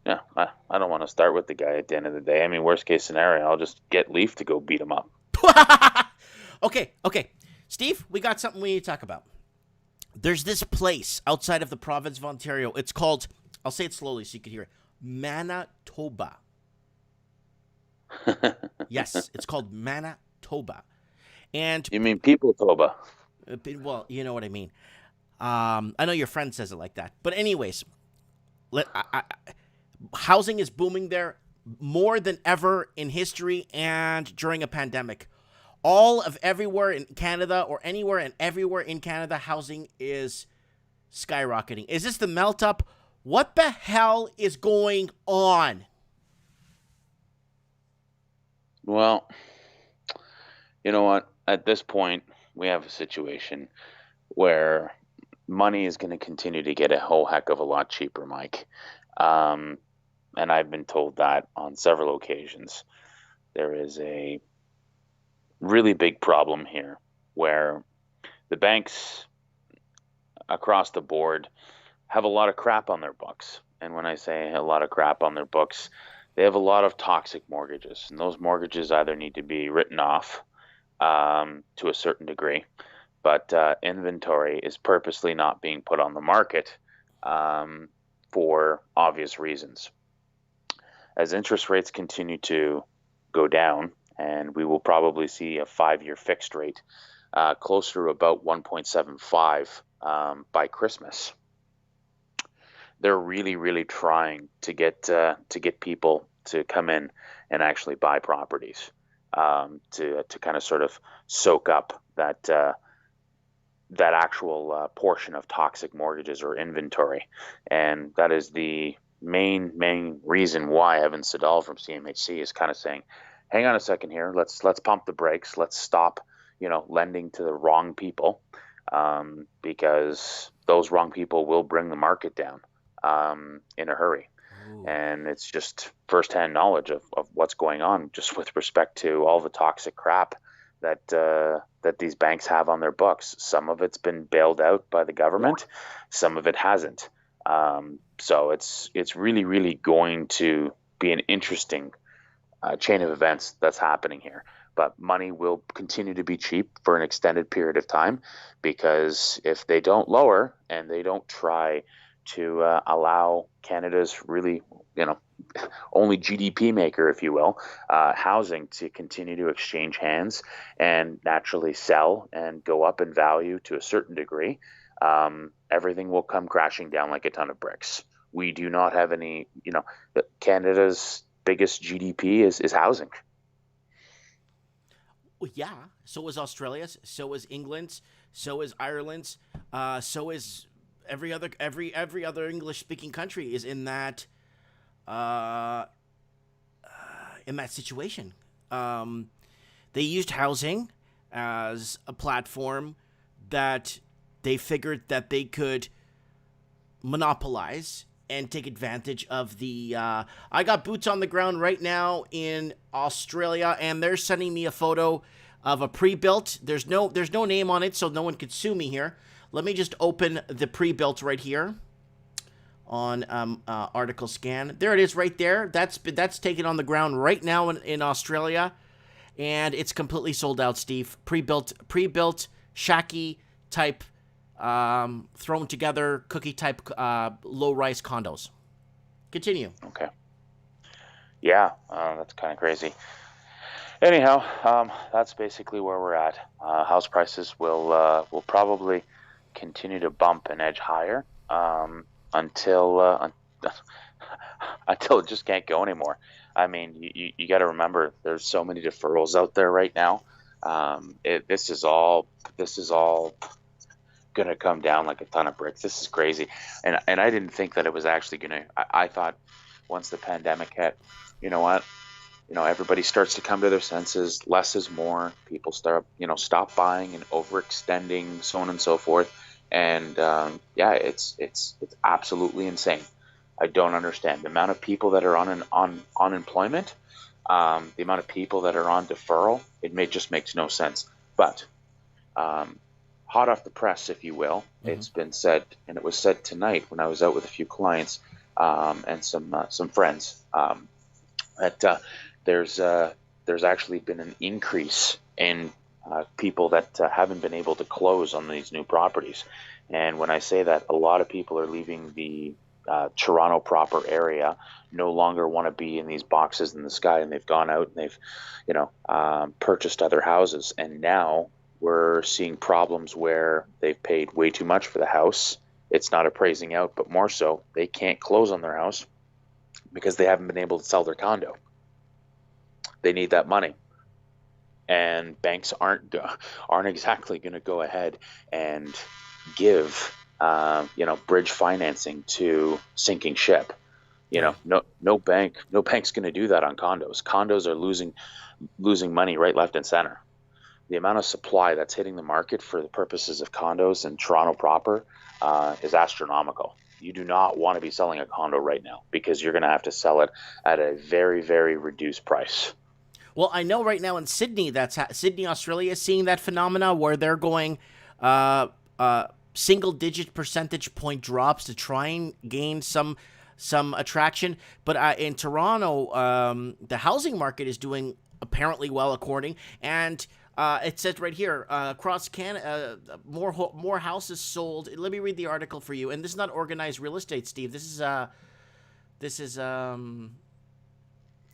don't want to start with the guy at the end of the day. I mean, worst case scenario, I'll just get Leaf to go beat him up. Okay, Steve, we got something we need to talk about. There's this place outside of the province of Ontario. It's called, I'll say it slowly so you can hear it, Manitoba. Yes, it's called Manitoba. And you mean People Toba? Well, you know what I mean. I know your friend says it like that. But anyways, Housing is booming there more than ever in history and during a pandemic. All of everywhere in Canada or anywhere and everywhere in Canada, housing is skyrocketing. Is this the melt up? What the hell is going on? Well, you know what? At this point, we have a situation where money is going to continue to get a whole heck of a lot cheaper, Mike. And I've been told that on several occasions. There is a really big problem here where the banks across the board have a lot of crap on their books. And when I say a lot of crap on their books, they have a lot of toxic mortgages. And those mortgages either need to be written off to a certain degree, but inventory is purposely not being put on the market for obvious reasons. As interest rates continue to go down, and we will probably see a 5-year fixed rate closer to about 1.75 by Christmas. They're really, really trying to get people to come in and actually buy properties, to kind of sort of soak up that actual portion of toxic mortgages or inventory, and that is the main reason why Evan Siddall from CMHC is kind of saying, hang on a second here, let's pump the brakes, let's stop, lending to the wrong people, because those wrong people will bring the market down in a hurry. Ooh. And it's just firsthand knowledge of what's going on just with respect to all the toxic crap that these banks have on their books. Some of it's been bailed out by the government, some of it hasn't. So it's really, really going to be an interesting chain of events that's happening here. But money will continue to be cheap for an extended period of time, because if they don't lower and they don't try to allow Canada's really, only GDP maker, if you will, housing to continue to exchange hands and naturally sell and go up in value to a certain degree, everything will come crashing down like a ton of bricks. We do not have any, Canada's biggest GDP is housing. Well, yeah, so is Australia's, so is England's, so is Ireland's, so is every other English speaking country is in that situation. They used housing as a platform that they figured that they could monopolize and take advantage of the I got boots on the ground right now in Australia, and they're sending me a photo of a pre-built. There's no name on it, so no one could sue me here. Let me just open the pre-built right here on article scan. There it is right there. That's taken on the ground right now in Australia, and it's completely sold out, Steve. Pre-built shacky type, thrown together cookie type low-rise condos. Continue. Okay. Yeah, that's kind of crazy. Anyhow, that's basically where we're at. House prices will probably continue to bump and edge higher until it just can't go anymore. I mean, you got to remember, there's so many deferrals out there right now. This is all gonna come down like a ton of bricks. This is crazy, and I didn't think that it was actually gonna. I thought once the pandemic hit, everybody starts to come to their senses. Less is more. People start, stop buying and overextending, so on and so forth. And it's absolutely insane. I don't understand the amount of people that are on unemployment, the amount of people that are on deferral. Just makes no sense. But hot off the press, if you will, It's been said, and it was said tonight when I was out with a few clients and some friends, that there's actually been an increase in people that haven't been able to close on these new properties. And when I say that, a lot of people are leaving the Toronto proper area, no longer want to be in these boxes in the sky, and they've gone out and they've purchased other houses. And now we're seeing problems where they've paid way too much for the house, it's not appraising out, but more so, they can't close on their house because they haven't been able to sell their condo. They need that money. And banks aren't exactly going to go ahead and give bridge financing to sinking ship. No bank's going to do that on condos. Condos are losing money right, left, and center. The amount of supply that's hitting the market for the purposes of condos in Toronto proper is astronomical. You do not want to be selling a condo right now because you're going to have to sell it at a very, very reduced price. Well, I know right now in Sydney, Sydney, Australia, is seeing that phenomena where they're going single-digit percentage point drops to try and gain some attraction. But in Toronto, the housing market is doing apparently well, according, and it says right here, across Canada, more houses sold. Let me read the article for you. And this is not organized real estate, Steve. This is let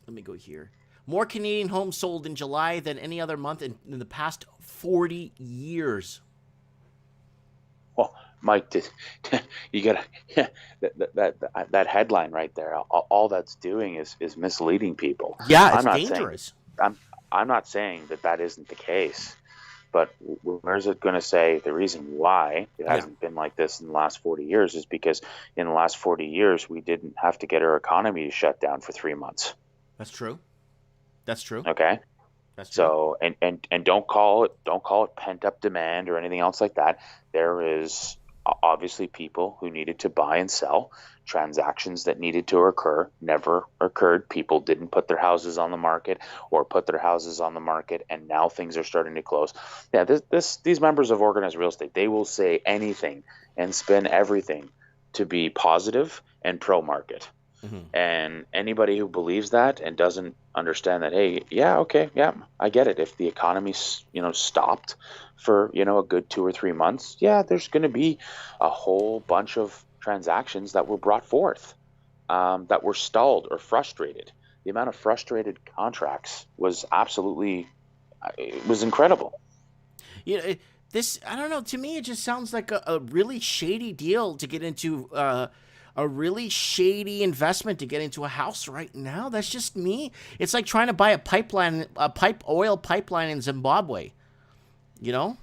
me go here. More Canadian homes sold in July than any other month in the past 40 years. Well, Mike, you gotta that headline right there. All that's doing is misleading people. Yeah, it's dangerous. I'm not saying that isn't the case, but where's it going to say the reason why it hasn't been like this in the last 40 years is because in the last 40 years we didn't have to get our economy to shut down for 3 months. That's true. Okay. That's true. So and don't call it pent up demand or anything else like that. There is obviously people who needed to buy and sell. Transactions that needed to occur never occurred. People didn't put their houses on the market or put their houses on the market, and now things are starting to close. Yeah, these members of organized real estate, they will say anything and spin everything to be positive and pro-market. Mm-hmm. And anybody who believes that and doesn't understand that, hey, I get it. If the economy, stopped for, a good 2 or 3 months, there's going to be a whole bunch of transactions that were brought forth that were stalled or frustrated. The amount of frustrated contracts was absolutely, it was incredible. This, I don't know, to me it just sounds like a really shady deal to get into, a really shady investment to get into a house right now. That's just me. It's like trying to buy a oil pipeline in Zimbabwe, Yeah,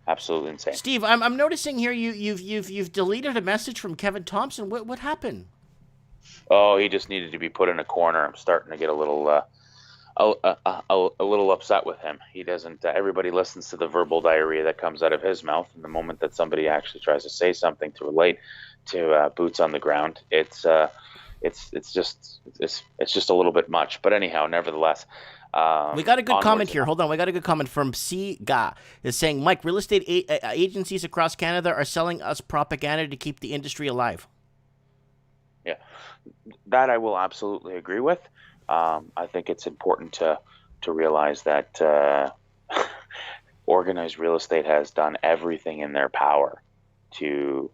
absolutely insane. Steve, I'm noticing here you've deleted a message from Kevin Thompson. What happened? Oh, he just needed to be put in a corner. I'm starting to get a little upset with him. He doesn't. Everybody listens to the verbal diarrhea that comes out of his mouth, and the moment that somebody actually tries to say something to relate to boots on the ground, it's just a little bit much. But anyhow, nevertheless. We got a good comment here. Hold on. We got a good comment from C. Ga. It's saying, Mike, real estate agencies across Canada are selling us propaganda to keep the industry alive. Yeah, that I will absolutely agree with. I think it's important to realize that organized real estate has done everything in their power to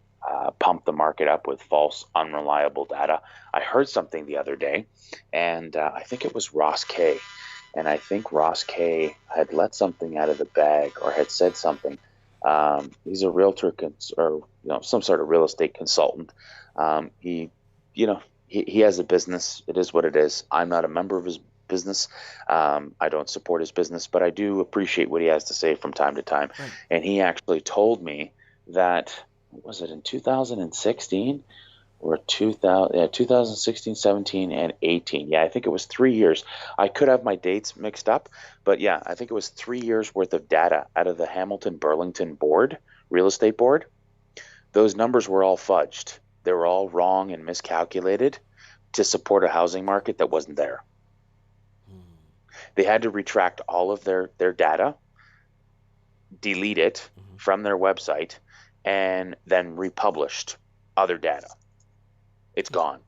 pump the market up with false, unreliable data. I heard something the other day, and I think it was Ross Kay. And I think Ross Kay had let something out of the bag or had said something. He's a realtor or some sort of real estate consultant. He has a business. It is what it is. I'm not a member of his business. I don't support his business, but I do appreciate what he has to say from time to time. Right. And he actually told me that, was it in 2016 or 2016, 17, and 18? Yeah, I think it was 3 years. I could have my dates mixed up, but yeah, I think it was 3 years worth of data out of the Hamilton Burlington board, real estate board. Those numbers were all fudged. They were all wrong and miscalculated to support a housing market that wasn't there. They had to retract all of their data, delete it from their website, and then republished other data. It's gone.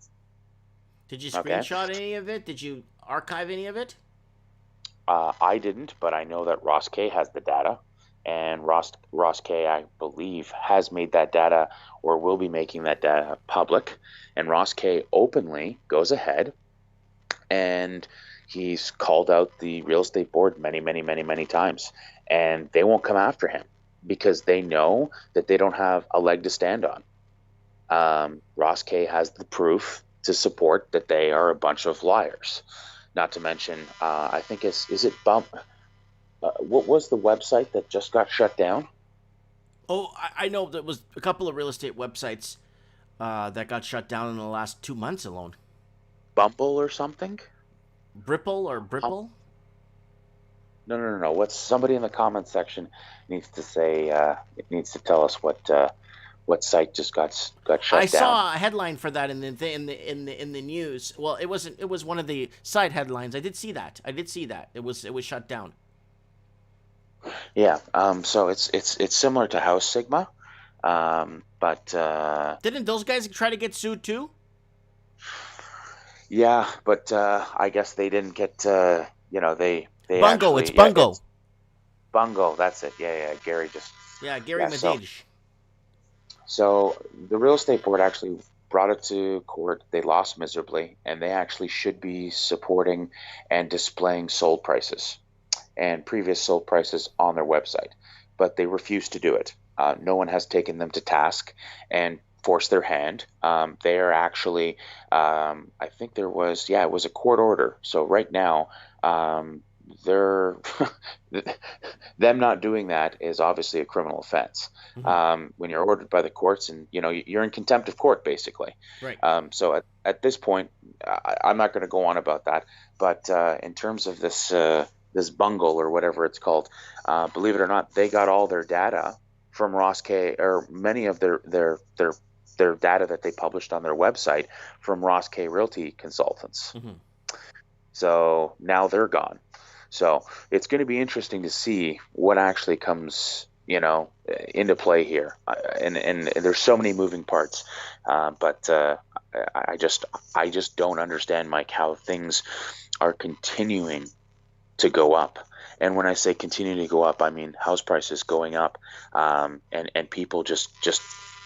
Did you screenshot any of it? Did you archive any of it? I didn't, but I know that Ross Kay has the data. And Ross Kay, I believe, has made that data or will be making that data public. And Ross Kay openly goes ahead and he's called out the real estate board many, many, many, many times. And they won't come after him. because they know that they don't have a leg to stand on. Ross K has the proof to support that they are a bunch of liars. Not to mention, I think is it Bump? What was the website that just got shut down? Oh, I know there was a couple of real estate websites that got shut down in the last 2 months alone. Bumble or something? Bripple? No. What's somebody in the comments section needs to say? It needs to tell us what site just got shut down. I saw a headline for that in the news. Well, it wasn't. It was one of the side headlines. I did see that. It was shut down. Yeah. So it's similar to House Sigma, but didn't those guys try to get sued too? Yeah, but I guess they didn't get. They Bungo. Actually, it's Bungo. It's Bungo. That's it. Yeah. Gary just. Yeah, Gary yeah, Medeiros. So the real estate board actually brought it to court. They lost miserably, and they actually should be supporting and displaying sold prices and previous sold prices on their website, but they refuse to do it. No one has taken them to task and forced their hand. They are actually, I think it was a court order. So right now, they're them not doing that is obviously a criminal offense. When you're ordered by the courts, and you're in contempt of court basically. Right. So at this point, I'm not going to go on about that. But in terms of this bungle or whatever it's called, believe it or not, they got all their data from Ross K, or many of their data that they published on their website from Ross K Realty Consultants. So now they're gone. So it's going to be interesting to see what actually comes, into play here. And there's so many moving parts. But I just don't understand, Mike, how things are continuing to go up. And when I say continuing to go up, I mean house prices going up, and people just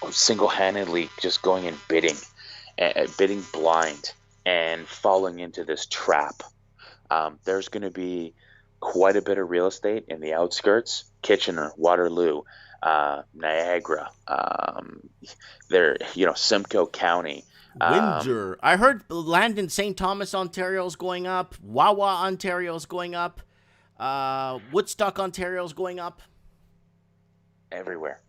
single-handedly just going and bidding blind and falling into this trap. There's going to be quite a bit of real estate in the outskirts: Kitchener, Waterloo, Niagara, Simcoe County, Windsor. I heard land in St. Thomas, Ontario is going up. Wawa, Ontario is going up. Woodstock, Ontario is going up. Everywhere.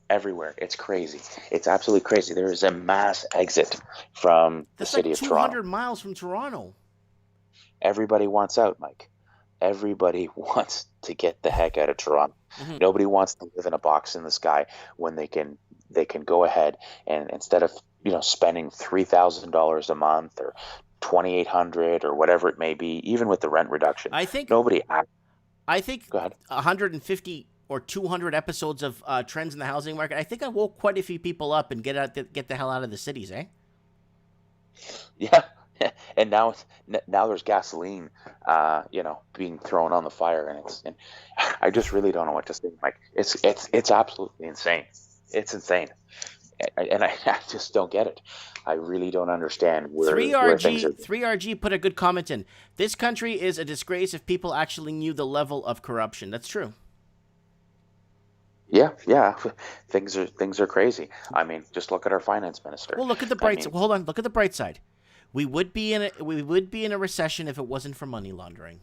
It's crazy. It's absolutely crazy. There is a mass exit from the city of Toronto. That's like 200 miles from Toronto. Everybody wants out, Mike. Everybody wants to get the heck out of Toronto. Nobody wants to live in a box in the sky when they can go ahead and, instead of spending $3,000 a month or $2,800 or whatever it may be, even with the rent reduction, I think go ahead. 150 or 200 episodes of Trends in the Housing Market, I think I woke quite a few people up and get the hell out of the cities, eh? Yeah. And now there's gasoline, being thrown on the fire, and I just really don't know what to say, Mike. It's absolutely insane. It's insane, and I just don't get it. I really don't understand where things are. 3RG put a good comment in. This country is a disgrace if people actually knew the level of corruption. That's true. Yeah, things are crazy. I mean, just look at our finance minister. Well, look at the bright side. Hold on, look at the bright side. We would be in a recession if it wasn't for money laundering.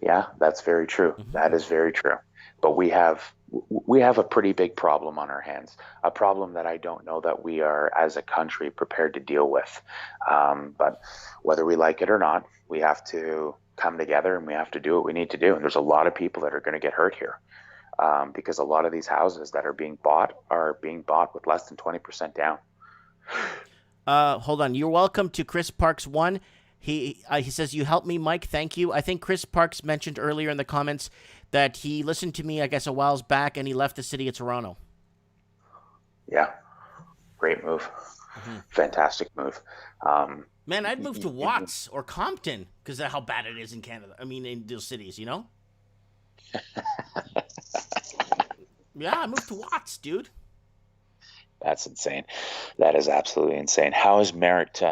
Yeah, that's very true. That is very true. But we have a pretty big problem on our hands, a problem that I don't know that we are, as a country, prepared to deal with. But whether we like it or not, we have to come together and we have to do what we need to do. And there's a lot of people that are going to get hurt here. Because a lot of these houses that are being bought with less than 20% down. Hold on. You're welcome to Chris Parks 1. He says, you helped me, Mike. Thank you. I think Chris Parks mentioned earlier in the comments that he listened to me, I guess, a while back, and he left the city of Toronto. Yeah. Great move. Fantastic move. Man, I'd move to Watts or Compton because of how bad it is in Canada. I mean, in those cities, Yeah, I moved to Watts, dude. That's insane. That is absolutely insane. How is Merritt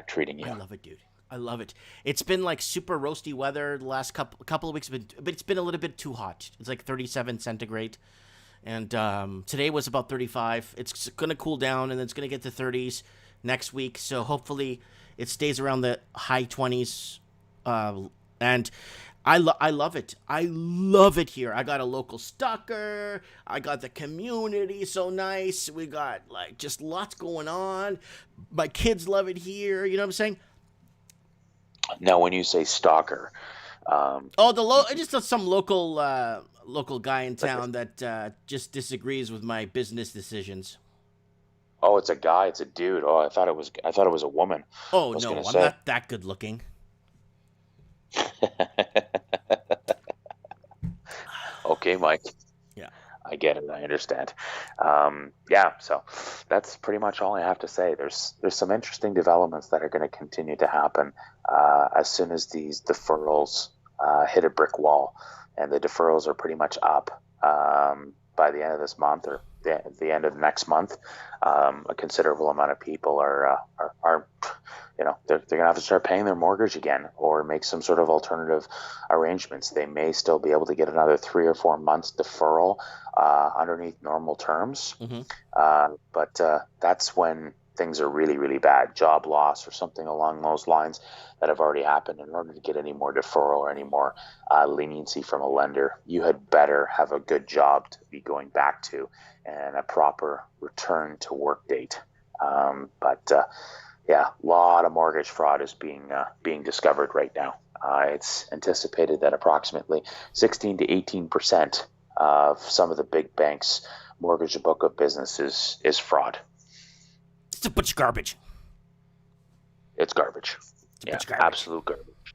treating you? I love it, dude. I love it. It's been like super roasty weather the last couple of weeks, but it's been a little bit too hot. It's like 37 centigrade. And today was about 35. It's going to cool down, and then it's going to get to 30s next week. So hopefully it stays around the high 20s. And I love it. I love it here. I got a local stalker. I got the community so nice. We got like just lots going on. My kids love it here. You know what I'm saying? Now, when you say stalker, just some local guy in town that just disagrees with my business decisions. oh, it's a guy, it's a dude. Oh, I thought it was a woman. Oh no, I'm not that good looking. Okay, Mike. Yeah, I get it. I understand. So that's pretty much all I have to say. There's some interesting developments that are going to continue to happen as soon as these deferrals hit a brick wall, and the deferrals are pretty much up by the end of this month or the end of next month. A considerable amount of people are they're going to have to start paying their mortgage again or make some sort of alternative arrangements. They may still be able to get another 3 or 4 months deferral underneath normal terms. Mm-hmm. But that's when things are really, really bad, job loss or something along those lines that have already happened. In order to get any more deferral or any more leniency from a lender, you had better have a good job to be going back to and a proper return to work date. A lot of mortgage fraud is being discovered right now. It's anticipated that approximately 16 to 18% of some of the big banks' mortgage book of business is fraud. It's a bunch of garbage. It's garbage. Garbage. Absolute garbage.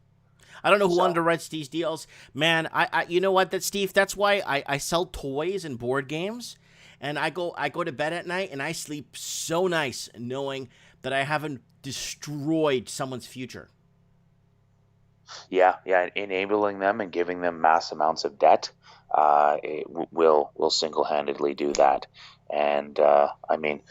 I don't know who underwrites these deals. Man, I you know what, Steve, that's why I sell toys and board games, and I go to bed at night and I sleep so nice knowing that I haven't destroyed someone's future. Yeah, enabling them and giving them mass amounts of debt it will single-handedly do that. And I mean,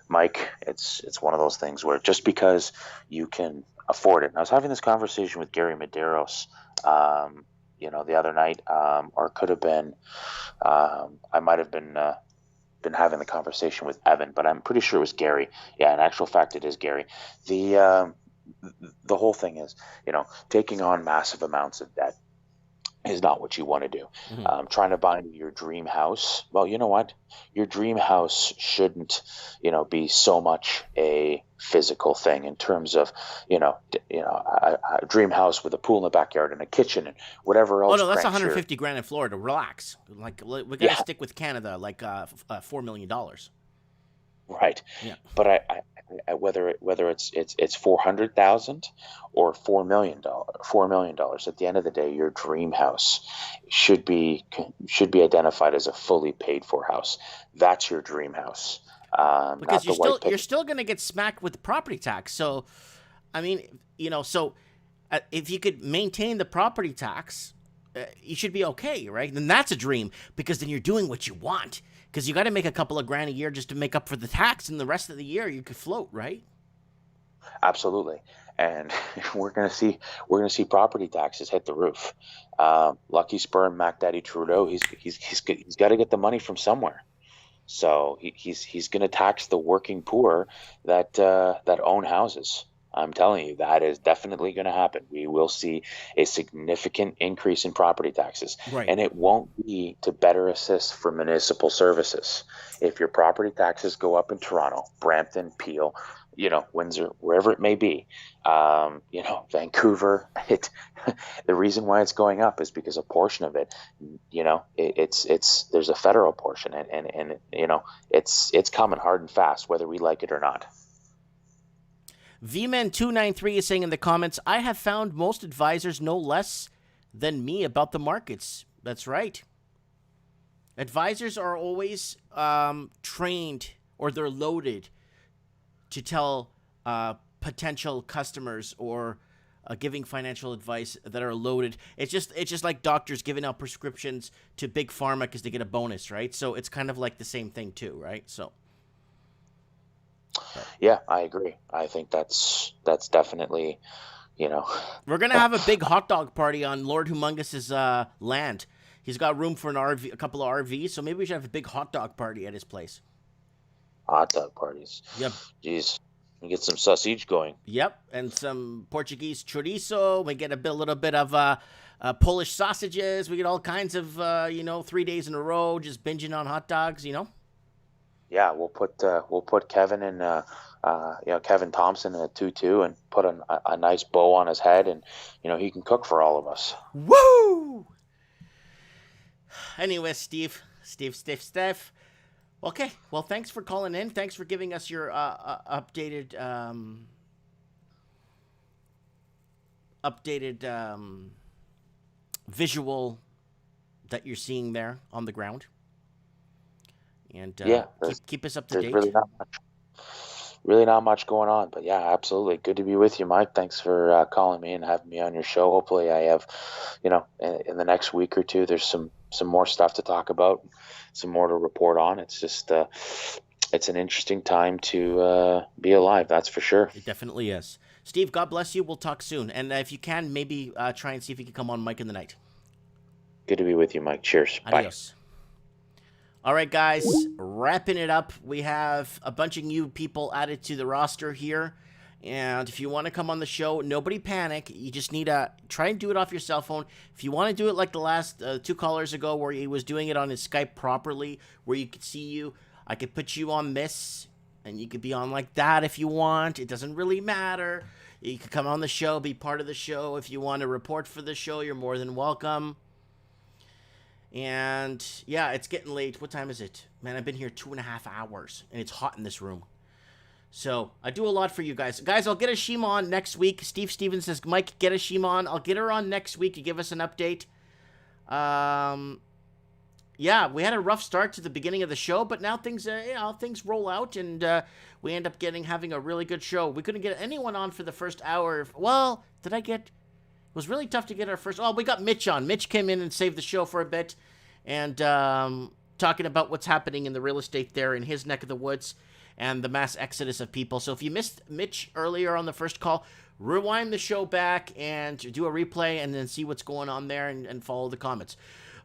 Mike, it's one of those things where just because you can afford it. And I was having this conversation with Gary Medeiros, the other night, or it could have been, I might have been having the conversation with Evan, but I'm pretty sure it was Gary. Yeah, in actual fact, it is Gary. The whole thing is, taking on massive amounts of debt is not what you want to do. Mm-hmm. Trying to buy your dream house. Well, you know what? Your dream house shouldn't, be so much a physical thing in terms of, a dream house with a pool in the backyard and a kitchen and whatever else. Oh no, that's 150 grand in Florida. Relax. Like we gotta stick with Canada, like $4 million. Right. Yeah. But I whether it's $400,000 or $4 million, at the end of the day, your dream house should be identified as a fully paid for house. That's your dream house. Because you're still going to get smacked with the property tax. So, I mean, if you could maintain the property tax, you should be okay, right? Then that's a dream, because then you're doing what you want. Because you got to make a couple of grand a year just to make up for the tax, and the rest of the year you could float, right? Absolutely, and we're gonna see property taxes hit the roof. Lucky sperm Mac Daddy Trudeau, he's got to get the money from somewhere. So he's going to tax the working poor that own houses. I'm telling you, that is definitely going to happen. We will see a significant increase in property taxes. Right. And it won't be to better assist for municipal services. If your property taxes go up in Toronto, Brampton, Peel, Windsor, wherever it may be, Vancouver, the reason why it's going up is because a portion of it, there's a federal portion, and it's coming hard and fast, whether we like it or not. VMan293 is saying in the comments, I have found most advisors know less than me about the markets. That's right. Advisors are always trained, or they're loaded to tell potential customers or giving financial advice that are loaded. It's just like doctors giving out prescriptions to big pharma because they get a bonus, right? So it's kind of like the same thing too, right? So. Yeah, I agree. I think that's definitely, We're gonna have a big hot dog party on Lord Humongous's land. He's got room for a couple of RVs, so maybe we should have a big hot dog party at his place. Hot dog parties. Yep. Jeez. We get some sausage going. Yep, and some Portuguese chorizo. We get a little bit of Polish sausages. We get all kinds of 3 days in a row just binging on hot dogs. Yeah, we'll put Kevin in Kevin Thompson in a tutu and put a nice bow on his head, and he can cook for all of us. Woo! Anyway, Steve. Okay, well, thanks for calling in. Thanks for giving us your updated visual that you're seeing there on the ground. And keep us up to date. Really not much going on, but yeah, absolutely. Good to be with you, Mike. Thanks for calling me and having me on your show. Hopefully I have, in the next week or two, there's some more stuff to talk about, some more to report on. It's just, it's an interesting time to be alive. That's for sure. It definitely is. Steve, God bless you. We'll talk soon. And if you can, maybe try and see if you can come on Mike in the Night. Good to be with you, Mike. Cheers. Adios. Bye. All right, guys, wrapping it up. We have a bunch of new people added to the roster here. And if you want to come on the show, nobody panic. You just need to try and do it off your cell phone. If you want to do it like the last 2 callers ago where he was doing it on his Skype properly, where you could see you, I could put you on this, and you could be on like that if you want. It doesn't really matter. You could come on the show, be part of the show. If you want to report for the show, you're more than welcome. And yeah, it's getting late. What time is it? Man, I've been here 2.5 hours, and it's hot in this room. So I do a lot for you guys. Guys, I'll get a Shima on next week. Steve Stevens says, Mike, get a Shima on. I'll get her on next week to give us an update. Yeah, we had a rough start to the beginning of the show, but now things roll out, and we end up having a really good show. We couldn't get anyone on for the first hour. Well, it was really tough to get our first. Oh, we got Mitch on. Mitch came in and saved the show for a bit, and talking about what's happening in the real estate there in his neck of the woods and the mass exodus of people. So if you missed Mitch earlier on the first call, rewind the show back and do a replay and then see what's going on there and follow the comments.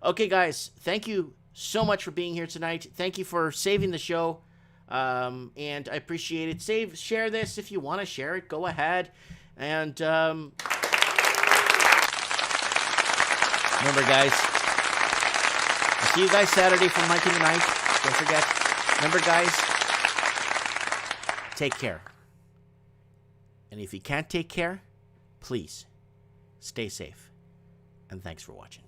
Okay, guys, thank you so much for being here tonight. Thank you for saving the show, and I appreciate it. Share this if you want to share it. Go ahead, and remember, guys, I'll see you guys Saturday for Mike in the Night. Don't forget. Remember, guys, take care. And if you can't take care, please stay safe. And thanks for watching.